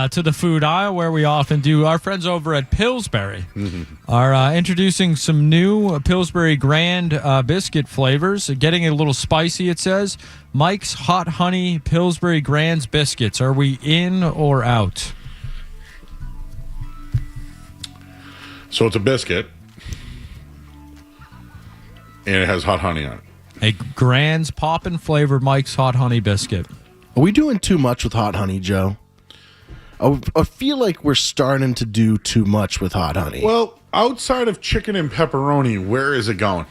Speaker 4: to the food aisle where we often do. Our friends over at Pillsbury are introducing some new Pillsbury Grand biscuit flavors. Getting a little spicy, it says. Mike's Hot Honey Pillsbury Grands biscuits. Are we in or out?
Speaker 1: So it's a biscuit, and it has hot honey on it.
Speaker 4: A Grand's Poppin' flavored Mike's Hot Honey biscuit.
Speaker 14: Are we doing too much with hot honey, Joe? I feel like we're starting to do too much with hot honey.
Speaker 1: Well, outside of chicken and pepperoni, where is it going?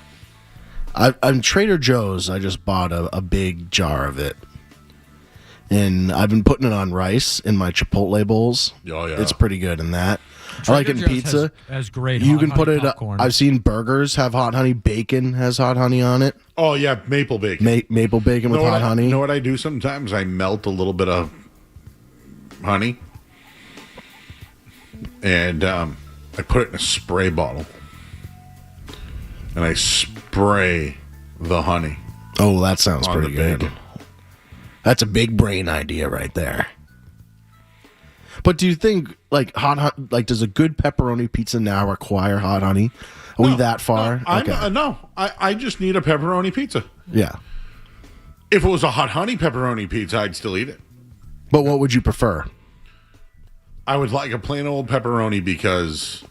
Speaker 14: I'm Trader Joe's. I just bought a big jar of it. And I've been putting it on rice in my Chipotle bowls.
Speaker 1: Oh, yeah.
Speaker 14: It's pretty good in that.
Speaker 4: Trader
Speaker 14: I like it in
Speaker 4: Joe's
Speaker 14: pizza.
Speaker 4: has great
Speaker 14: You
Speaker 4: hot
Speaker 14: can put
Speaker 4: honey
Speaker 14: it.
Speaker 4: popcorn.
Speaker 14: I've seen burgers have hot honey. Bacon has hot honey on it.
Speaker 1: Oh, yeah, maple bacon.
Speaker 14: Maple bacon with hot honey.
Speaker 1: You know what I do sometimes? I melt a little bit of honey, and I put it in a spray bottle, and I spray the honey.
Speaker 14: Oh, that sounds
Speaker 1: on
Speaker 14: pretty
Speaker 1: the
Speaker 14: good.
Speaker 1: bacon.
Speaker 14: That's a big brain idea right there. But do you think like does a good pepperoni pizza now require hot honey? Are we that far?
Speaker 1: No, I just need a pepperoni pizza.
Speaker 14: Yeah.
Speaker 1: If it was a hot honey pepperoni pizza, I'd still eat it.
Speaker 14: But what would you prefer?
Speaker 1: I would like a plain old pepperoni because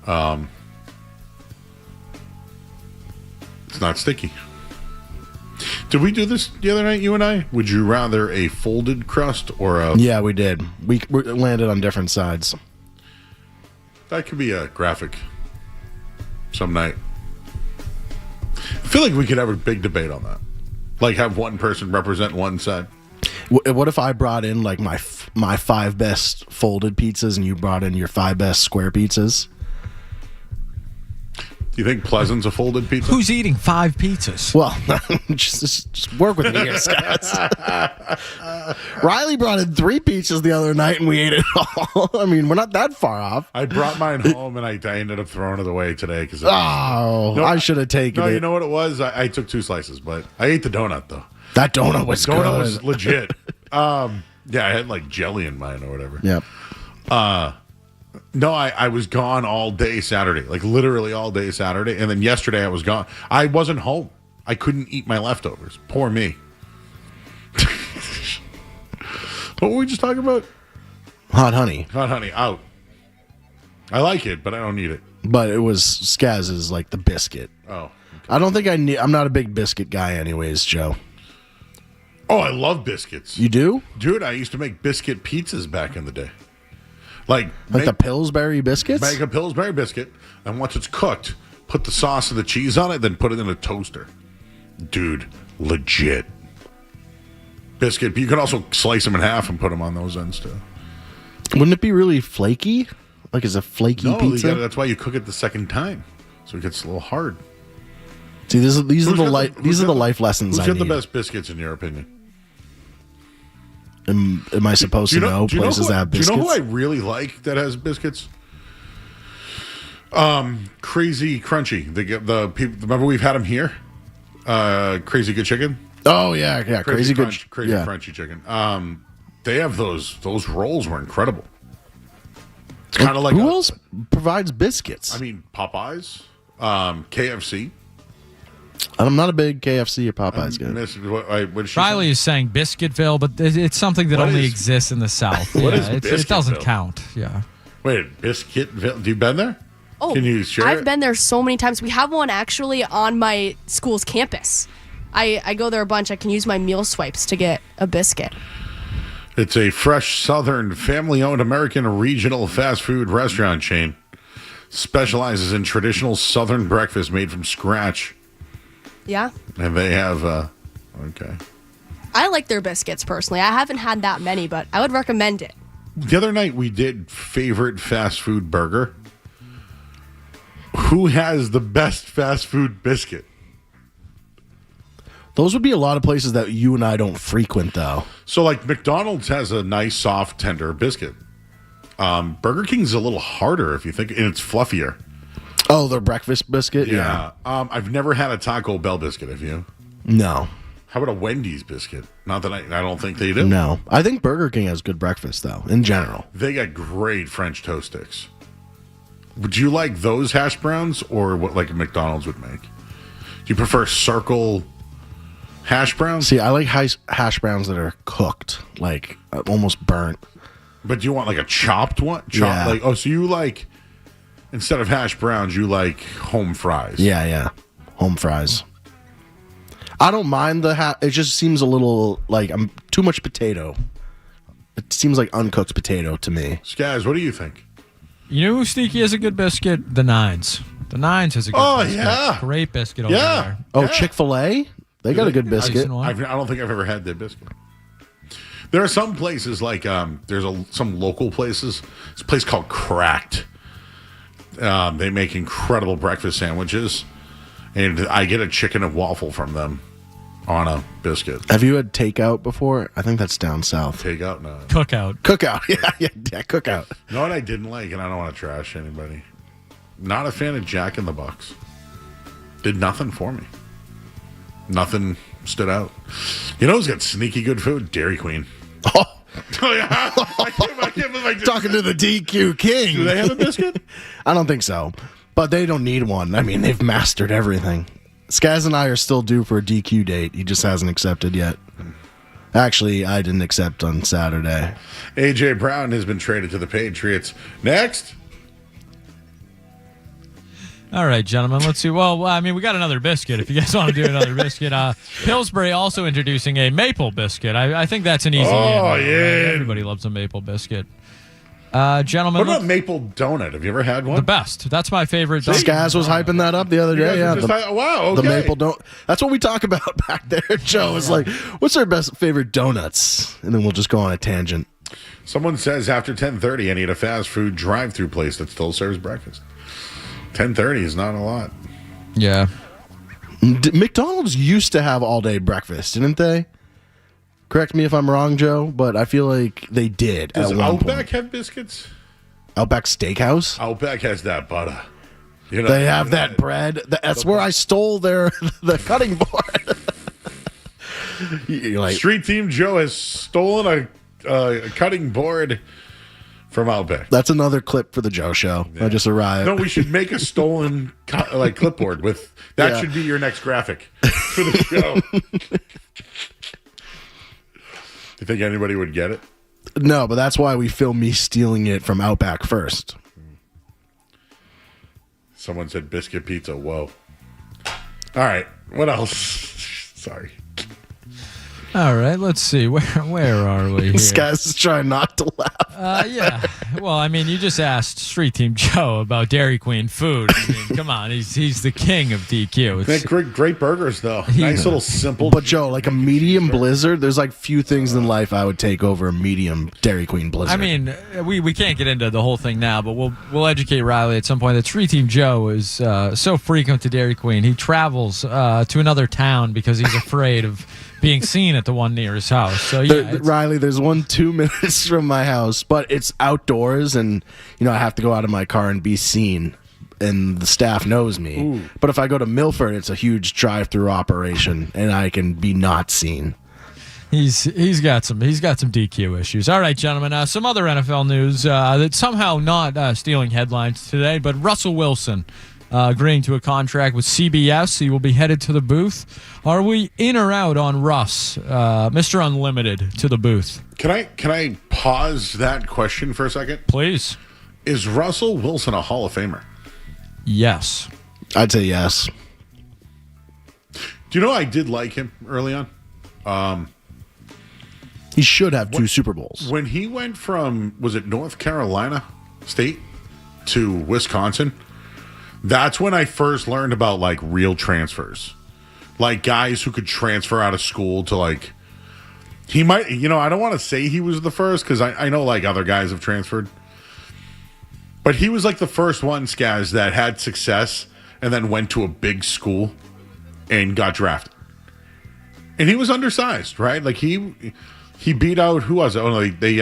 Speaker 1: it's not sticky. Did we do this the other night, you and I? Would you rather a folded crust or a...
Speaker 14: Yeah, we did. We landed on different sides.
Speaker 1: That could be a graphic some night. I feel like we could have a big debate on that. Like have one person represent one side.
Speaker 14: What if I brought in like my 5 best folded pizzas and you brought in your 5 best square pizzas?
Speaker 1: Do you think Pleasant's a folded pizza?
Speaker 4: Who's eating 5 pizzas?
Speaker 14: Well, just work with me here, Scott. Riley brought in 3 pizzas the other night and we ate it all. I mean, we're not that far off.
Speaker 1: I brought mine home and I ended up throwing it away today.
Speaker 14: I should have taken it.
Speaker 1: No, you know what it was? I took 2 slices, but I ate the donut, though.
Speaker 14: That donut was good.
Speaker 1: The donut was legit. Yeah, I had like jelly in mine or whatever.
Speaker 14: Yep.
Speaker 1: No, I was gone all day Saturday, like literally all day Saturday. And then yesterday I was gone. I wasn't home. I couldn't eat my leftovers. Poor me. What were we just talking about?
Speaker 14: Hot honey.
Speaker 1: Hot honey, out. I like it, but I don't need it.
Speaker 14: But it was Skaz's like the biscuit.
Speaker 1: Oh. Okay.
Speaker 14: I don't think I'm not a big biscuit guy anyways, Joe.
Speaker 1: Oh, I love biscuits.
Speaker 14: You do?
Speaker 1: Dude, I used to make biscuit pizzas back in the day. Like
Speaker 14: the Pillsbury biscuits?
Speaker 1: Make a Pillsbury biscuit, and once it's cooked, put the sauce and the cheese on it, then put it in a toaster. Dude, legit. Biscuit. You could also slice them in half and put them on those ends, too.
Speaker 14: Wouldn't it be really flaky? Like, is a flaky pizza?
Speaker 1: That's why you cook it the second time, so it gets a little hard.
Speaker 14: See, these are the life lessons I need.
Speaker 1: Who's got the best biscuits, in your opinion?
Speaker 14: Am I supposed to know places that have biscuits?
Speaker 1: Do you know who I really like that has biscuits? Crazy Crunchy. The people. Remember we've had them here. Crazy Good Chicken.
Speaker 14: Oh yeah. Crazy
Speaker 1: Crunchy Chicken. They have those rolls were incredible. It's kind of like
Speaker 14: who else provides biscuits?
Speaker 1: I mean, Popeyes, KFC.
Speaker 14: I'm not a big KFC or Popeyes guy.
Speaker 4: Riley is saying Biscuitville, but it's something that only exists in the South.
Speaker 1: What is
Speaker 4: it doesn't
Speaker 1: Biscuitville?
Speaker 4: Count. Yeah.
Speaker 1: Wait, Biscuitville? Have you been there?
Speaker 15: Oh,
Speaker 1: can you share
Speaker 15: I've
Speaker 1: it?
Speaker 15: been there so many times. We have one actually on my school's campus. I go there a bunch. I can use my meal swipes to get a biscuit.
Speaker 1: It's a fresh, southern, family-owned American regional fast food restaurant chain. Specializes in traditional southern breakfast made from scratch.
Speaker 15: Yeah.
Speaker 1: And they have, okay.
Speaker 15: I like their biscuits personally. I haven't had that many, but I would recommend it.
Speaker 1: The other night we did favorite fast food burger. Who has the best fast food biscuit?
Speaker 14: Those would be a lot of places that you and I don't frequent, though.
Speaker 1: So, like, McDonald's has a nice, soft, tender biscuit. Burger King's a little harder if you think, and it's fluffier.
Speaker 14: Oh, their breakfast biscuit? Yeah.
Speaker 1: I've never had a Taco Bell biscuit, have you?
Speaker 14: No.
Speaker 1: How about a Wendy's biscuit? Not that I don't think they do.
Speaker 14: No. I think Burger King has good breakfast, though, in general.
Speaker 1: They got great French toast sticks. Would you like those hash browns or what like McDonald's would make? Do you prefer circle hash browns?
Speaker 14: See, I like hash browns that are cooked, like almost burnt.
Speaker 1: But do you want like a chopped one?
Speaker 14: Yeah.
Speaker 1: Like, so you like, instead of hash browns, you like home fries.
Speaker 14: Yeah. Home fries. I don't mind the it just seems a little like I'm too much potato. It seems like uncooked potato to me.
Speaker 1: Skaz, what do you think?
Speaker 4: You know who sneaky has a good biscuit? The Nines. The Nines has a good biscuit.
Speaker 1: Yeah.
Speaker 4: Great biscuit over there.
Speaker 14: Oh, Chick-fil-A? They got a good biscuit.
Speaker 1: I don't think I've ever had their biscuit. There are some places like there's some local places. It's a place called Cracked. They make incredible breakfast sandwiches, and I get a chicken and waffle from them on a biscuit.
Speaker 14: Have you had takeout before? I think that's down south.
Speaker 1: Takeout? No.
Speaker 4: Cookout.
Speaker 14: Yeah, cookout.
Speaker 1: You know what I didn't like, and I don't want to trash anybody. Not a fan of Jack in the Box. Did nothing for me. Nothing stood out. You know who's got sneaky good food? Dairy Queen.
Speaker 14: Oh
Speaker 1: yeah. I can't believe I just
Speaker 14: talking to the DQ king.
Speaker 1: Do they have a biscuit?
Speaker 14: I don't think so. But they don't need one. I mean, they've mastered everything. Skaz and I are still due for a DQ date. He just hasn't accepted yet. Actually, I didn't accept on Saturday.
Speaker 1: A.J. Brown has been traded to the Patriots. Next.
Speaker 4: All right, gentlemen, let's see. Well, I mean, we got another biscuit. If you guys want to do another biscuit. Pillsbury also introducing a maple biscuit. I think that's an easy
Speaker 1: yeah.
Speaker 4: Right? Everybody loves a maple biscuit. Gentlemen.
Speaker 1: What about maple donut? Have you ever had one?
Speaker 4: The best. That's my favorite.
Speaker 14: Skaz was hyping that up the other day. Yeah.
Speaker 1: Wow, okay.
Speaker 14: The maple donut. That's what we talk about back there, Joe. Is like, what's our best favorite donuts? And then we'll just go on a tangent.
Speaker 1: Someone says after 10:30, I need a fast food drive-through place that still serves breakfast. 10:30 is not a lot.
Speaker 4: Yeah.
Speaker 14: McDonald's used to have all-day breakfast, didn't they? Correct me if I'm wrong, Joe, but I feel like they did.
Speaker 1: Does
Speaker 14: at one
Speaker 1: Outback
Speaker 14: point.
Speaker 1: have biscuits?
Speaker 14: Outback Steakhouse?
Speaker 1: Outback has that butter. You know,
Speaker 14: they have that bread. That's where I stole the cutting board. You're like,
Speaker 1: Street Team Joe has stolen a cutting board from Outback.
Speaker 14: That's another clip for the Joe Show. Yeah. I just arrived.
Speaker 1: No, we should make a stolen clipboard with that. Should be your next graphic for the show. You think anybody would get it?
Speaker 14: No, but that's why we film me stealing it from Outback first.
Speaker 1: Someone said biscuit pizza. Whoa. All right. What else? Sorry.
Speaker 4: All right, let's see. Where are we here?
Speaker 14: This guy's trying not to laugh.
Speaker 4: Yeah. Well, I mean, you just asked Street Team Joe about Dairy Queen food. I mean, come on. He's the king of DQ.
Speaker 1: It's great burgers, though. Nice little simple.
Speaker 14: But, Joe, like a medium blizzard, there's like few things in life I would take over a medium Dairy Queen blizzard.
Speaker 4: I mean, we can't get into the whole thing now, but we'll educate Riley at some point that Street Team Joe is so frequent to Dairy Queen. He travels to another town because he's afraid of being seen at the one near his house. So yeah,
Speaker 14: Riley, there's 2 minutes from my house, but it's outdoors, and I have to go out of my car and be seen, and the staff knows me. Ooh. But if I go to Milford, it's a huge drive-through operation, and I can be not seen.
Speaker 4: He's got some DQ issues. All right, gentlemen. Some other NFL news that's somehow not stealing headlines today, but Russell Wilson agreeing to a contract with CBS. He will be headed to the booth. Are we in or out on Russ, Mr. Unlimited, to the booth?
Speaker 1: Can I pause that question for a second?
Speaker 4: Please.
Speaker 1: Is Russell Wilson a Hall of Famer?
Speaker 4: Yes.
Speaker 14: I'd say yes.
Speaker 1: Do you know I did like him early on?
Speaker 14: He should have 2 Super Bowls.
Speaker 1: When he went from, was it North Carolina State to Wisconsin, that's when I first learned about like real transfers. Like guys who could transfer out of school to like, he might, I don't want to say he was the first because I know like other guys have transferred. But he was like the first one, Skaz, that had success and then went to a big school and got drafted. And he was undersized, right? Like he beat out, who was it? Oh, they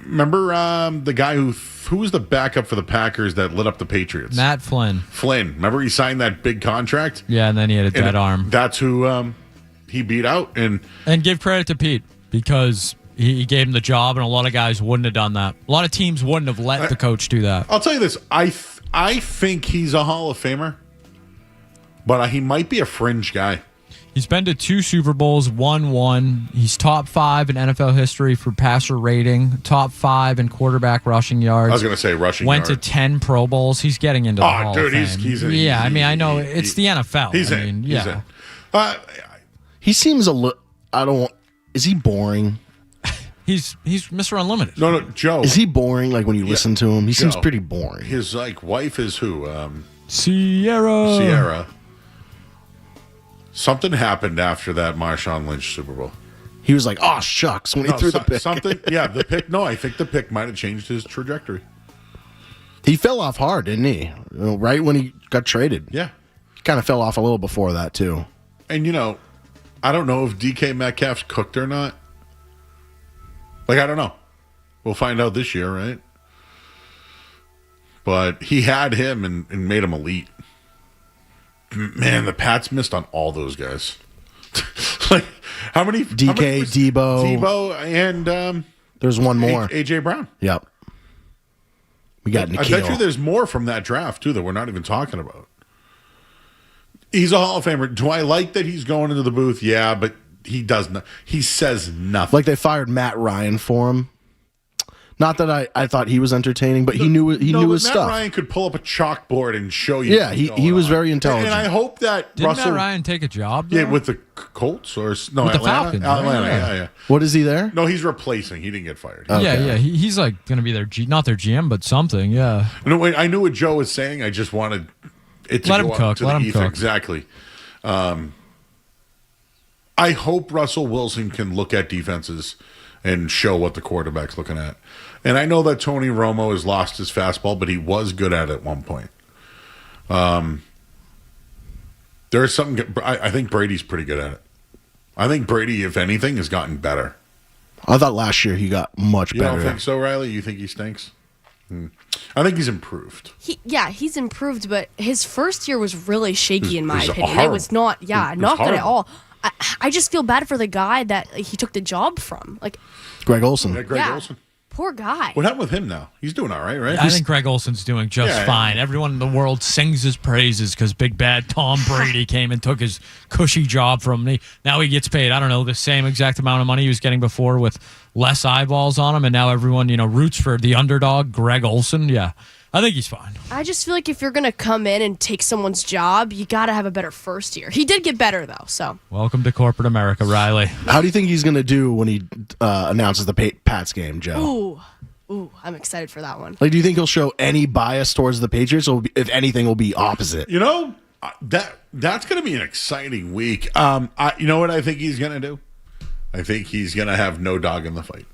Speaker 1: remember the guy who was the backup for the Packers that lit up the Patriots?
Speaker 4: Matt Flynn.
Speaker 1: Remember he signed that big contract?
Speaker 4: Yeah, and then he had a dead arm.
Speaker 1: That's who he beat out. And
Speaker 4: give credit to Pete because he gave him the job, and a lot of guys wouldn't have done that. A lot of teams wouldn't have let the coach do that.
Speaker 1: I'll tell you this. I think he's a Hall of Famer, but he might be a fringe guy.
Speaker 4: He's been to 2 Super Bowls, won 1. He's top 5 in NFL history for passer rating, top 5 in quarterback rushing yards.
Speaker 1: I was going to say rushing
Speaker 4: yards. Went to 10 Pro Bowls. He's getting into the Hall of Fame. I know it's the NFL.
Speaker 1: He's in.
Speaker 14: He seems a little. Is he boring?
Speaker 4: He's Mr. Unlimited.
Speaker 1: No, Joe.
Speaker 14: Is he boring? Like when you listen to him, he seems pretty boring.
Speaker 1: His wife is who?
Speaker 4: Sierra.
Speaker 1: Something happened after that Marshawn Lynch Super Bowl.
Speaker 14: He was like, "Oh shucks," when he threw the pick.
Speaker 1: The pick. No, I think the pick might have changed his trajectory.
Speaker 14: He fell off hard, didn't he? Right when he got traded.
Speaker 1: Yeah,
Speaker 14: he kind of fell off a little before that too.
Speaker 1: And I don't know if DK Metcalf's cooked or not. Like I don't know. We'll find out this year, right? But he had him and made him elite. Man, the Pats missed on all those guys. Like, how many?
Speaker 14: DK,
Speaker 1: Debo, and
Speaker 14: there's one more.
Speaker 1: AJ Brown.
Speaker 14: Yep. We got Nikhil.
Speaker 1: I bet you there's more from that draft too that we're not even talking about. He's a Hall of Famer. Do I like that he's going into the booth? Yeah, but he does not. He says nothing.
Speaker 14: Like they fired Matt Ryan for him. Not that I thought he was entertaining, but he knew his stuff.
Speaker 1: Matt Ryan could pull up a chalkboard and show you.
Speaker 14: Yeah, he was very intelligent.
Speaker 1: And I hope that
Speaker 4: Didn't
Speaker 1: Russell
Speaker 4: Matt Ryan take a job there?
Speaker 1: Yeah, with the Colts or
Speaker 4: with
Speaker 1: Atlanta?
Speaker 4: the Falcons.
Speaker 1: Atlanta, yeah.
Speaker 14: What is he there?
Speaker 1: No, he's replacing. He didn't get fired.
Speaker 4: Okay. Yeah. He's like going to be not their GM, but something. Yeah.
Speaker 1: No, wait, I knew what Joe was saying. I just wanted it to
Speaker 4: let
Speaker 1: go
Speaker 4: him cook.
Speaker 1: To
Speaker 4: let
Speaker 1: the
Speaker 4: him
Speaker 1: ether.
Speaker 4: cook.
Speaker 1: Exactly. I hope Russell Wilson can look at defenses and show what the quarterback's looking at. And I know that Tony Romo has lost his fastball, but he was good at it at one point. There's something. I think Brady's pretty good at it. I think Brady, if anything, has gotten better.
Speaker 14: I thought last year he got much better.
Speaker 1: You don't think so, Riley? You think he stinks? I think he's improved.
Speaker 15: He's improved, but his first year was really shaky in my opinion.
Speaker 1: Horrible.
Speaker 15: It was not, not good at
Speaker 1: horrible.
Speaker 15: all. I just feel bad for the guy that he took the job from. Like
Speaker 14: Greg Olson.
Speaker 1: Yeah, Greg Olson.
Speaker 15: Poor guy.
Speaker 1: What happened with him now? He's doing all right?
Speaker 4: I think Greg Olson's doing just fine. Everyone in the world sings his praises because big bad Tom Brady came and took his cushy job from me. Now he gets paid, I don't know, the same exact amount of money he was getting before with less eyeballs on him, and now everyone, roots for the underdog, Greg Olson. Yeah, I think he's fine.
Speaker 15: I just feel like if you're going to come in and take someone's job, you got to have a better first year. He did get better, though, so.
Speaker 4: Welcome to corporate America, Riley.
Speaker 14: How do you think he's going to do when he announces the Pats game, Joe?
Speaker 15: Ooh, I'm excited for that one.
Speaker 14: Like, do you think he'll show any bias towards the Patriots, or if anything, will be opposite?
Speaker 1: That's going to be an exciting week. You know what I think he's going to do? I think he's going to have no dog in the fight.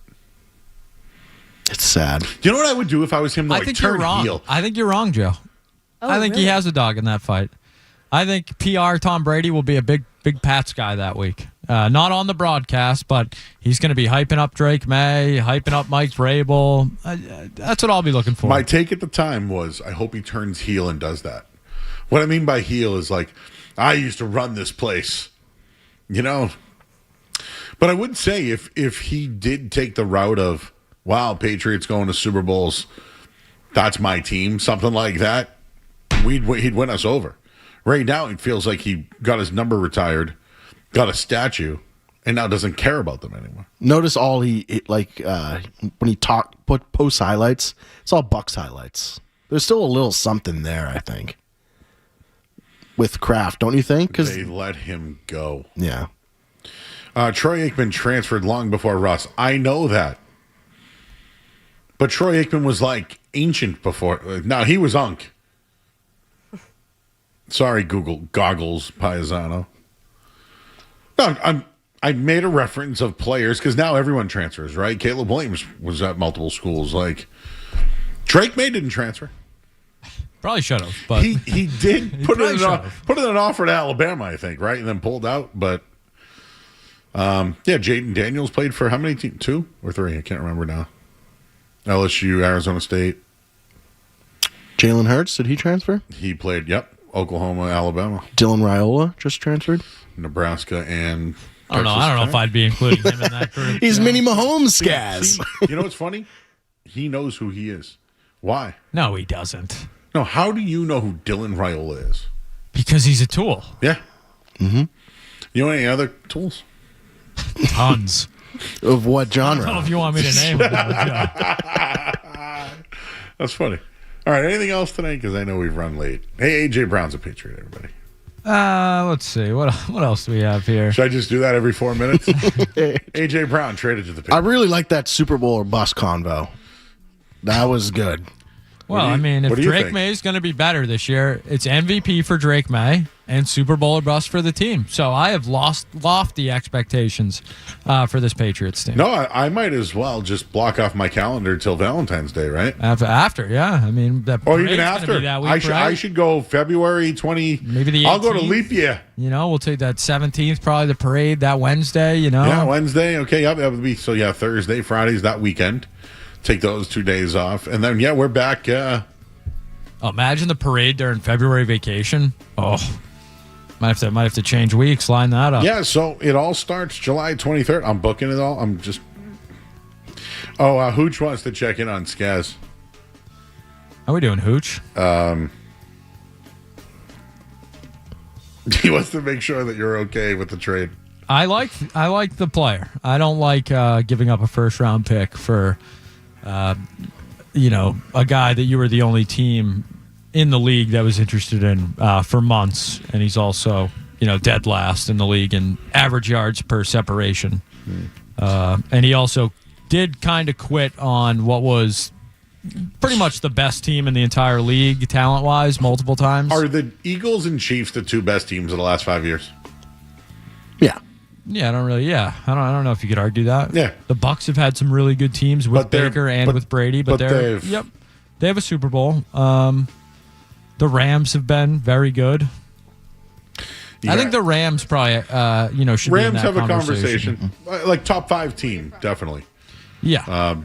Speaker 14: It's sad.
Speaker 1: You know what I would do if I was him?
Speaker 4: I think you're wrong.
Speaker 1: Heel?
Speaker 4: I think you're wrong, Joe. I think he has a dog in that fight. I think PR Tom Brady will be a big Pats guy that week. Not on the broadcast, but he's going to be hyping up Drake May, hyping up Mike Vrabel. That's what I'll be looking for.
Speaker 1: My take at the time was, I hope he turns heel and does that. What I mean by heel is like, I used to run this place. But I would say if he did take the route of, wow, Patriots going to Super Bowls, that's my team, something like that, he'd win us over. Right now, it feels like he got his number retired, got a statue, and now doesn't care about them anymore.
Speaker 14: Notice all when he post highlights, it's all Bucks highlights. There's still a little something there, I think, with Kraft, don't you think? Because
Speaker 1: they let him go.
Speaker 14: Yeah.
Speaker 1: Troy Aikman transferred long before Russ. I know that. But Troy Aikman was like ancient before. No, he was Unk. Sorry, Google Goggles Paisano. No, I made a reference of players because now everyone transfers, right? Caleb Williams was at multiple schools. Like Drake May didn't transfer.
Speaker 4: Probably should have, but
Speaker 1: he did put in an offer to Alabama, I think, right, and then pulled out. But Jaden Daniels played for how many teams? 2 or 3? I can't remember now. LSU, Arizona State.
Speaker 14: Jalen Hurts, did he transfer?
Speaker 1: He played. Yep. Oklahoma, Alabama.
Speaker 14: Dylan Raiola just transferred.
Speaker 1: Nebraska and
Speaker 4: I don't know if I'd be including him in that group.
Speaker 14: He's mini Mahomes, Skaz.
Speaker 1: You know what's funny? He knows who he is. Why?
Speaker 4: No, he doesn't.
Speaker 1: No, how do you know who Dylan Raiola is?
Speaker 4: Because he's a tool.
Speaker 1: Yeah. Mm-hmm. You know any other tools?
Speaker 4: Tons.
Speaker 14: Of what genre?
Speaker 4: I don't know if you want me to name them.
Speaker 1: That's funny. All right, anything else tonight? Because I know we've run late. Hey, A.J. Brown's a Patriot, everybody.
Speaker 4: Let's see. What else do we have here?
Speaker 1: Should I just do that every 4 minutes? A.J. Brown traded to the Patriots.
Speaker 14: I really like that Super Bowl or bust convo. That was good.
Speaker 4: Well, I mean, if Drake May is going to be better this year, it's MVP for Drake May and Super Bowl or bust for the team. So I have lofty expectations for this Patriots team.
Speaker 1: No, I might as well just block off my calendar till Valentine's Day, right?
Speaker 4: After, yeah. I mean,
Speaker 1: or even after.
Speaker 4: Be that week,
Speaker 1: I should go February 20.
Speaker 4: Maybe the 18th.
Speaker 1: I'll go to leap year.
Speaker 4: You know, we'll take that 17th, probably the parade that Wednesday, you know?
Speaker 1: Yeah, Wednesday. Okay, yeah, that would be, Thursday, Fridays, that weekend. Take those 2 days off. And then, we're back.
Speaker 4: Imagine the parade during February vacation. Oh, might have to change weeks, line that up.
Speaker 1: Yeah, so it all starts July 23rd. I'm booking it all. I'm just... Hooch wants to check in on Skaz.
Speaker 4: How we doing, Hooch?
Speaker 1: He wants to make sure that you're okay with the trade.
Speaker 4: I like the player. I don't like giving up a first-round pick for... a guy that you were the only team in the league that was interested in for months, and he's also, dead last in the league in average yards per separation. And he also did kind of quit on what was pretty much the best team in the entire league, talent-wise, multiple times.
Speaker 1: Are the Eagles and Chiefs the 2 best teams of the last 5 years?
Speaker 14: Yeah.
Speaker 4: Yeah, I don't know if you could argue that.
Speaker 1: Yeah.
Speaker 4: The Bucs have had some really good teams with Baker and with Brady, but they have a Super Bowl. The Rams have been very good. Yeah. I think the Rams probably should be in that
Speaker 1: have a conversation. Like top 5 team, definitely.
Speaker 4: Yeah.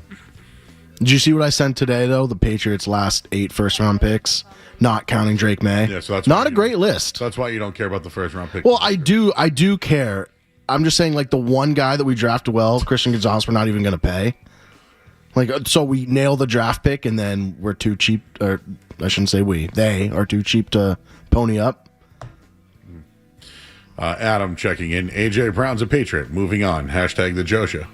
Speaker 14: Did you see what I sent today though? The Patriots' last 8 first-round picks, not counting Drake May.
Speaker 1: Yeah, so that's
Speaker 14: not a great list.
Speaker 1: So that's why you don't care about the first-round pick.
Speaker 14: Well, I do care. I'm just saying, like, the one guy that we drafted well, Christian Gonzalez, we're not even going to pay. Like, so we nail the draft pick, and then we're too cheap, or I shouldn't say we. They are too cheap to pony up.
Speaker 1: Adam checking in. A.J. Brown's a Patriot. Moving on. Hashtag the Joe Show.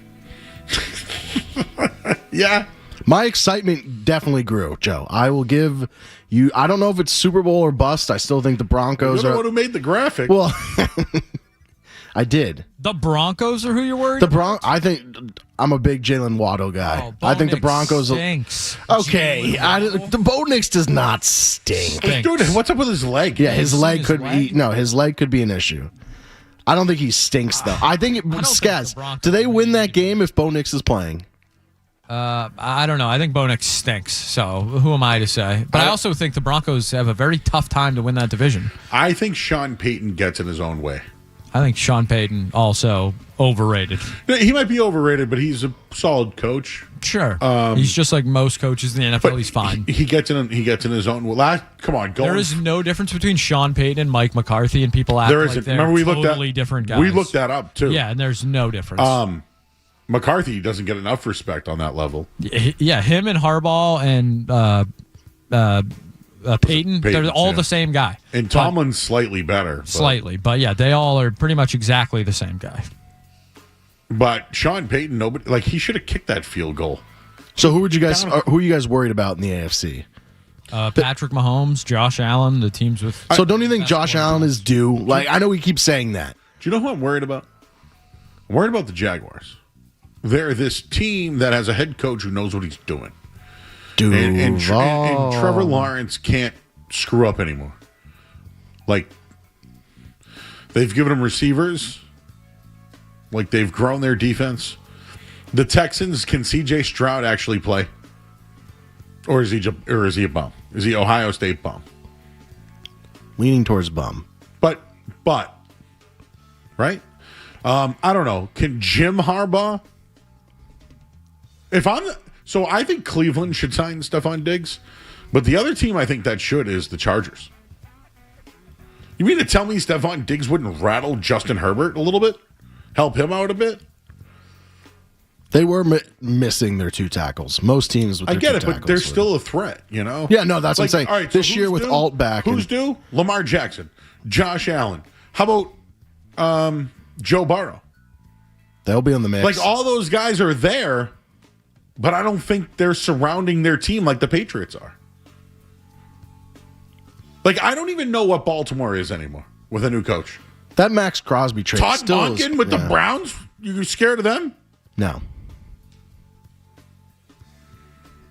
Speaker 1: Yeah.
Speaker 14: My excitement definitely grew, Joe. I will give you... I don't know if it's Super Bowl or bust. I still think the Broncos
Speaker 1: You're the one who made the graphic.
Speaker 14: Well... I did.
Speaker 4: The Broncos are who you're worried
Speaker 14: about? I think I'm a big Jalen Waddle guy.
Speaker 4: I
Speaker 14: think the Broncos
Speaker 4: stinks.
Speaker 14: Okay. The Bo Nix does not stink.
Speaker 1: Dude, what's up with his leg?
Speaker 14: Yeah, his leg could be an issue. I don't think he stinks though. I think Skaz, do they win that game if Bo Nix is playing?
Speaker 4: I don't know. I think Bo Nix stinks. So who am I to say? But I also think the Broncos have a very tough time to win that division.
Speaker 1: I think Sean Payton gets in his own way.
Speaker 4: I think Sean Payton also overrated.
Speaker 1: He might be overrated, but he's a solid coach.
Speaker 4: Sure, he's just like most coaches in the NFL. He's fine.
Speaker 1: He gets in his own. Well, come on,
Speaker 4: there is no difference between Sean Payton and Mike McCarthy, and people act
Speaker 1: there
Speaker 4: like
Speaker 1: isn't.
Speaker 4: they're
Speaker 1: Remember, we
Speaker 4: totally different guys.
Speaker 1: We looked that up too.
Speaker 4: Yeah, and there's no difference.
Speaker 1: McCarthy doesn't get enough respect on that level.
Speaker 4: Yeah, him and Harbaugh and Payton, they're all the same guy.
Speaker 1: And Tomlin's slightly better.
Speaker 4: Slightly, but yeah, they all are pretty much exactly the same guy.
Speaker 1: But Sean Payton, he should have kicked that field goal.
Speaker 14: So who are you guys worried about in the AFC?
Speaker 4: Patrick Mahomes, Josh Allen, the teams with.
Speaker 14: So don't you think Josh Allen is due? Like, I know we keep saying that.
Speaker 1: Do you know who I'm worried about? I'm worried about the Jaguars. They're this team that has a head coach who knows what he's doing. And Trevor Lawrence can't screw up anymore. Like, they've given him receivers. Like, they've grown their defense. The Texans, can C.J. Stroud actually play? Or is he a bum? Is he Ohio State bum?
Speaker 14: Leaning towards bum.
Speaker 1: But, right? I don't know. Can Jim Harbaugh? So I think Cleveland should sign Stephon Diggs, but the other team I think that should is the Chargers. You mean to tell me Stephon Diggs wouldn't rattle Justin Herbert a little bit? Help him out a bit?
Speaker 14: They were missing their two tackles. Most teams with their two tackles. I get it, but
Speaker 1: they're still a threat, you know?
Speaker 14: Yeah, no, that's what I'm saying.
Speaker 1: All right,
Speaker 14: this year with Alt back.
Speaker 1: Who's due? Lamar Jackson, Josh Allen. How about Joe Burrow?
Speaker 14: They'll be on the mix.
Speaker 1: Like, all those guys are there, but I don't think they're surrounding their team like the Patriots are. Like, I don't even know what Baltimore is anymore with a new coach.
Speaker 14: That Max Crosby trade.
Speaker 1: Todd Monken with the Browns? You scared of them?
Speaker 14: No.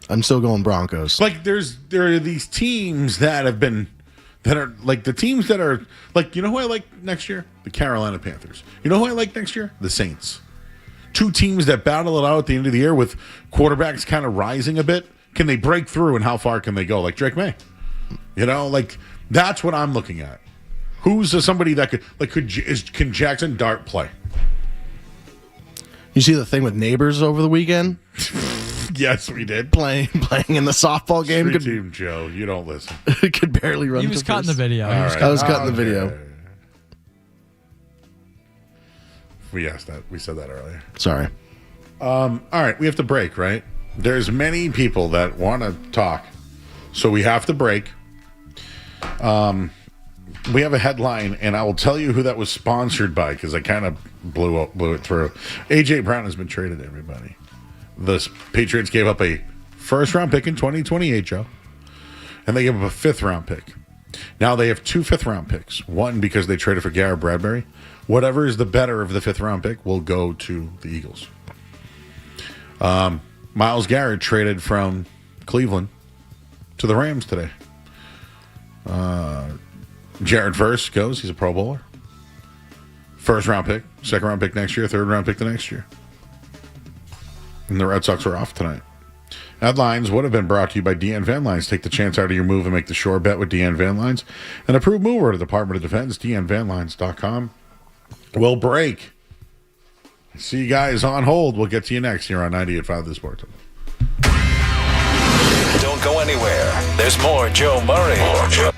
Speaker 14: I'm still going Broncos.
Speaker 1: Like, there are these teams that are like the teams that are like, you know who I like next year? The Carolina Panthers. You know who I like next year? The Saints. Two teams that battle it out at the end of the year with quarterbacks kind of rising a bit. Can they break through and how far can they go? Like Drake May. You know, like that's what I'm looking at. Who's somebody that can Jackson Dart play?
Speaker 14: You see the thing with Neighbors over the weekend?
Speaker 1: Yes, we did.
Speaker 14: Playing in the softball game.
Speaker 1: Street team, Joe. You don't listen.
Speaker 14: Could barely run.
Speaker 4: He was cutting the video.
Speaker 14: I was cutting the video.
Speaker 1: We asked that. We said that earlier.
Speaker 14: Sorry.
Speaker 1: All right, we have to break, right? There's many people that want to talk, so we have to break. We have a headline, and I will tell you who that was sponsored by because I kind of blew it through. A.J. Brown has been traded, everybody. The Patriots gave up a first-round pick in 2028, Joe, and they gave up a fifth-round pick. Now they have 2 fifth-round picks. One because they traded for Garrett Bradbury. Whatever is the better of the fifth-round pick will go to the Eagles. Myles Garrett traded from Cleveland to the Rams today. Jared Verse goes. He's a Pro Bowler. First-round pick, second-round pick next year, third-round pick the next year. And the Red Sox are off tonight. Headlines would have been brought to you by Deanne Van Lines. Take the chance out of your move and make the sure bet with Deanne Van Lines. An approved mover to the Department of Defense, DeanneVanLines.com. We'll break. See you guys on hold. We'll get to you next here on 98.5 The Sports.
Speaker 2: Don't go anywhere. There's more Joe Murray.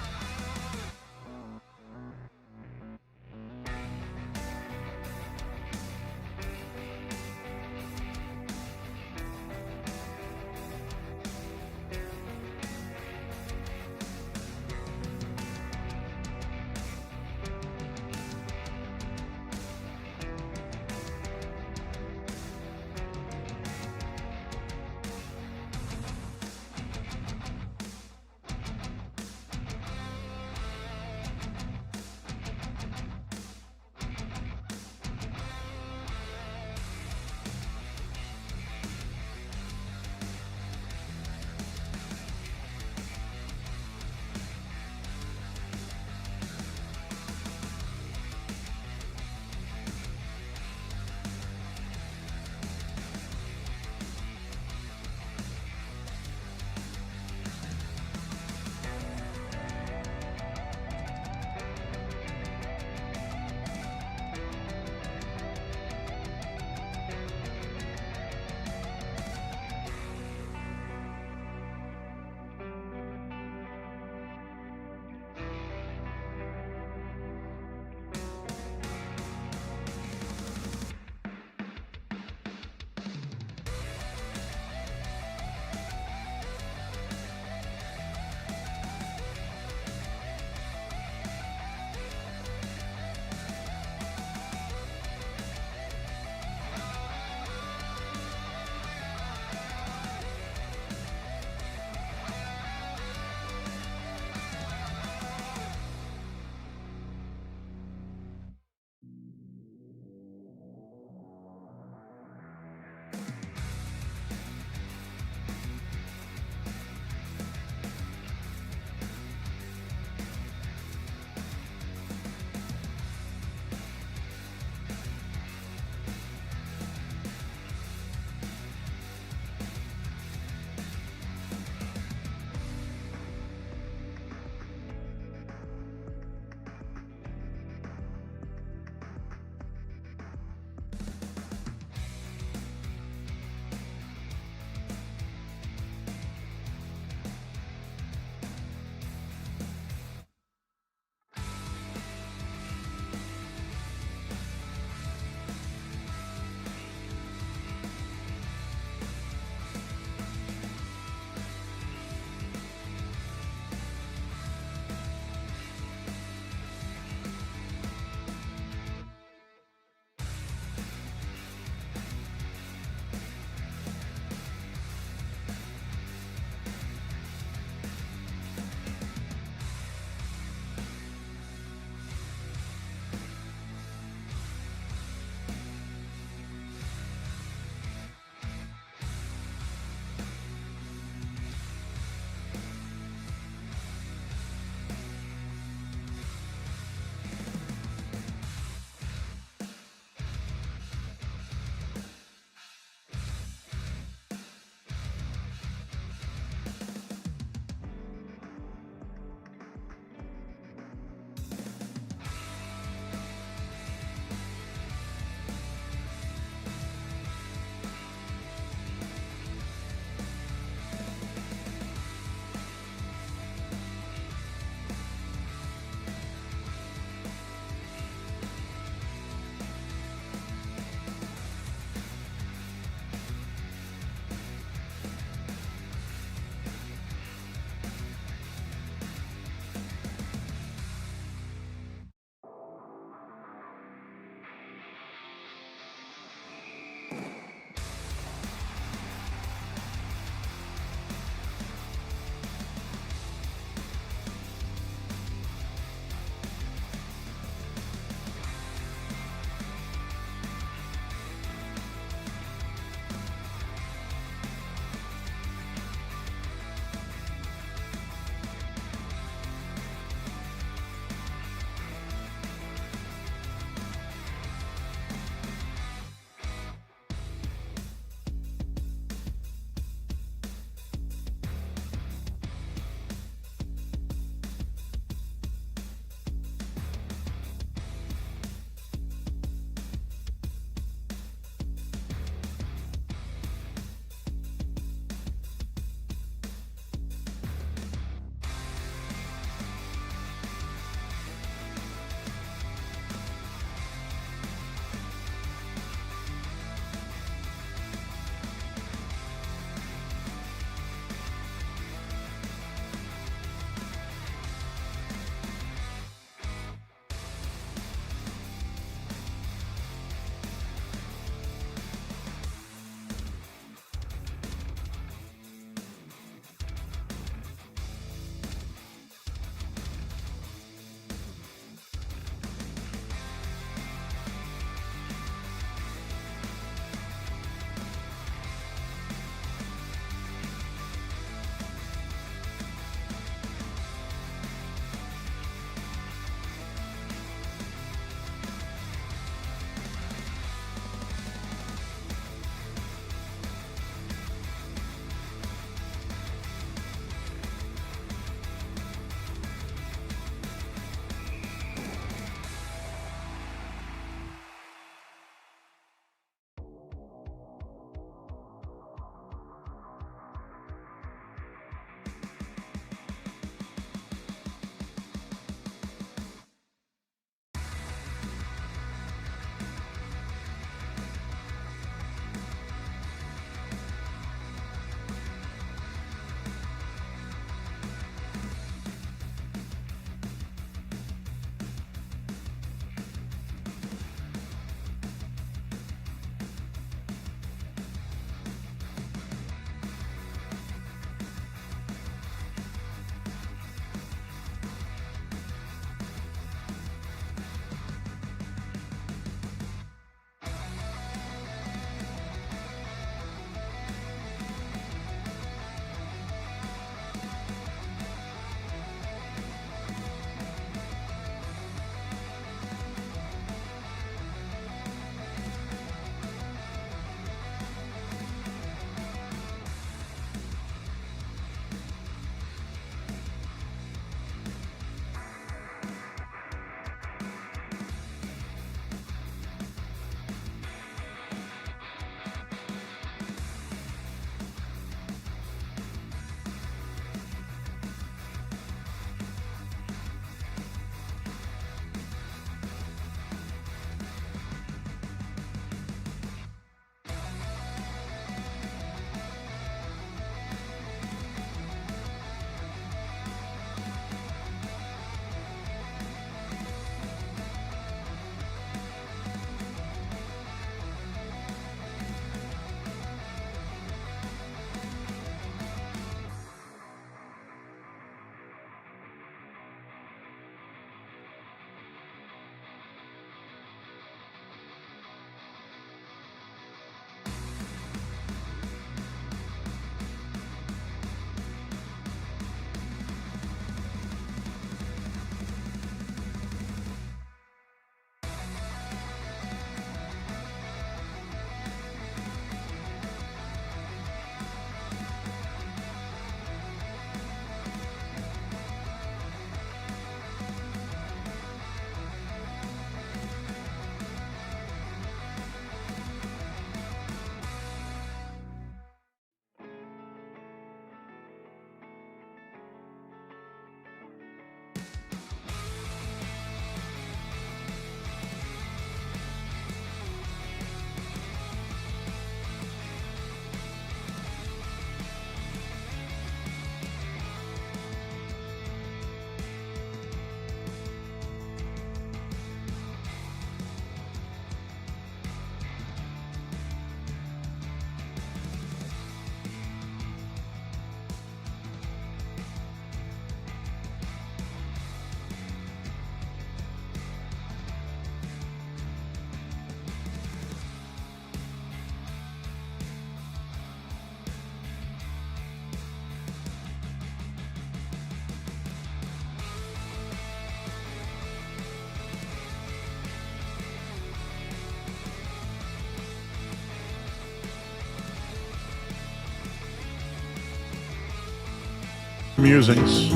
Speaker 1: musings,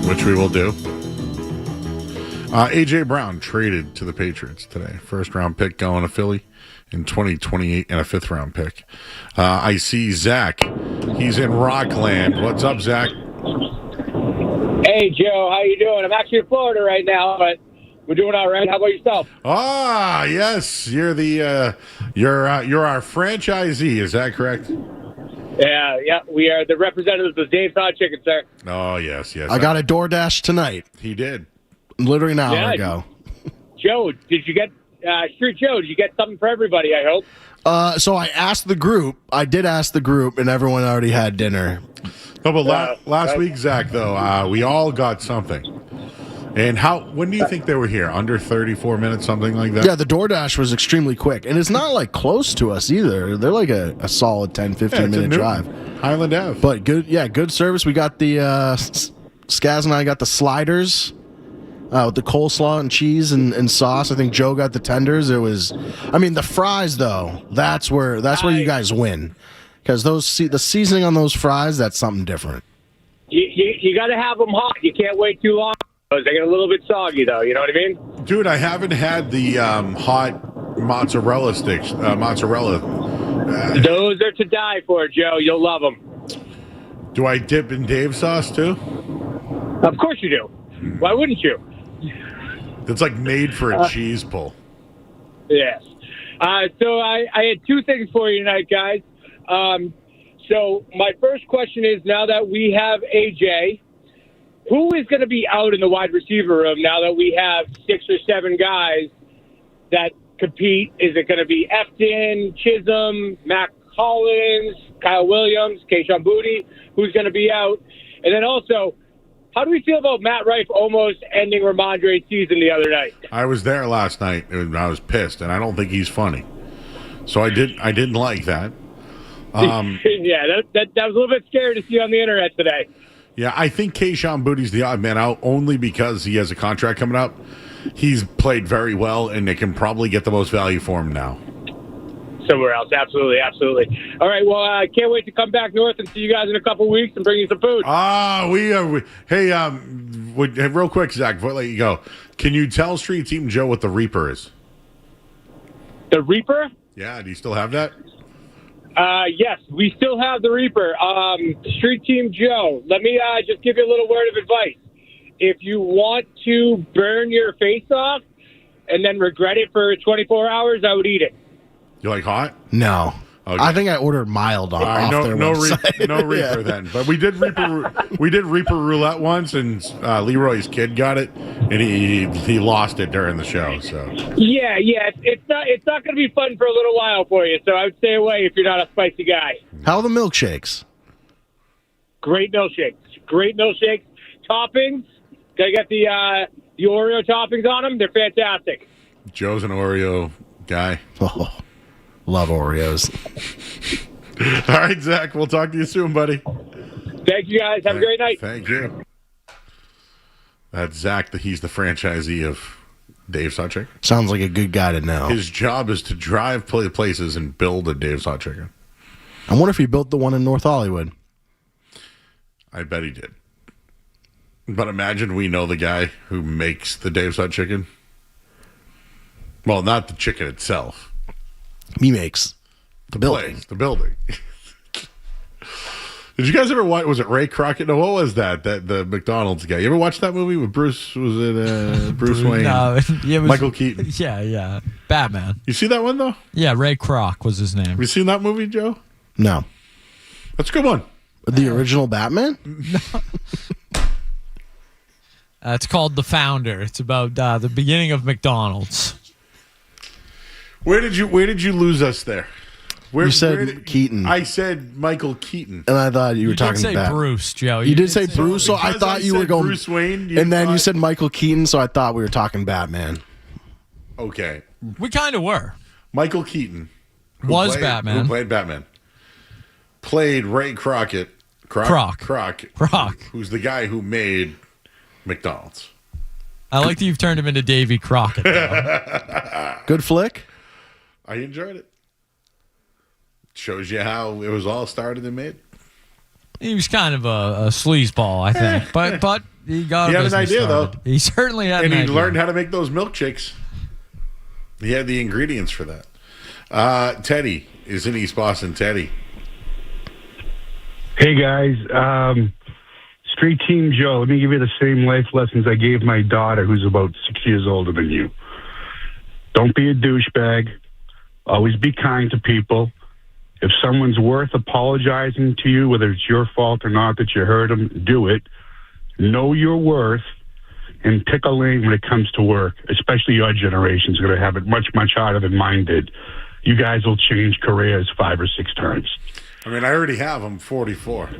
Speaker 1: which we will do. A.J. Brown traded to the Patriots today. First round pick going to Philly in 2028 and a fifth round pick. I see Zach. He's in Rockland. What's up, Zach?
Speaker 16: Hey, Joe. How you doing? I'm actually in Florida right now, but we're doing all right. How about yourself?
Speaker 1: Ah, yes. You're the you're our franchisee. Is that correct?
Speaker 16: Yeah. We are the representatives of Dave's Hot Chicken, sir.
Speaker 1: Oh, yes.
Speaker 14: I got a DoorDash tonight.
Speaker 1: He did.
Speaker 14: Literally an hour ago.
Speaker 16: Joe, did you get Street Joe? Did you get something for everybody? I hope.
Speaker 14: So I asked the group. I did ask the group, and everyone already had dinner.
Speaker 1: No, but last week, Zach, though, we all got something. And when do you think they were here? Under 34 minutes, something like that?
Speaker 14: Yeah, the DoorDash was extremely quick. And it's not like close to us either. They're like a solid 10, 15-minute drive.
Speaker 1: Highland Ave.
Speaker 14: But good service. We got the Skaz and I got the sliders with the coleslaw and cheese and sauce. I think Joe got the tenders. The fries, though, that's where you guys win. Because the seasoning on those fries, that's something different.
Speaker 16: You got to have them hot. You can't wait too long. They get a little bit soggy, though. You know what I mean?
Speaker 1: Dude, I haven't had the hot mozzarella sticks. Those
Speaker 16: are to die for, Joe. You'll love them.
Speaker 1: Do I dip in Dave sauce, too?
Speaker 16: Of course you do. Why wouldn't you?
Speaker 1: It's like made for a cheese pull.
Speaker 16: Yes. So I had two things for you tonight, guys. So my first question is, now that we have AJ, who is going to be out in the wide receiver room now that we have 6 or 7 guys that compete? Is it going to be Efton, Chisholm, Mac Collins, Kyle Williams, Keyshawn Boutte? Who's going to be out? And then also, how do we feel about Matt Rife almost ending Ramondre's season the other night?
Speaker 1: I was there last night, and I was pissed, and I don't think he's funny. So I didn't like that.
Speaker 16: Yeah, that was a little bit scary to see on the internet today.
Speaker 1: Yeah, I think Keyshawn Boutte's the odd man out only because he has a contract coming up. He's played very well, and they can probably get the most value for him now.
Speaker 16: Somewhere else, absolutely. All right, well, I can't wait to come back north and see you guys in a couple weeks and bring you some food.
Speaker 1: Hey, real quick, Zach, before I let you go, can you tell Street Team Joe what the Reaper is?
Speaker 16: The Reaper?
Speaker 1: Yeah, do you still have that?
Speaker 16: Yes, we still have the Reaper. Street Team Joe, let me just give you a little word of advice. If you want to burn your face off and then regret it for 24 hours, I would eat it.
Speaker 1: You like hot?
Speaker 14: No.
Speaker 1: Okay.
Speaker 14: I think I ordered mild off their website.
Speaker 1: No Reaper then. But we did Reaper roulette once, and Leroy's kid got it, and he lost it during the show. So
Speaker 16: yeah, it's not going to be fun for a little while for you. So I would stay away if you're not a spicy guy.
Speaker 14: How are the milkshakes?
Speaker 16: Great milkshakes. Toppings. Gotta get the Oreo toppings on them. They're fantastic.
Speaker 1: Joe's an Oreo guy.
Speaker 14: Oh. Love Oreos.
Speaker 1: All right, Zach. We'll talk to you soon, buddy.
Speaker 16: Thank you, guys. Have a great night.
Speaker 1: Thank you. That's Zach. He's the franchisee of Dave's Hot Chicken.
Speaker 14: Sounds like a good guy to know.
Speaker 1: His job is to drive places and build a Dave's Hot Chicken.
Speaker 14: I wonder if he built the one in North Hollywood.
Speaker 1: I bet he did. But imagine we know the guy who makes the Dave's Hot Chicken. Well, not the chicken itself.
Speaker 14: He makes the building.
Speaker 1: The building. Did you guys ever watch? Was it Ray Crockett? No, what was that? The McDonald's guy. You ever watch that movie with Bruce? Was it Bruce Wayne?
Speaker 4: No, it was
Speaker 1: Michael Keaton.
Speaker 4: Yeah. Batman.
Speaker 1: You see that one though?
Speaker 4: Yeah, Ray Kroc was his name.
Speaker 1: Have you seen that movie, Joe?
Speaker 14: No.
Speaker 1: That's a good one.
Speaker 14: The original Batman?
Speaker 4: No. It's called The Founder. It's about the beginning of McDonald's.
Speaker 1: Where did you lose us there?
Speaker 14: You said Keaton.
Speaker 1: I said Michael Keaton.
Speaker 14: And I thought you were talking about...
Speaker 4: You did say Bruce, Joe.
Speaker 14: You did say Bruce, so I thought you were going...
Speaker 1: Bruce Wayne.
Speaker 14: And then you said Michael Keaton, so I thought we were talking Batman.
Speaker 1: Okay.
Speaker 4: We kind of were.
Speaker 1: Michael Keaton.
Speaker 4: Batman.
Speaker 1: Who played Batman. Played Ray Crockett.
Speaker 4: Croc.
Speaker 1: Who's the guy who made McDonald's.
Speaker 4: I like that you've turned him into Davy Crockett, though.
Speaker 14: Good flick.
Speaker 1: I enjoyed it. Shows you how it was all started and made.
Speaker 4: He was kind of a sleazeball, I think. But he got.
Speaker 1: He had an idea,
Speaker 4: started.
Speaker 1: though.
Speaker 4: He certainly had.
Speaker 1: And
Speaker 4: an
Speaker 1: he
Speaker 4: idea.
Speaker 1: learned how to make those milkshakes. He had the ingredients for that. Teddy is in East Boston. Teddy.
Speaker 17: Hey, guys. Street Team Joe, let me give you the same life lessons I gave my daughter, who's about 6 years older than you. Don't be a douchebag. Always be kind to people. If someone's worth apologizing to you, whether it's your fault or not that you hurt them, do it. Know your worth and pick a lane when it comes to work, especially your generation's going to have it much, much harder than mine did. You guys will change careers 5 or 6 times.
Speaker 1: I mean, I already have him 44.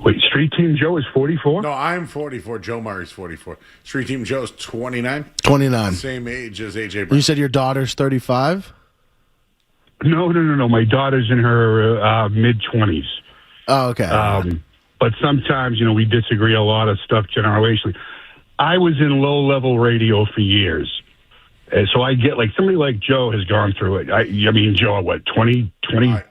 Speaker 17: Wait, Street Team Joe is 44?
Speaker 1: No, I'm 44. Joe Murray's 44. Street Team Joe's 29.
Speaker 14: 29.
Speaker 1: Same age as AJ Brown.
Speaker 14: You said your daughter's 35?
Speaker 17: No. My daughter's in her mid-20s.
Speaker 14: Oh, okay.
Speaker 17: But sometimes, we disagree a lot of stuff generationally. I was in low-level radio for years. And so I get, somebody like Joe has gone through it. I mean, Joe, what, 20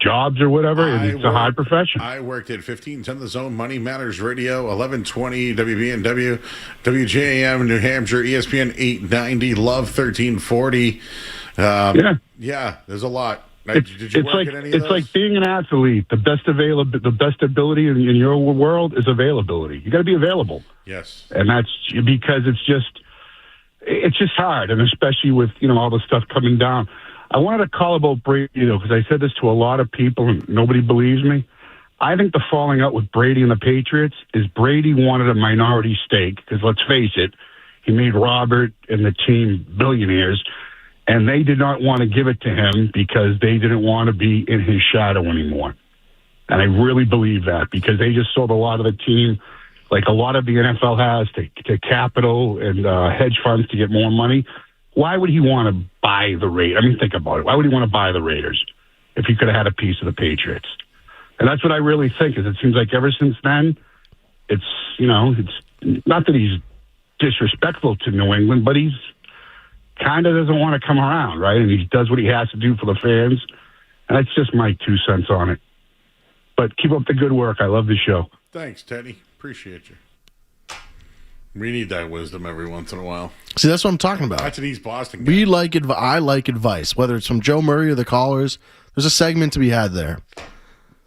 Speaker 17: jobs or whatever? It's a hard profession.
Speaker 1: I worked at 1510 The Zone, Money Matters Radio, 1120 WBNW, WJAM, New Hampshire, ESPN 890, Love 1340. Yeah, there's a lot. Did you work at any of those?
Speaker 17: It's like being an athlete. The best ability in your world is availability. You got to be available.
Speaker 1: Yes.
Speaker 17: And that's because it's just hard, and especially with all the stuff coming down. I wanted to call about Brady though, because I said this to a lot of people and nobody believes me. I think the falling out with Brady and the Patriots is Brady wanted a minority stake because let's face it, he made Robert and the team billionaires, and they did not want to give it to him because they didn't want to be in his shadow anymore. And I really believe that because they just sold a lot of the team, like a lot of the NFL has, to capital and hedge funds to get more money. Why would he want to buy the Raiders? I mean, think about it. Why would he want to buy the Raiders if he could have had a piece of the Patriots? And that's what I really think, is it seems like ever since then, it's not that he's disrespectful to New England, but he's kind of doesn't want to come around, right? And he does what he has to do for the fans. And that's just my 2 cents on it. But keep up the good work. I love the show.
Speaker 1: Thanks, Teddy. Appreciate you. We need that wisdom every once in a while.
Speaker 14: See, that's what I'm talking about.
Speaker 1: That's an East Boston guy.
Speaker 14: I like advice, whether it's from Joe Murray or the callers. There's a segment to be had there.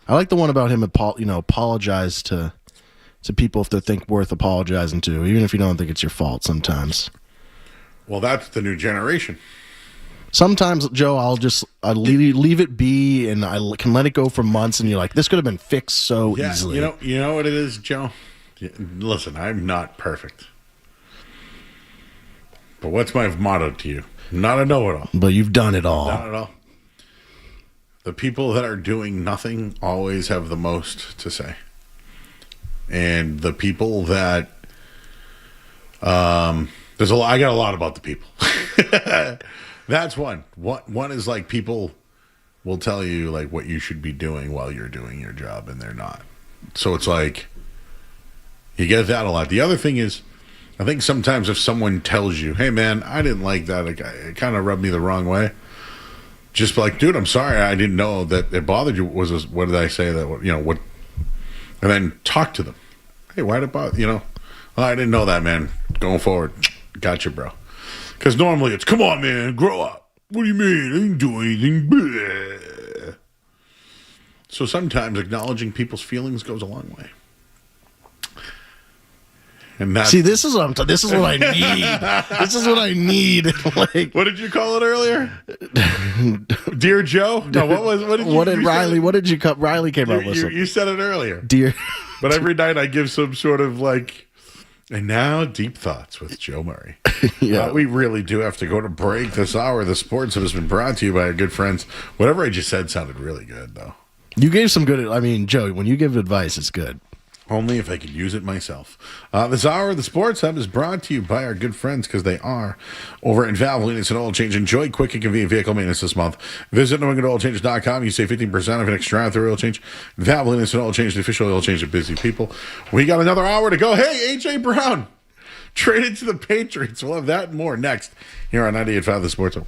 Speaker 14: I like the one about him, apologize to people if they think worth apologizing to, even if you don't think it's your fault sometimes.
Speaker 1: Well, that's the new generation.
Speaker 14: Sometimes, Joe, I'll leave it be, and I can let it go for months, and you're like, this could have been fixed so easily.
Speaker 1: You know what it is, Joe? Listen, I'm not perfect. But what's my motto to you? Not a know-it-all.
Speaker 14: But you've done it all.
Speaker 1: Not at all. The people that are doing nothing always have the most to say. And the people that... I got a lot about the people. That's one. One is like people will tell you like what you should be doing while you're doing your job, and they're not. So it's like you get that a lot. The other thing is, I think sometimes if someone tells you, "Hey, man, I didn't like that. It kind of rubbed me the wrong way," just be like, "Dude, I'm sorry. I didn't know that it bothered you." What did I say that? What? And then talk to them. Hey, why did it bother? Oh, I didn't know that, man. Going forward, gotcha, bro. Because normally it's, come on, man, grow up. What do you mean? I didn't do anything. Bleh. So sometimes acknowledging people's feelings goes a long way. And
Speaker 14: see, this is what I need. This is what I need.
Speaker 1: What did you call it earlier? Dear Joe? No, what did
Speaker 14: Riley? What did you cut? Riley came up with something.
Speaker 1: You said it earlier.
Speaker 14: Dear.
Speaker 1: But every night I give some sort of and now Deep Thoughts with Joe Murray.
Speaker 14: Yeah.
Speaker 1: We really do have to go to break this hour. The Sports Hub has been brought to you by our good friends. Whatever I just said sounded really good, though.
Speaker 14: You gave some good. I mean, Joe, when you give advice, it's good.
Speaker 1: Only if I could use it myself. This hour of the Sports Hub is brought to you by our good friends, because they are over at Valvoline Instant Oil Change. Enjoy quick and convenient vehicle maintenance this month. Visit NewEnglandOilChange.com. You save 15% off an extra drive-through oil change. Valvoline Instant Oil Change, the official oil change of busy people. We got another hour to go. Hey, AJ Brown traded to the Patriots. We'll have that and more next here on 98.5 The Sports Hub.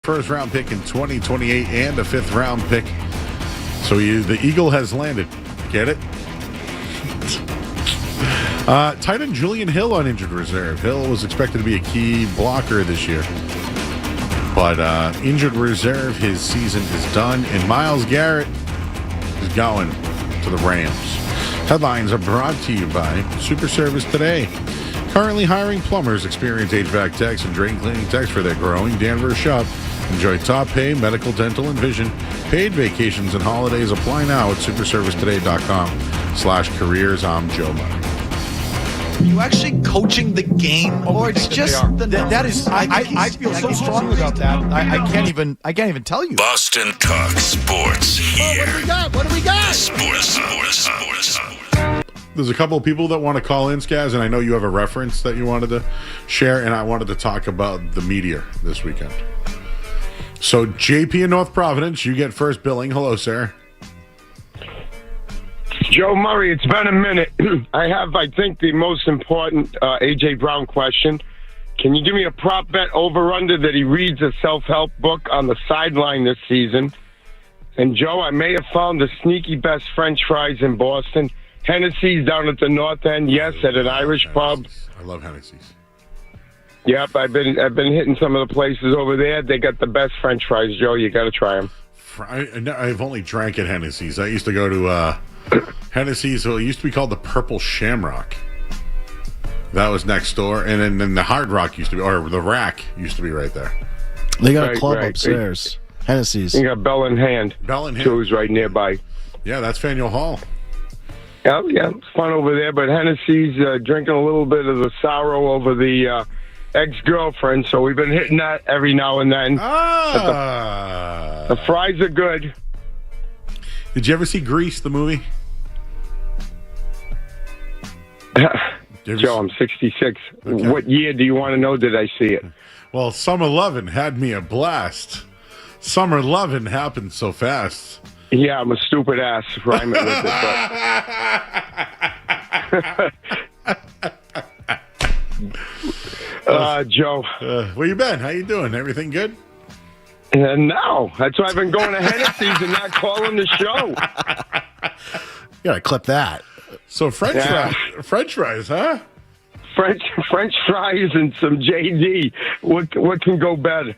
Speaker 1: first round pick in 2028 and a 5th round pick. So the Eagle has landed. Get it? Tight end Julian Hill on injured reserve. Hill was expected to be a key blocker this year. But injured reserve, his season is done. And Myles Garrett is going to the Rams. Headlines are brought to you by Super Service Today. Currently hiring plumbers, experienced HVAC techs, and drain cleaning techs for their growing Danvers shop. Enjoy top pay, medical, dental, and vision. Paid vacations and holidays. Apply now at superservicetoday.com/careers. I'm Joe Murray.
Speaker 18: Are you actually coaching the game, or it's just
Speaker 19: that is? I feel so strongly about that. I can't even tell you.
Speaker 2: Boston Talk Sports here.
Speaker 10: What do we got?
Speaker 2: Sports.
Speaker 1: There's a couple of people that want to call in, Skaz, and I know you have a reference that you wanted to share, and I wanted to talk about the meteor this weekend. So, JP in North Providence, you get first billing. Hello, sir.
Speaker 20: Joe Murray, it's been a minute. I have, I think, the most important A.J. Brown question. Can you give me a prop bet over-under that he reads a self-help book on the sideline this season? And, Joe, I may have found the sneaky best French fries in Boston. Hennessy's down at the North End, yes, at an Irish pub.
Speaker 1: I love Hennessy's.
Speaker 20: Yep, I've been hitting some of the places over there. They got the best French fries, Joe. You got to try them.
Speaker 1: I've only drank at Hennessy's. I used to go to Hennessy's. So it used to be called the Purple Shamrock. That was next door, and then the Hard Rock used to be, or the Rack used to be right there.
Speaker 14: They got a club upstairs. Hennessy's.
Speaker 20: You got Bell in Hand. Who's right nearby.
Speaker 1: Yeah, that's Faneuil Hall.
Speaker 20: Yeah, it's fun over there. But Hennessy's drinking a little bit of the sorrow over the ex-girlfriend, so we've been hitting that every now and then. The fries are good.
Speaker 1: Did you ever see Grease, the movie?
Speaker 20: Joe, I'm 66. Okay. What year do you want to know did I see it?
Speaker 1: Well, Summer Lovin' had me a blast. Summer Lovin' happened so fast.
Speaker 20: Yeah, I'm a stupid ass rhyming with it, but... Joe.
Speaker 1: Where you been? How you doing? Everything good?
Speaker 20: No. That's why I've been going to Hennessy's and not calling the show.
Speaker 14: You gotta clip that.
Speaker 1: So French fries, huh?
Speaker 20: French fries and some JD. What can go better,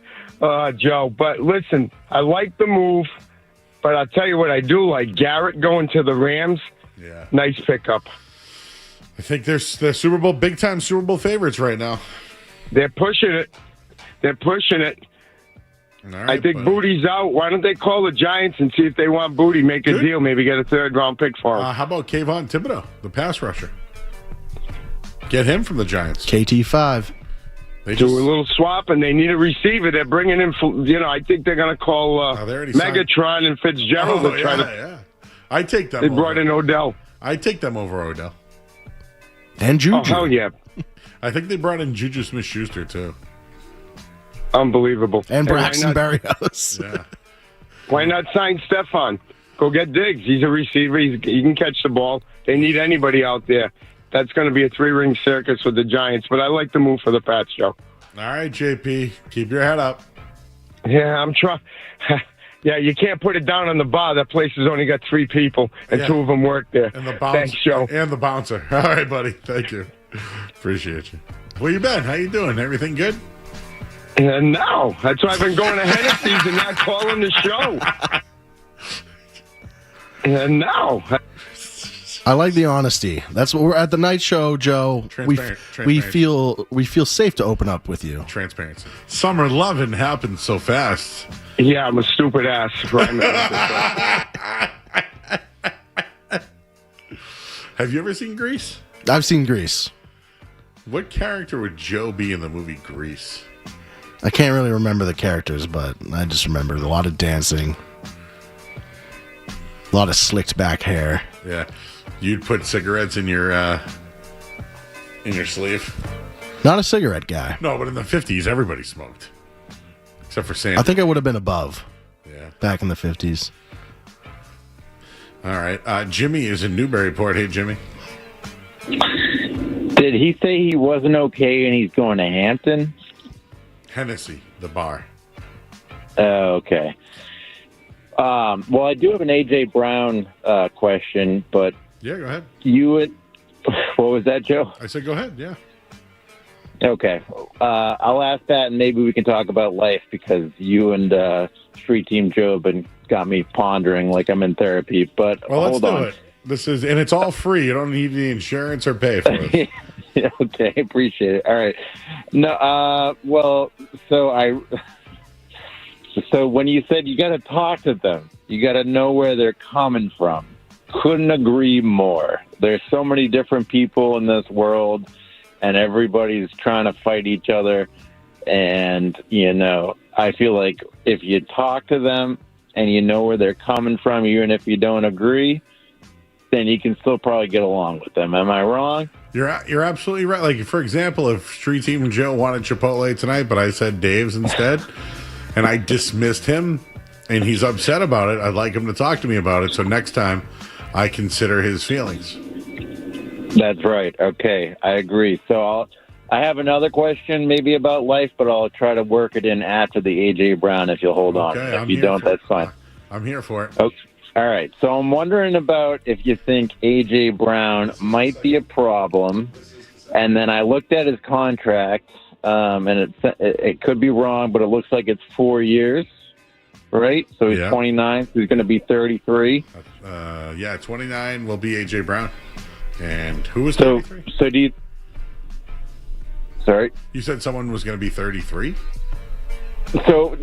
Speaker 20: Joe? But listen, I like the move, but I'll tell you what I do like. Garrett going to the Rams.
Speaker 1: Yeah.
Speaker 20: Nice pickup.
Speaker 1: I think they're Super Bowl, big-time Super Bowl favorites right now.
Speaker 20: They're pushing it.
Speaker 1: Right,
Speaker 20: I think Booty's out. Why don't they call the Giants and see if they want Booty, make a deal, maybe get a 3rd-round pick for him.
Speaker 1: How about Kayvon Thibodeau, the pass rusher? Get him from the Giants.
Speaker 14: KT5.
Speaker 1: They
Speaker 20: do a little swap, and they need a receiver. They're bringing in, I think they're going to call Megatron and Fitzgerald to try to.
Speaker 1: Yeah. I take them.
Speaker 20: They brought in Odell.
Speaker 1: I take them over Odell.
Speaker 14: And Juju.
Speaker 20: Oh, hell yeah.
Speaker 1: I think they brought in Juju Smith-Schuster, too.
Speaker 20: Unbelievable.
Speaker 14: And Braxton Berrios.
Speaker 1: Yeah.
Speaker 20: Why not sign Stephon? Go get Diggs. He's a receiver. He can catch the ball. They need anybody out there. That's going to be a 3-ring circus with the Giants. But I like the move for the Pats, Joe.
Speaker 1: All right, JP. Keep your head up.
Speaker 20: Yeah, I'm trying. Yeah, you can't put it down on the bar. That place has only got 3 people, and 2 of them work there.
Speaker 1: And the bouncer.
Speaker 20: Thanks, Joe.
Speaker 1: And the bouncer. All right, buddy. Thank you. Appreciate you. Where you been? How you doing? Everything good?
Speaker 20: No. That's why I've been going to Hennessy's and not calling the show. No.
Speaker 14: I like the honesty. That's what we're at the night show, Joe. We feel safe to open up with you.
Speaker 1: Transparency. Summer Lovin' happened so fast.
Speaker 20: Yeah, I'm a stupid ass.
Speaker 1: Have you ever seen Grease?
Speaker 14: I've seen Grease.
Speaker 1: What character would Joe be in the movie Grease?
Speaker 14: I can't really remember the characters, but I just remember a lot of dancing, a lot of slicked back hair.
Speaker 1: Yeah, you'd put cigarettes in your sleeve.
Speaker 14: Not a cigarette guy.
Speaker 1: No, but in the 50s, everybody smoked, except for Sam.
Speaker 14: I think I would have been above.
Speaker 1: Yeah,
Speaker 14: back in the 50s.
Speaker 1: All right, Jimmy is in Newburyport. Hey, Jimmy.
Speaker 21: Did he say he wasn't okay and he's going to Hampton?
Speaker 1: Hennessy, the bar.
Speaker 21: Okay. Well, I do have an A.J. Brown question, but
Speaker 1: yeah, go ahead.
Speaker 21: What was that, Joe?
Speaker 1: I said go ahead, yeah.
Speaker 21: Okay. I'll ask that, and maybe we can talk about life, because you and Street Team Joe got me pondering like I'm in therapy. But
Speaker 1: well,
Speaker 21: hold
Speaker 1: let's
Speaker 21: on.
Speaker 1: do it. And it's all free. You don't need the insurance or pay for it.
Speaker 21: Okay, appreciate it. All right. No, so when you said you got to talk to them, you got to know where they're coming from. Couldn't agree more. There's so many different people in this world, and everybody's trying to fight each other. And, I feel like if you talk to them and you know where they're coming from, even if you don't agree, then you can still probably get along with them. Am I wrong?
Speaker 1: You're absolutely right. Like, for example, if Street Team Joe wanted Chipotle tonight, but I said Dave's instead, and I dismissed him, and he's upset about it, I'd like him to talk to me about it, so next time I consider his feelings.
Speaker 21: That's right. Okay, I agree. So I have another question maybe about life, but I'll try to work it in after the A.J. Brown if you'll hold on. If you don't, that's fine.
Speaker 1: I'm here for it.
Speaker 21: Okay. All right. So I'm wondering about if you think A.J. Brown might be a problem. And then I looked at his contract, and it could be wrong, but it looks like it's 4 years, right? So he's 29. So he's going to be 33.
Speaker 1: 29 will be A.J. Brown. And who was 33?
Speaker 21: So do you... Sorry?
Speaker 1: You said someone was going to be 33?
Speaker 21: So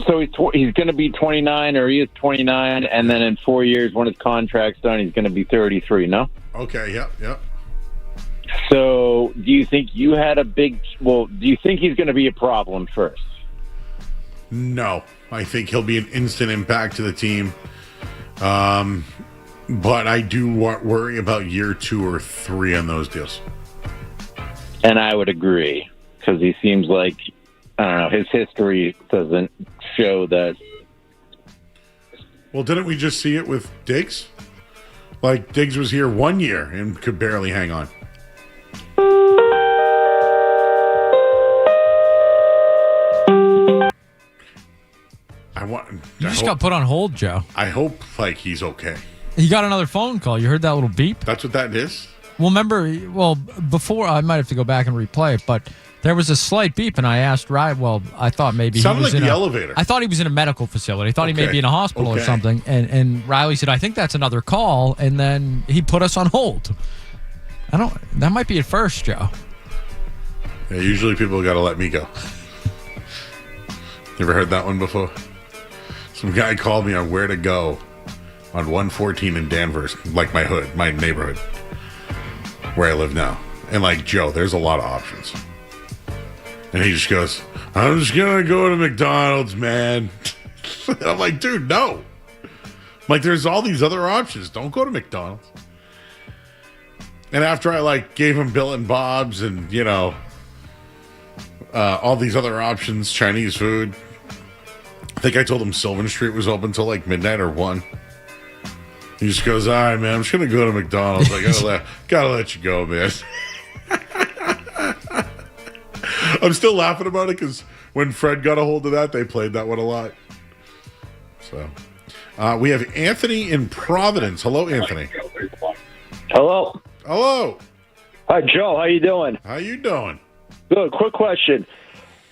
Speaker 21: he's going to be 29, or he is 29, and then in 4 years, when his contract's done, he's going to be 33, no?
Speaker 1: Okay, yep.
Speaker 21: So do you think do you think he's going to be a problem first?
Speaker 1: No. I think he'll be an instant impact to the team. But I do worry about year 2 or 3 on those deals.
Speaker 21: And I would agree, because he seems like, I don't know, his history doesn't show that.
Speaker 1: Well, didn't we just see it with Diggs? Like, Diggs was here 1 year and could barely hang on.
Speaker 4: You just got put on hold, Joe.
Speaker 1: I hope, he's okay.
Speaker 4: He got another phone call. You heard that little beep?
Speaker 1: That's what that is?
Speaker 4: Well, before, I might have to go back and replay it, but there was a slight beep, and I asked Ryan, I thought maybe he was in the
Speaker 1: elevator.
Speaker 4: I thought he was in a medical facility. I thought he may be in a hospital or something, and Riley said, I think that's another call, and then he put us on hold. That might be at first, Joe.
Speaker 1: Yeah, usually people got to let me go. You ever heard that one before? Some guy called me on where to go on 114 in Danvers, like my neighborhood, where I live now. And Joe, there's a lot of options. And he just goes, I'm just going to go to McDonald's, man. And I'm like, dude, no. There's all these other options. Don't go to McDonald's. And after I gave him Bill and Bob's and, all these other options, Chinese food, I think I told him Sylvan Street was open till midnight or 1. He just goes, all right, man, I'm just going to go to McDonald's. I gotta let you go, man. I'm still laughing about it because when Fred got a hold of that, they played that one a lot. So we have Anthony in Providence. Hello, Anthony.
Speaker 22: Hello.
Speaker 1: Hello.
Speaker 22: Hi, Joe. How you doing?
Speaker 1: How you doing?
Speaker 22: Good. Quick question.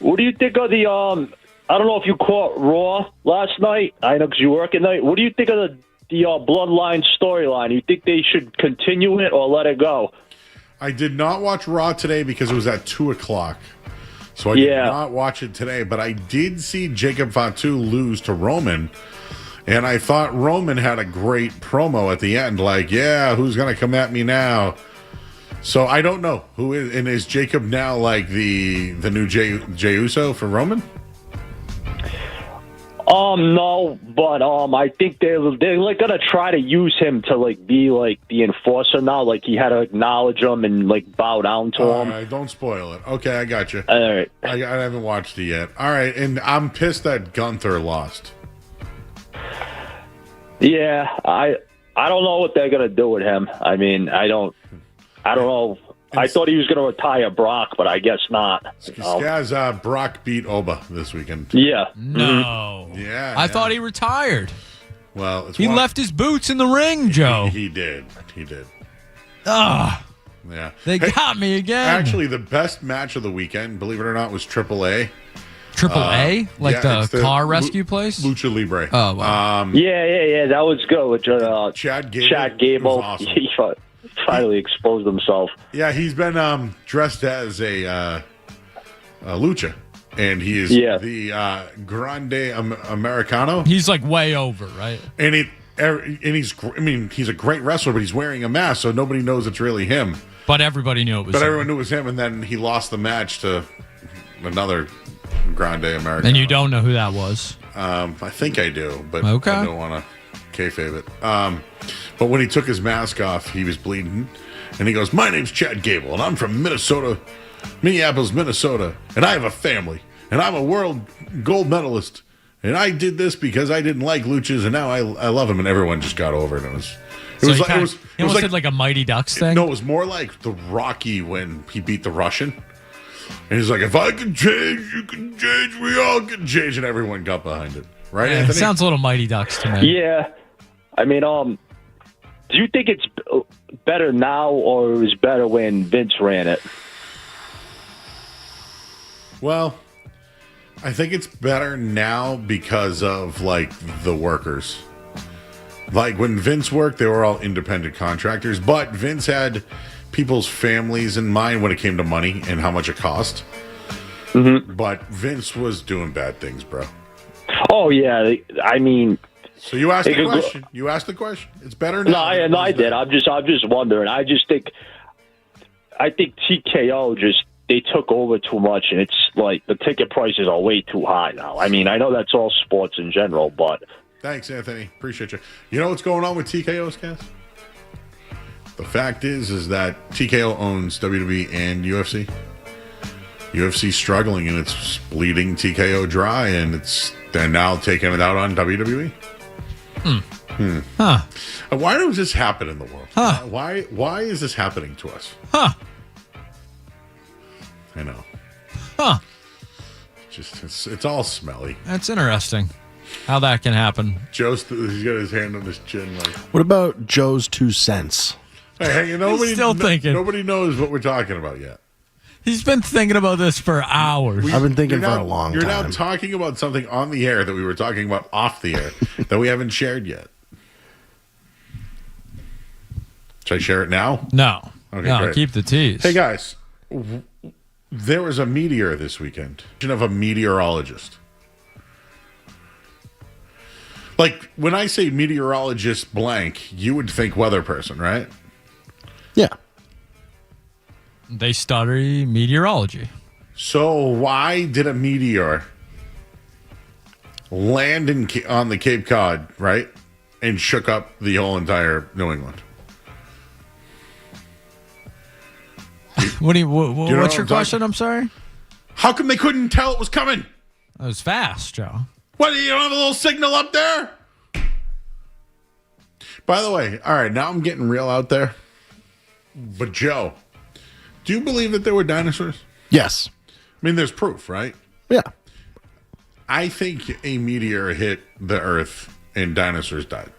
Speaker 22: What do you think of the, I don't know if you caught Raw last night. I know because you work at night. What do you think of the Bloodline storyline? You think they should continue it or let it go?
Speaker 1: I did not watch Raw today because it was at 2 o'clock. So I did not watch it today, but I did see Jacob Fatu lose to Roman, and I thought Roman had a great promo at the end, who's going to come at me now? So I don't know who is, and is Jacob now the new Jey Uso for Roman?
Speaker 22: No, but I think they're gonna try to use him to be the enforcer now. He had to acknowledge him and bow down to him.
Speaker 1: All right, don't spoil it. Okay, I got you.
Speaker 22: All right,
Speaker 1: I haven't watched it yet. All right, and I'm pissed that Gunther lost.
Speaker 22: Yeah, I don't know what they're gonna do with him. I mean, I don't know. I thought he was going to retire Brock, but I guess not.
Speaker 1: Skaz, Brock beat Oba this weekend.
Speaker 22: Yeah.
Speaker 4: No.
Speaker 1: Yeah.
Speaker 4: I thought he retired.
Speaker 1: Well, it's
Speaker 4: he left his boots in the ring, Joe.
Speaker 1: He did.
Speaker 4: Ah.
Speaker 1: Yeah.
Speaker 4: They got me again.
Speaker 1: Actually, the best match of the weekend, believe it or not, was AAA.
Speaker 4: AAA?
Speaker 1: It's the
Speaker 4: car rescue place?
Speaker 1: Lucha Libre.
Speaker 4: Oh, wow.
Speaker 22: Yeah. That was good. With,
Speaker 1: Chad Gable.
Speaker 22: Chad Gable.
Speaker 1: Was awesome.
Speaker 22: He finally exposed himself.
Speaker 1: Yeah, he's been dressed as a lucha. And he is the Grande Americano.
Speaker 4: He's like way over, right?
Speaker 1: And he's a great wrestler, but he's wearing a mask, so nobody knows it's really him.
Speaker 4: But everybody knew it was him.
Speaker 1: Everyone knew it was him, and then he lost the match to another Grande Americano.
Speaker 4: And you don't know who that was?
Speaker 1: I think I do, but
Speaker 4: okay.
Speaker 1: I don't want to kayfabe it. But when he took his mask off, he was bleeding, and he goes, "My name's Chad Gable, and I'm from Minneapolis, Minnesota, and I have a family, and I'm a world gold medalist, and I did this because I didn't like luchas, and now I love him." And everyone just got over it. It was
Speaker 4: He almost did like a Mighty Ducks thing?
Speaker 1: No, it was more like the Rocky when he beat the Russian. And he's like, "If I can change, you can change, we all can change," and everyone got behind it. Right, Anthony?
Speaker 4: It sounds a little Mighty Ducks to me.
Speaker 22: Yeah. I mean, do you think it's better now or it was better when Vince ran it?
Speaker 1: Well, I think it's better now because of, like, the workers. Like, when Vince worked, they were all independent contractors, but Vince had people's families in mind when it came to money and how much it cost.
Speaker 22: Mm-hmm.
Speaker 1: But Vince was doing bad things, bro.
Speaker 22: Oh, yeah. I mean...
Speaker 1: So you asked the question. You asked the question. It's better now.
Speaker 22: No, I did. I'm just wondering. I think TKO they took over too much, and it's like the ticket prices are way too high now. I mean, I know that's all sports in general, but...
Speaker 1: Thanks, Anthony. Appreciate you. You know what's going on with TKO's, Cass? The fact is that TKO owns WWE and UFC. UFC's struggling, and it's bleeding TKO dry, and they're now taking it out on WWE.
Speaker 4: Huh.
Speaker 1: Why does this happen in the world?
Speaker 4: Huh.
Speaker 1: Why is this happening to us?
Speaker 4: Huh.
Speaker 1: I know.
Speaker 4: Huh.
Speaker 1: It's all smelly.
Speaker 4: That's interesting. How that can happen.
Speaker 1: He's got his hand on his chin. Like,
Speaker 14: what about Joe's 2 cents?
Speaker 1: Hey, nobody
Speaker 4: thinking.
Speaker 1: Nobody knows what we're talking about yet.
Speaker 4: He's been thinking about this for hours.
Speaker 14: I've been thinking for a long time.
Speaker 1: You're now talking about something on the air that we were talking about off the air that we haven't shared yet. Should I share it now?
Speaker 4: No.
Speaker 1: Okay,
Speaker 4: no,
Speaker 1: great.
Speaker 4: Keep the tease.
Speaker 1: Hey, guys. There was a meteor this weekend. Of a meteorologist. Like, when I say meteorologist blank, you would think weather person, right?
Speaker 14: Yeah.
Speaker 4: They study meteorology.
Speaker 1: So why did a meteor land on the Cape Cod, right, and shook up the whole entire New England?
Speaker 4: What's your question? I'm sorry?
Speaker 1: How come they couldn't tell it was coming?
Speaker 4: That was fast, Joe.
Speaker 1: What, you don't have a little signal up there? By the way, all right, now I'm getting real out there. But Joe, do you believe that there were dinosaurs?
Speaker 14: Yes.
Speaker 1: I mean, there's proof, right?
Speaker 14: Yeah.
Speaker 1: I think a meteor hit the Earth and dinosaurs died.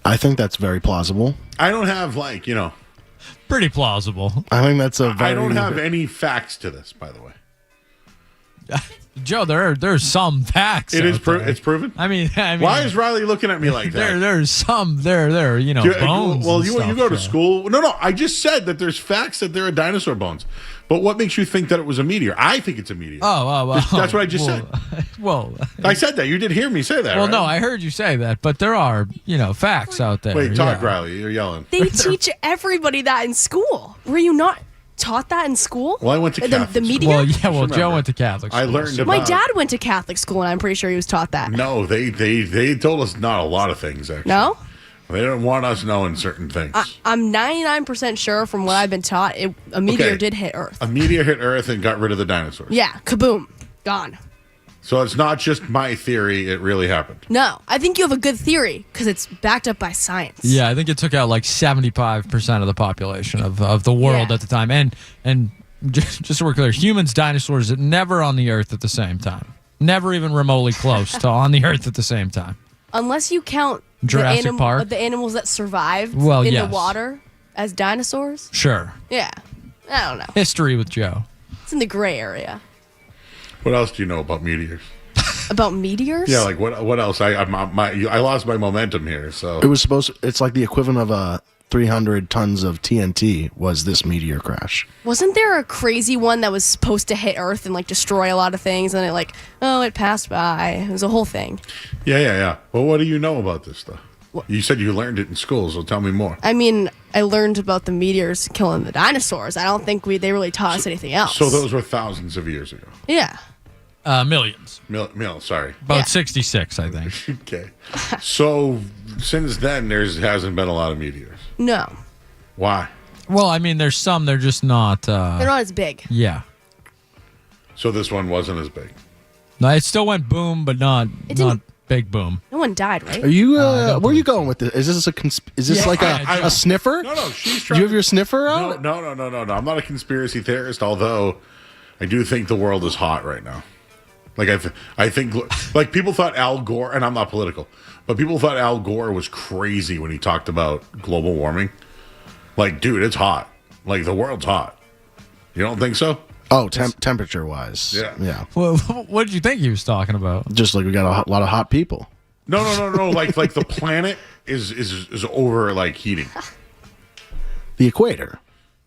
Speaker 14: I think that's very plausible.
Speaker 1: I don't have,
Speaker 4: pretty plausible.
Speaker 14: I think that's
Speaker 1: I don't have any facts to this, by the way.
Speaker 4: Joe, there's some facts.
Speaker 1: It's proven.
Speaker 4: I mean,
Speaker 1: why is Riley looking at me like that?
Speaker 4: There's some bones.
Speaker 1: Well, you go to
Speaker 4: Joe.
Speaker 1: school. No. I just said that there's facts that there are dinosaur bones. But what makes you think that it was a meteor? I think it's a meteor.
Speaker 4: Oh, well.
Speaker 1: That's what I just said.
Speaker 4: Well,
Speaker 1: I said that. You did hear me say that.
Speaker 4: Well,
Speaker 1: right?
Speaker 4: no, I heard you say that, but there are, facts out there.
Speaker 1: Wait, talk, Riley. You're yelling.
Speaker 15: They teach everybody that in school. Were you not taught that in school?
Speaker 1: Well, I went to Catholic
Speaker 15: the meteor?
Speaker 4: Well, yeah. Well, Joe went to Catholic school.
Speaker 1: I learned about.
Speaker 15: My dad went to Catholic school, and I'm pretty sure he was taught that.
Speaker 1: No, they told us not a lot of things. Actually,
Speaker 15: no.
Speaker 1: They don't want us knowing certain things.
Speaker 15: I'm 99% sure from what I've been taught, a meteor did hit Earth.
Speaker 1: A meteor hit Earth and got rid of the dinosaurs.
Speaker 15: Yeah, kaboom, gone.
Speaker 1: So it's not just my theory, it really happened.
Speaker 15: No, I think you have a good theory because it's backed up by science.
Speaker 4: Yeah, I think it took out like 75% of the population of the world at the time. And just so we're clear, humans, dinosaurs, never on the Earth at the same time. Never even remotely close to on the Earth at the same time.
Speaker 15: Unless you count
Speaker 4: Jurassic Park?
Speaker 15: the animals that survived
Speaker 4: Well,
Speaker 15: in
Speaker 4: yes.
Speaker 15: the water as dinosaurs.
Speaker 4: Sure.
Speaker 15: Yeah, I don't know.
Speaker 4: History with Joe.
Speaker 15: It's in the gray area.
Speaker 1: What else do you know about meteors?
Speaker 15: About meteors?
Speaker 1: Yeah, like what else? I lost my momentum here. So
Speaker 14: It was supposed. It's like the equivalent of 300 tons of TNT was this meteor crash.
Speaker 15: Wasn't there a crazy one that was supposed to hit Earth and like destroy a lot of things, and it passed by? It was a whole thing.
Speaker 1: Yeah. Well, what do you know about this stuff? You said you learned it in school, so tell me more.
Speaker 15: I mean, I learned about the meteors killing the dinosaurs. I don't think they really taught us anything else.
Speaker 1: So those were thousands of years ago.
Speaker 15: Yeah.
Speaker 4: Millions.
Speaker 1: Sorry.
Speaker 4: About 66, I think.
Speaker 1: Okay. So since then, hasn't been a lot of meteors.
Speaker 15: No.
Speaker 1: Why?
Speaker 4: Well, I mean, there's some. They're just not.
Speaker 15: They're not as big.
Speaker 4: Yeah.
Speaker 1: So this one wasn't as big.
Speaker 4: No, it still went boom, but not big boom.
Speaker 15: No one died, right?
Speaker 14: Are you? Where are you going with this? Is this is this like a sniffer?
Speaker 1: No. She's
Speaker 14: Do
Speaker 1: trying.
Speaker 14: you have your sniffer out?
Speaker 1: No. I'm not a conspiracy theorist, although I do think the world is hot right now. Like I think like people thought Al Gore, and I'm not political, but people thought Al Gore was crazy when he talked about global warming. Like, dude, it's hot. Like the world's hot. You don't think so?
Speaker 14: Oh, temperature wise. Yeah.
Speaker 4: Well, what did you think he was talking about?
Speaker 14: Just like we got a lot of hot people.
Speaker 1: No. like the planet is over like heating.
Speaker 14: The equator.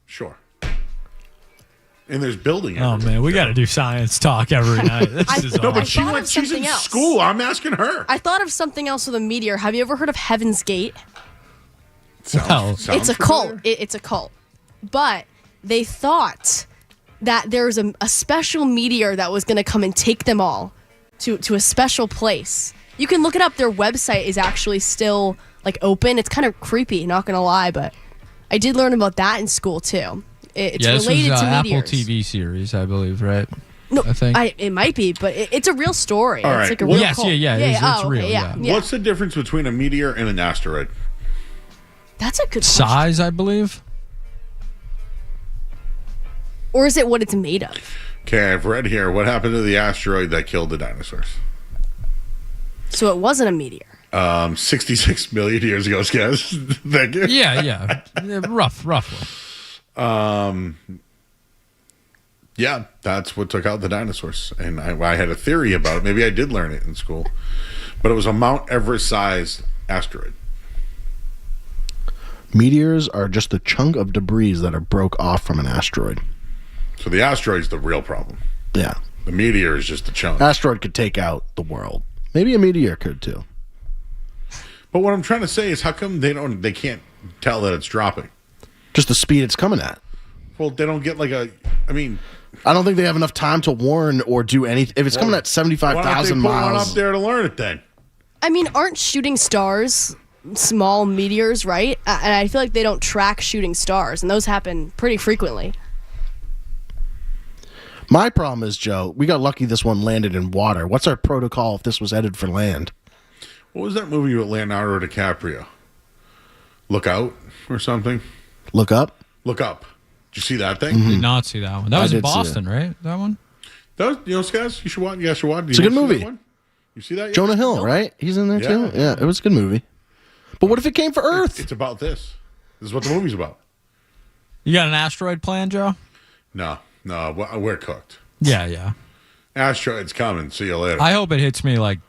Speaker 1: Sure. And there's building.
Speaker 4: Oh man, we got to do science talk every night. This is
Speaker 1: no,
Speaker 4: awesome.
Speaker 1: but she's in school. I'm asking her.
Speaker 15: I thought of something else with a meteor. Have you ever heard of Heaven's Gate?
Speaker 1: Sounds
Speaker 15: It's a cult. It's a cult. But they thought that there was a special meteor that was going to come and take them all to a special place. You can look it up. Their website is actually still like open. It's kind of creepy, not going to lie, but I did learn about that in school too. It's related
Speaker 4: this was,
Speaker 15: to
Speaker 4: Apple
Speaker 15: meteors.
Speaker 4: TV series, I believe, right?
Speaker 15: No,
Speaker 4: I think
Speaker 15: it might be, but it's a real story.
Speaker 1: All
Speaker 15: It's
Speaker 1: right.
Speaker 15: like a real
Speaker 4: Yes,
Speaker 15: cult.
Speaker 4: yeah, it's
Speaker 15: okay,
Speaker 4: real,
Speaker 15: yeah.
Speaker 1: What's the difference between a meteor and an asteroid?
Speaker 15: That's a good question.
Speaker 4: size, I believe.
Speaker 15: Or is it what it's made of?
Speaker 1: Okay, I've read here. What happened to the asteroid that killed the dinosaurs?
Speaker 15: So it wasn't a meteor.
Speaker 1: 66 million years ago, guys. Thank you.
Speaker 4: Yeah, roughly.
Speaker 1: Yeah, that's what took out the dinosaurs. And I had a theory about it. Maybe I did learn it in school. But it was a Mount Everest-sized asteroid.
Speaker 14: Meteors are just a chunk of debris that are broke off from an asteroid.
Speaker 1: So the asteroid's the real problem.
Speaker 14: Yeah.
Speaker 1: The meteor is just a chunk.
Speaker 14: Asteroid could take out the world. Maybe a meteor could too.
Speaker 1: But what I'm trying to say is, how come they can't tell that it's dropping?
Speaker 14: Just the speed it's coming at.
Speaker 1: Well, they don't get
Speaker 14: I don't think they have enough time to warn or do anything. If it's coming at 75,000
Speaker 1: why don't they put one
Speaker 14: miles.
Speaker 1: up there to learn it then?
Speaker 15: I mean, aren't shooting stars small meteors, right? And I feel like they don't track shooting stars, and those happen pretty frequently.
Speaker 14: My problem is, Joe, we got lucky this one landed in water. What's our protocol if this was headed for land?
Speaker 1: What was that movie with Leonardo DiCaprio? Look Out or something?
Speaker 14: Look Up?
Speaker 1: Look Up. Did you see that thing?
Speaker 4: Did not see that one. That
Speaker 14: I
Speaker 4: was in
Speaker 14: did see
Speaker 4: Boston, right? That one?
Speaker 1: That was, guys, you should watch. You guys should watch.
Speaker 14: It's a good movie.
Speaker 1: You see that yet?
Speaker 14: Jonah Hill, right? He's in there too? Yeah, it was a good movie. But what if it came for Earth?
Speaker 1: It's about this. This is what the movie's about.
Speaker 4: You got an asteroid plan, Joe?
Speaker 1: No, we're cooked.
Speaker 4: Yeah.
Speaker 1: Asteroid's coming. See you later.
Speaker 4: I hope it hits me like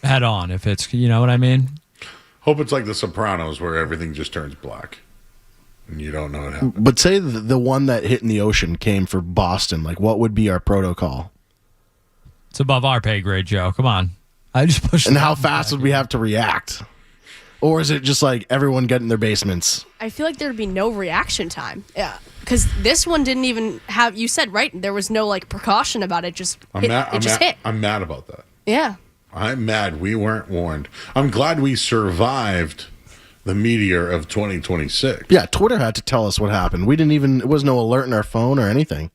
Speaker 4: head on. If it's, you know what I mean?
Speaker 1: Hope it's like The Sopranos, where everything just turns black, and you don't know what happened.
Speaker 14: But say the one that hit in the ocean came for Boston. Like, what would be our protocol?
Speaker 4: It's above our pay grade, Joe. Come on. I just pushed.
Speaker 14: And how fast would we have to react? Or is it just like everyone get in their basements?
Speaker 15: I feel like there'd be no reaction time. Yeah. Because this one didn't even have, you said, right? There was no like precaution about it. It just hit.
Speaker 1: I'm mad about that.
Speaker 15: Yeah.
Speaker 1: I'm mad we weren't warned. I'm glad we survived the meteor of 2026.
Speaker 14: Yeah, Twitter had to tell us what happened. It was no alert in our phone or anything.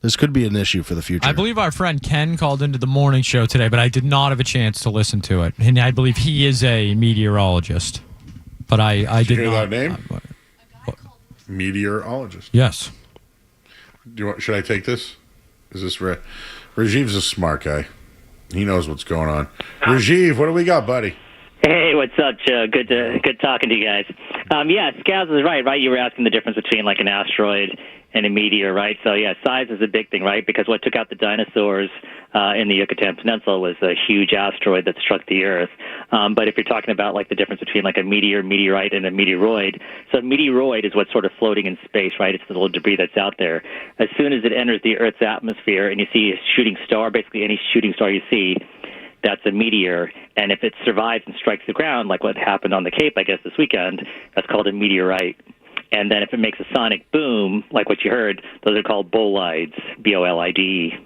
Speaker 14: This could be an issue for the future.
Speaker 4: I believe our friend Ken called into the morning show today, but I did not have a chance to listen to it. And I believe he is a meteorologist. But I did
Speaker 1: you hear
Speaker 4: not.
Speaker 1: that name? Meteorologist.
Speaker 4: Yes.
Speaker 1: Should I take this? Is this Rajiv's a smart guy. He knows what's going on. Rajiv, what do we got, buddy?
Speaker 3: Hey, what's up, Joe? Good talking to you guys. Yeah, Scaz is right? You were asking the difference between like an asteroid and a meteor, right? So yeah, size is a big thing, right? Because what took out the dinosaurs in the Yucatan Peninsula was a huge asteroid that struck the Earth. But if you're talking about like the difference between like a meteor, meteorite, and a meteoroid, so a meteoroid is what's sort of floating in space, right? It's the little debris that's out there. As soon as it enters the Earth's atmosphere and you see a shooting star, basically any shooting star you see, that's a meteor. And if it survives and strikes the ground, like what happened on the Cape, I guess, this weekend, that's called a meteorite. And then if it makes a sonic boom, like what you heard, those are called bolides, B-O-L-I-D-E.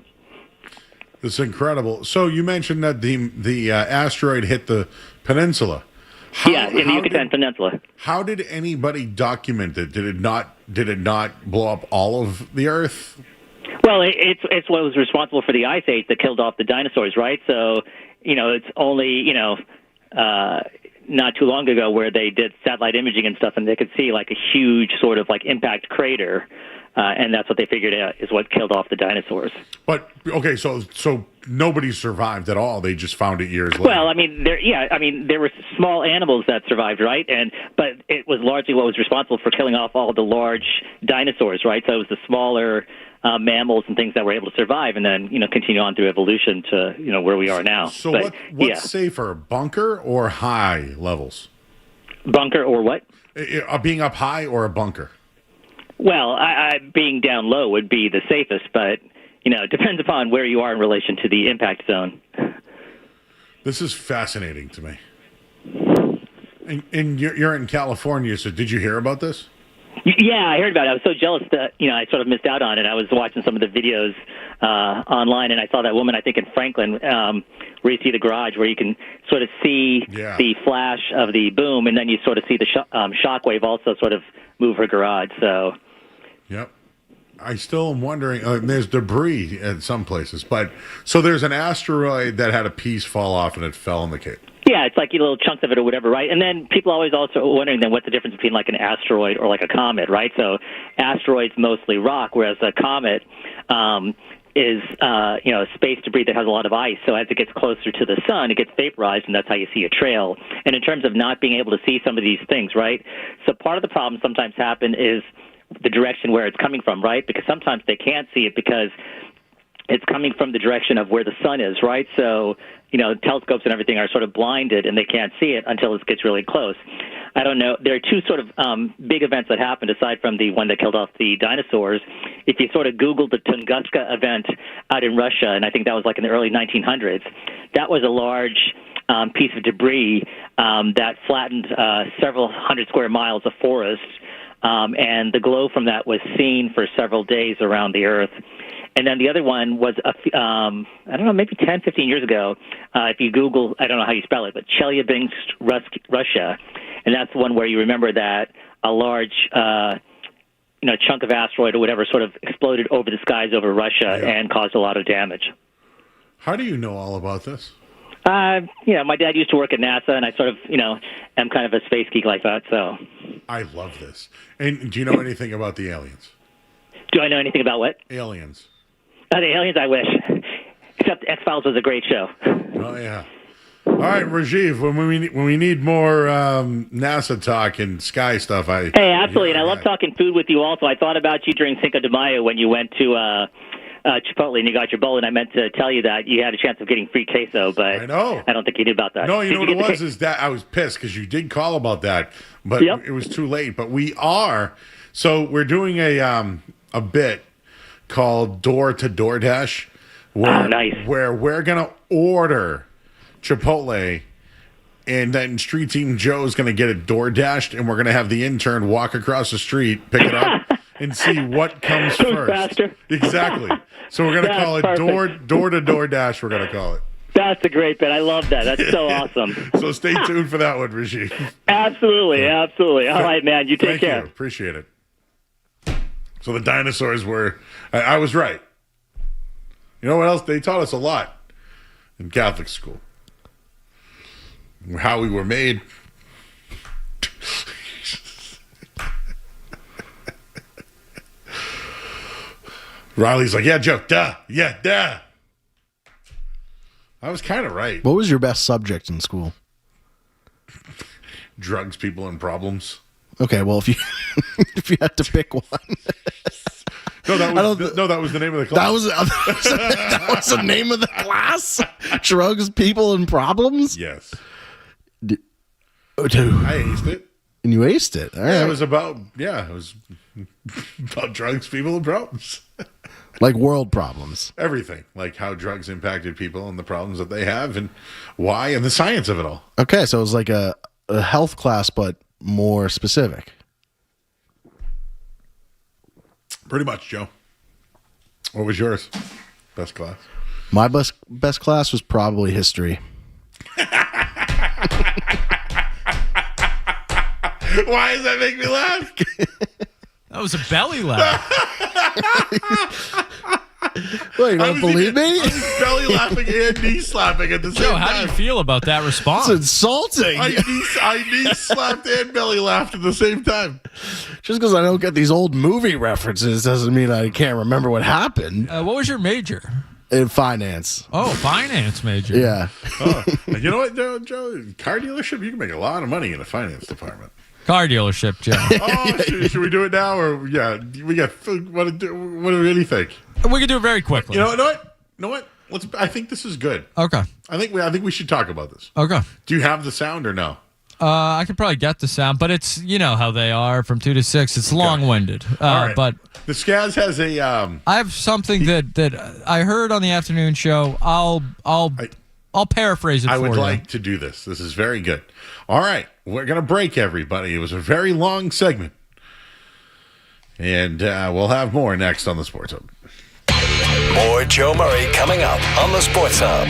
Speaker 1: It's incredible. So you mentioned that the asteroid hit the peninsula.
Speaker 3: In the Yucatan Peninsula.
Speaker 1: How did anybody document it? Did it not blow up all of the Earth?
Speaker 3: Well, it's what was responsible for the ice age that killed off the dinosaurs, right? So, it's only, not too long ago where they did satellite imaging and stuff, and they could see like a huge sort of like impact crater, and that's what they figured out is what killed off the dinosaurs.
Speaker 1: But okay, so nobody survived at all. They just found it years later.
Speaker 3: Well, there were small animals that survived, right? But it was largely what was responsible for killing off all the large dinosaurs, right? So it was the smaller mammals and things that were able to survive, and then continue on through evolution to where we are now.
Speaker 1: So what's safer, bunker or high levels?
Speaker 3: Bunker or what?
Speaker 1: Being up high or a bunker?
Speaker 3: Well, being down low would be the safest, but it depends upon where you are in relation to the impact zone.
Speaker 1: This is fascinating to me. And you're in California, so did you hear about this?
Speaker 3: Yeah, I heard about it. I was so jealous that I sort of missed out on it. I was watching some of the videos online, and I saw that woman, I think in Franklin, where you see the garage, where you can sort of see the flash of the boom, and then you sort of see the shockwave also sort of move her garage. So,
Speaker 1: yep. I still am wondering. There's debris at some places, but so there's an asteroid that had a piece fall off and it fell in the Cape.
Speaker 3: Yeah, it's like little chunks of it or whatever, right? And then people always also wondering then what's the difference between like an asteroid or like a comet, right? So asteroids mostly rock, whereas a comet is space debris that has a lot of ice. So as it gets closer to the sun, it gets vaporized, and that's how you see a trail. And in terms of not being able to see some of these things, right? So part of the problem sometimes happen is the direction where it's coming from, right? Because sometimes they can't see it because it's coming from the direction of where the sun is, right? So, telescopes and everything are sort of blinded and they can't see it until it gets really close. I don't know. There are two sort of big events that happened aside from the one that killed off the dinosaurs. If you sort of Google the Tunguska event out in Russia, and I think that was like in the early 1900s, that was a large piece of debris that flattened several hundred square miles of forest, and the glow from that was seen for several days around the Earth. And then the other one was, I don't know, maybe 10, 15 years ago. If you Google, I don't know how you spell it, but Chelyabinsk, Russia. And that's the one where you remember that a large, chunk of asteroid or whatever sort of exploded over the skies over Russia and caused a lot of damage.
Speaker 1: How do you know all about this?
Speaker 3: My dad used to work at NASA, and I sort of, am kind of a space geek like that, so.
Speaker 1: I love this. And do you know anything about the aliens?
Speaker 3: Do I know anything about what?
Speaker 1: Aliens.
Speaker 3: The aliens, I wish. Except X-Files was a great show.
Speaker 1: Oh, yeah. All right, Rajiv, when we need more NASA talk and sky stuff,
Speaker 3: Hey, absolutely, and I love talking food with you also. I thought about you during Cinco de Mayo when you went to Chipotle and you got your bowl, and I meant to tell you that you had a chance of getting free queso, but I don't think you knew about that.
Speaker 1: No, you know what it was is that I was pissed because you did call about that, but it was too late. But we're doing a bit called Door to DoorDash, where we're gonna order Chipotle, and then Street Team Joe's gonna get it DoorDashed, and we're gonna have the intern walk across the street, pick it up, and see what comes first.
Speaker 3: Faster.
Speaker 1: Exactly. So we're gonna call it
Speaker 3: perfect.
Speaker 1: Door to DoorDash. We're gonna call it.
Speaker 3: That's a great bit. I love that. That's so awesome.
Speaker 1: So stay tuned for that one, Rajiv.
Speaker 3: Absolutely. All right, man. You take care.
Speaker 1: Appreciate it. So the dinosaurs were, I was right. You know what else? They taught us a lot in Catholic school. How we were made. Riley's like, yeah, Joe, duh. Yeah, duh. I was kind of right.
Speaker 14: What was your best subject in school?
Speaker 1: Drugs, people, and problems.
Speaker 14: Okay, well, if you if you had to pick one.
Speaker 1: No, that was the name of the class.
Speaker 14: That was the name of the class? Drugs, people, and problems?
Speaker 1: Yes.
Speaker 14: Dude.
Speaker 1: I aced it.
Speaker 14: And you aced it. All right.
Speaker 1: It was about drugs, people, and problems.
Speaker 14: Like world problems.
Speaker 1: Everything. Like how drugs impacted people and the problems that they have and why and the science of it all.
Speaker 14: Okay, so it was like a health class, but more specific.
Speaker 1: Pretty much, Joe. What was yours? Best class?
Speaker 14: My best class was probably history.
Speaker 1: Why does that make me laugh?
Speaker 4: That was a belly laugh.
Speaker 14: Well, you don't believe me?
Speaker 1: I was belly laughing and knee slapping at the same time.
Speaker 4: Joe, how do you feel about that response?
Speaker 14: It's insulting.
Speaker 1: I knee slapped and belly laughed at the same time.
Speaker 14: Just because I don't get these old movie references doesn't mean I can't remember what happened.
Speaker 4: What was your major?
Speaker 14: In finance.
Speaker 4: Oh, finance major.
Speaker 14: Yeah.
Speaker 1: You know what, Joe? Car dealership, you can make a lot of money in the finance department.
Speaker 4: Car dealership, Joe.
Speaker 1: Should we do it now? Or, we got, what do we really think?
Speaker 4: We can do it very quickly.
Speaker 1: You know what? I think this is good.
Speaker 4: Okay.
Speaker 1: I think we should talk about this.
Speaker 4: Okay.
Speaker 1: Do you have the sound or no?
Speaker 4: I could probably get the sound, but it's, you know how they are from 2 to 6. It's long-winded.
Speaker 1: All right.
Speaker 4: But
Speaker 1: the Skaz has a.
Speaker 4: I have something that I heard on the afternoon show. I'll paraphrase it for you.
Speaker 1: I would like to do this. This is very good. All right. We're going to break everybody. It was a very long segment. And we'll have more next on the Sports Hub.
Speaker 2: More Joe Murray coming up on the Sports Hub.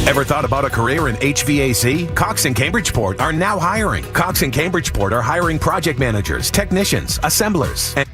Speaker 2: Ever thought about a career in HVAC? Cox and Cambridgeport are now hiring. Cox and Cambridgeport are hiring project managers, technicians, assemblers, and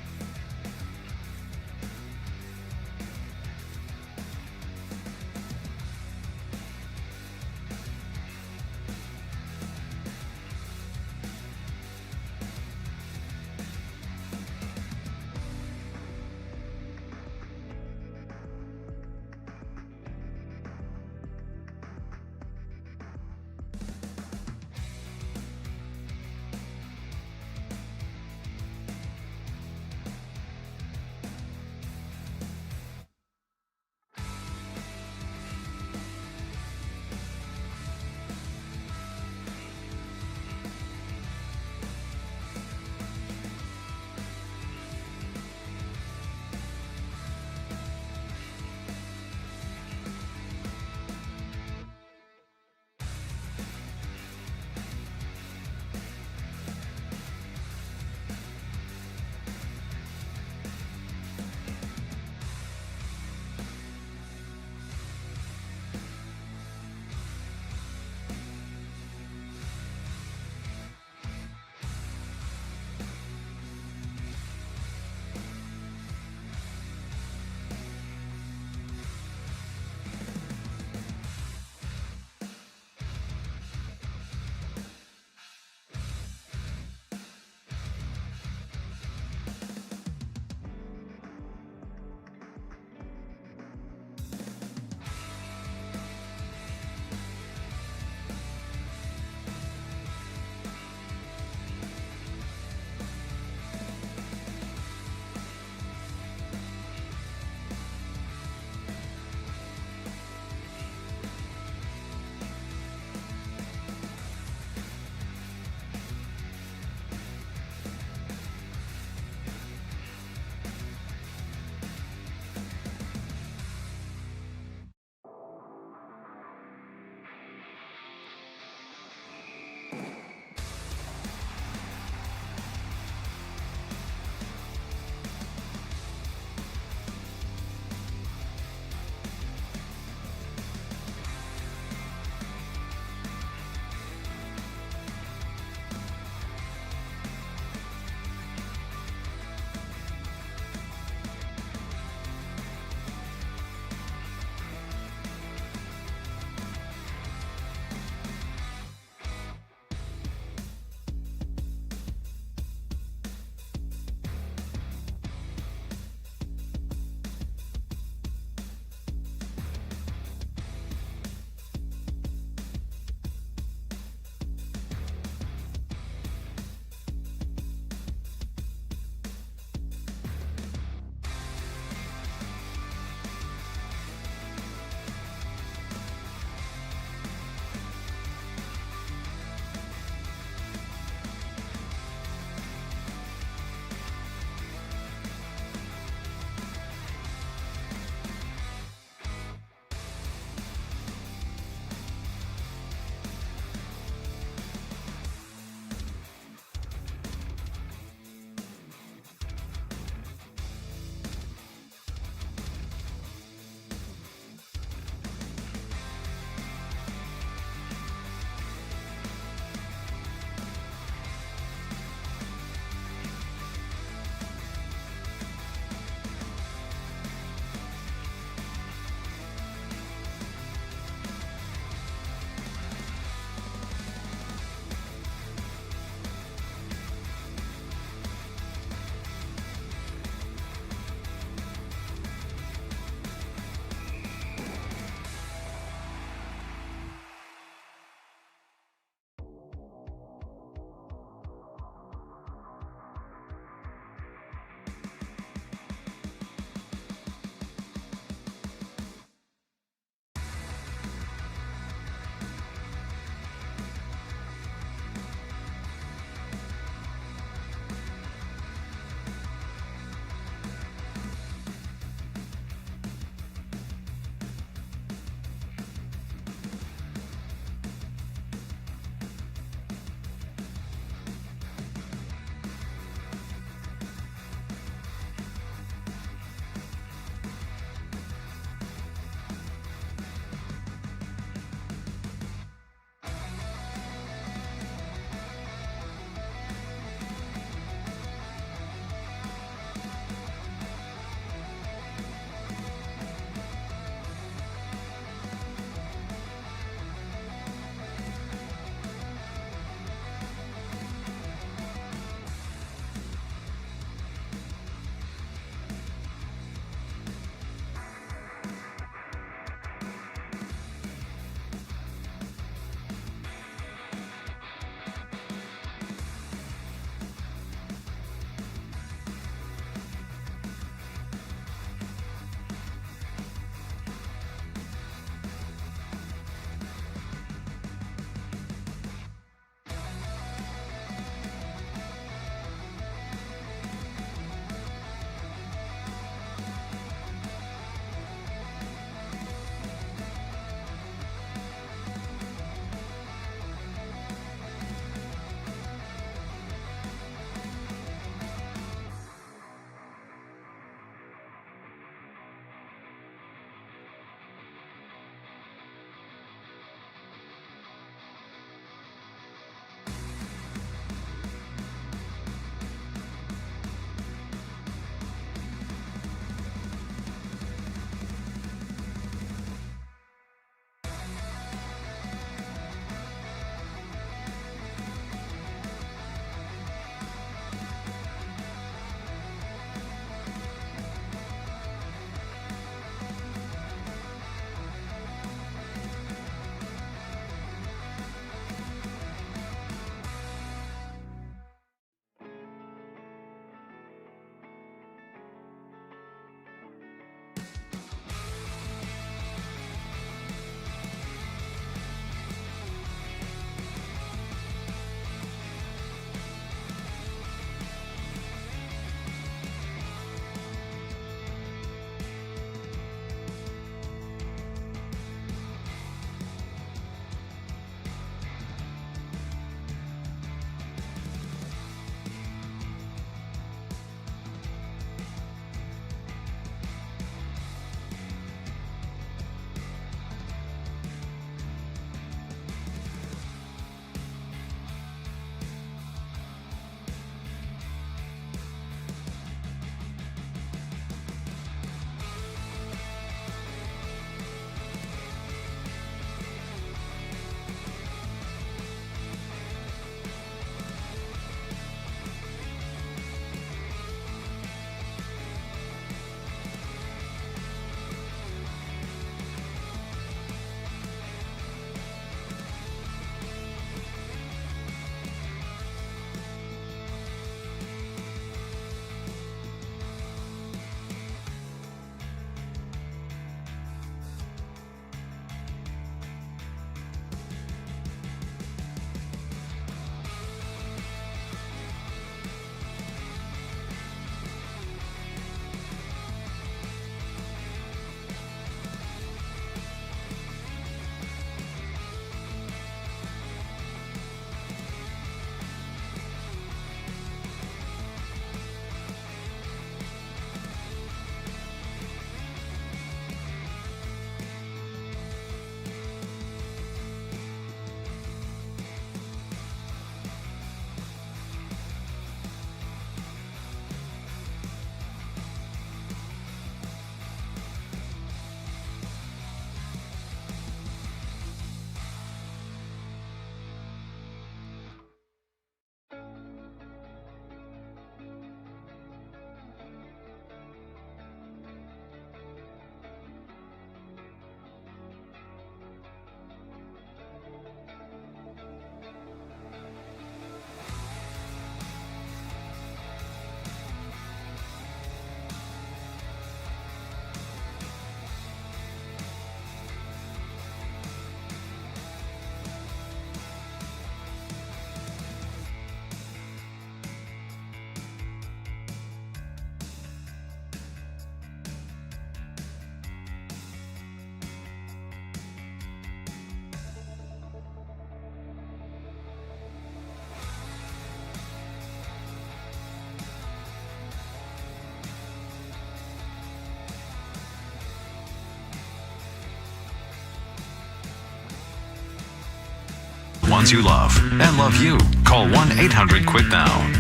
Speaker 6: ones you love and love you. Call 1-800-QUIT-NOW.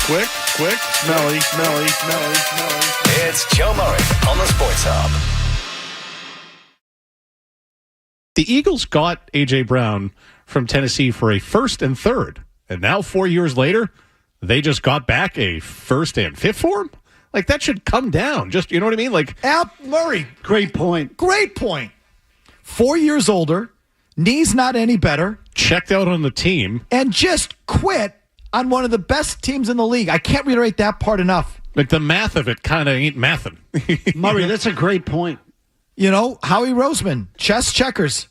Speaker 1: Quick, smelly.
Speaker 2: It's Joe Murray on the Sports Hub.
Speaker 7: The Eagles got A.J. Brown from Tennessee for a first and third. And now 4 years later, they just got back a first and fifth for him? Like, that should come down. Just, you know what I mean? Like,
Speaker 19: Al Murray.
Speaker 10: Great point.
Speaker 19: 4 years older, knees not any better,
Speaker 7: checked out on the team.
Speaker 19: and just quit on one of the best teams in the league. I can't reiterate that part enough.
Speaker 7: Like, the math of it kind of ain't mathin'.
Speaker 10: Murray, that's a great point.
Speaker 19: You know, Howie Roseman, chess checkers.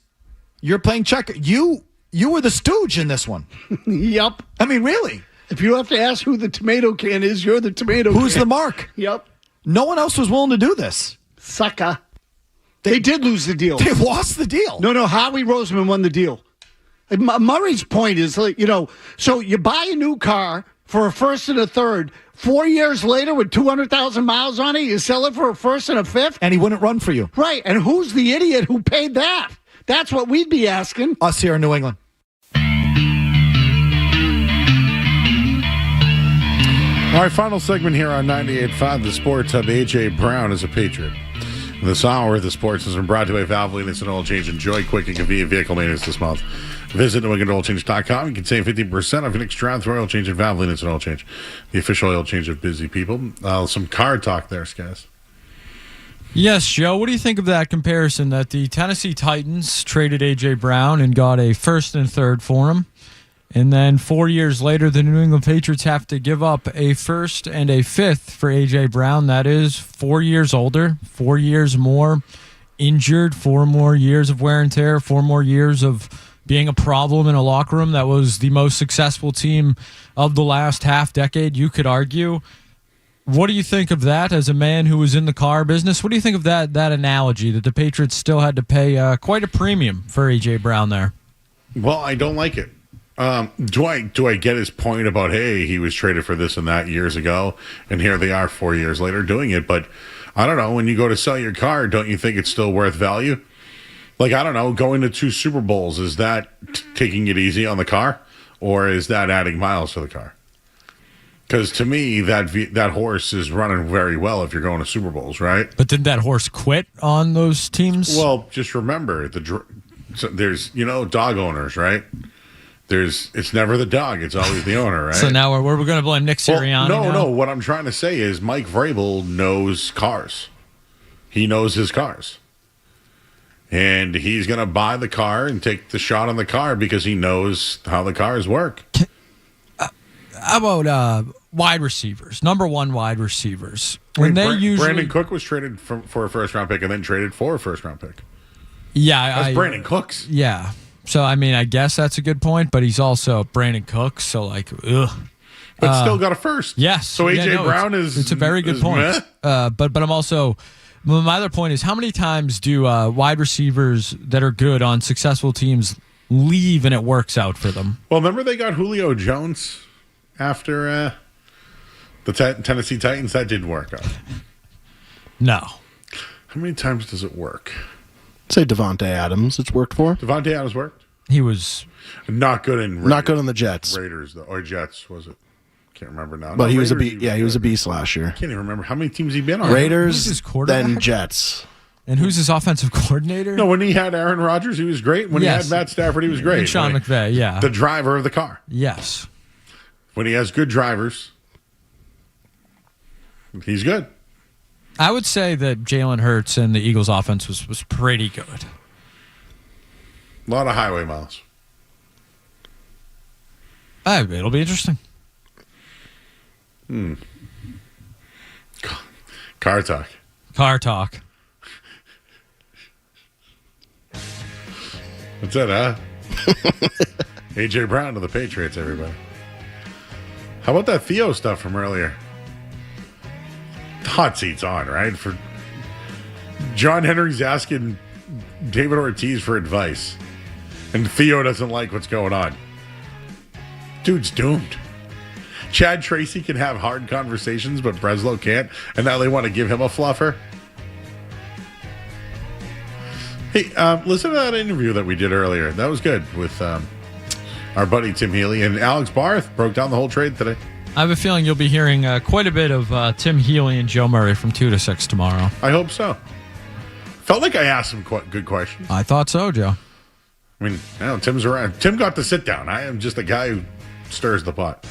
Speaker 19: You're playing checker. You were the stooge in this one.
Speaker 10: Yep.
Speaker 19: I mean, really.
Speaker 10: If you have to ask who the tomato can is, you're the tomato can.
Speaker 19: Who's the mark?
Speaker 10: Yep.
Speaker 19: No one else was willing to do this.
Speaker 10: Sucker. They did lose the deal.
Speaker 19: They lost the deal.
Speaker 10: No, Howie Roseman won the deal. Murray's point is, like, so you buy a new car for a first and a third. 4 years later, with 200,000 miles on it, you sell it for a first and a fifth?
Speaker 19: And he wouldn't run for you.
Speaker 10: Right. And who's the idiot who paid that? That's what we'd be asking.
Speaker 19: Us here in New England.
Speaker 1: All right, final segment here on 98.5 The Sports Hub. A.J. Brown is a Patriot. This hour, the sports has been brought to you by Valvoline Instant Oil Change. Enjoy quick and convenient vehicle maintenance this month. Visit NewEnglandOilChange.com. You can save 50% off your next round through oil change at Valvoline Instant Oil Change, the official oil change of busy people. Some car talk there, Skaz.
Speaker 4: Yes, Joe. What do you think of that comparison that the Tennessee Titans traded A.J. Brown and got a first and third for him? And then 4 years later, the New England Patriots have to give up a first and a fifth for A.J. Brown. That is 4 years older, 4 years more injured, 4 more years of wear and tear, 4 more years of being a problem in a locker room that was the most successful team of the last half decade, you could argue. What do you think of that as a man who was in the car business? What do you think of that analogy that the Patriots still had to pay quite a premium for A.J. Brown there?
Speaker 1: Well, I don't like it. Do I get his point about, hey, he was traded for this and that years ago, and here they are 4 years later doing it? But I don't know. When you go to sell your car, don't you think it's still worth value? Like, I don't know, going to 2 Super Bowls, is that taking it easy on the car, or is that adding miles to the car? Because to me, that horse is running very well if you're going to Super Bowls, right?
Speaker 4: But did that horse quit on those teams?
Speaker 1: Well, just remember, there's dog owners, right? It's never the dog; it's always the owner, right?
Speaker 4: So now we're going to blame Nick Sirianni.
Speaker 1: No. What I'm trying to say is Mike Vrabel knows cars. He knows his cars, and he's going to buy the car and take the shot on the car because he knows how the cars work.
Speaker 4: How about wide receivers? Number one wide receivers.
Speaker 1: Brandon Cook was traded for a first round pick and then traded for a first round pick.
Speaker 4: Yeah,
Speaker 1: that's Brandon Cooks.
Speaker 4: Yeah. So, I mean, I guess that's a good point, but he's also Brandon Cooks, so, like, ugh.
Speaker 1: But still got a first.
Speaker 4: Yes.
Speaker 1: So A.J. Brown
Speaker 4: it's a very good point. But I'm also, my other point is, how many times do wide receivers that are good on successful teams leave and it works out for them?
Speaker 1: Well, remember they got Julio Jones after the Tennessee Titans? That didn't work out.
Speaker 4: No.
Speaker 1: How many times does it work?
Speaker 14: Say Devontae Adams. It's worked for.
Speaker 1: Devontae Adams worked.
Speaker 4: He was
Speaker 1: not good in Raiders.
Speaker 14: Not good on the Jets.
Speaker 1: Raiders though, or Jets was it? Can't remember now.
Speaker 14: But he was a beast. Yeah, he was a beast last year.
Speaker 1: Can't even remember how many teams he been on.
Speaker 14: Raiders,
Speaker 4: who's his quarterback?
Speaker 14: then Jets.
Speaker 4: And who's his offensive coordinator?
Speaker 1: No, when he had Aaron Rodgers, he was great. When he had Matt Stafford, he was great.
Speaker 4: And Sean McVay, yeah.
Speaker 1: The driver of the car.
Speaker 4: Yes.
Speaker 1: When he has good drivers, he's good.
Speaker 4: I would say that Jalen Hurts and the Eagles' offense was pretty good.
Speaker 1: A lot of highway miles.
Speaker 4: It'll be interesting.
Speaker 1: Car talk.
Speaker 4: Car talk.
Speaker 1: What's that, huh? A.J. Brown to the Patriots, everybody. How about that Theo stuff from earlier? Hot seat's on, right? For John Henry's asking David Ortiz for advice, and Theo doesn't like what's going on. Dude's doomed. Chad Tracy can have hard conversations, but Breslow can't, and now they want to give him a fluffer. Hey, listen to that interview that we did earlier. That was good with our buddy Tim Healey. And Alex Barth broke down the whole trade today.
Speaker 4: I have a feeling you'll be hearing quite a bit of Tim Healey and Joe Murray from 2 to 6 tomorrow.
Speaker 1: I hope so. Felt like I asked some good questions.
Speaker 4: I thought so, Joe.
Speaker 1: I mean, Tim's around. Tim got to sit down. I am just a guy who stirs the pot.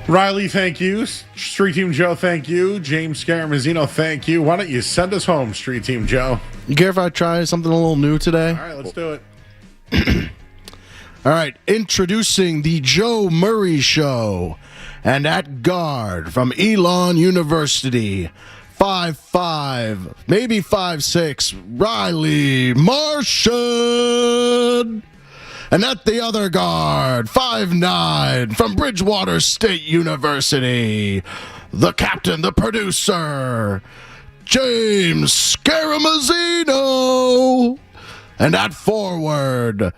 Speaker 1: Riley, thank you. Street Team Joe, thank you. James Scaramazino, thank you. Why don't you send us home, Street Team Joe?
Speaker 14: You care if I try something a little new today?
Speaker 1: All right, let's do it.
Speaker 14: All right, introducing the Joe Murray Show. And at guard from Elon University, 5'5", maybe 5'6", Riley Martian. And at the other guard, 5'9", from Bridgewater State University, the captain, the producer, James Scaramazino. And at forward,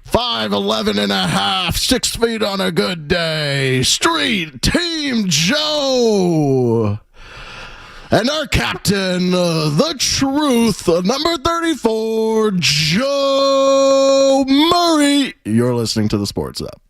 Speaker 14: 5'11 and a half, 6 feet on a good day, Street Team Joe. And our captain, the truth, number 34, Joe Murray. You're listening to the Sports Up.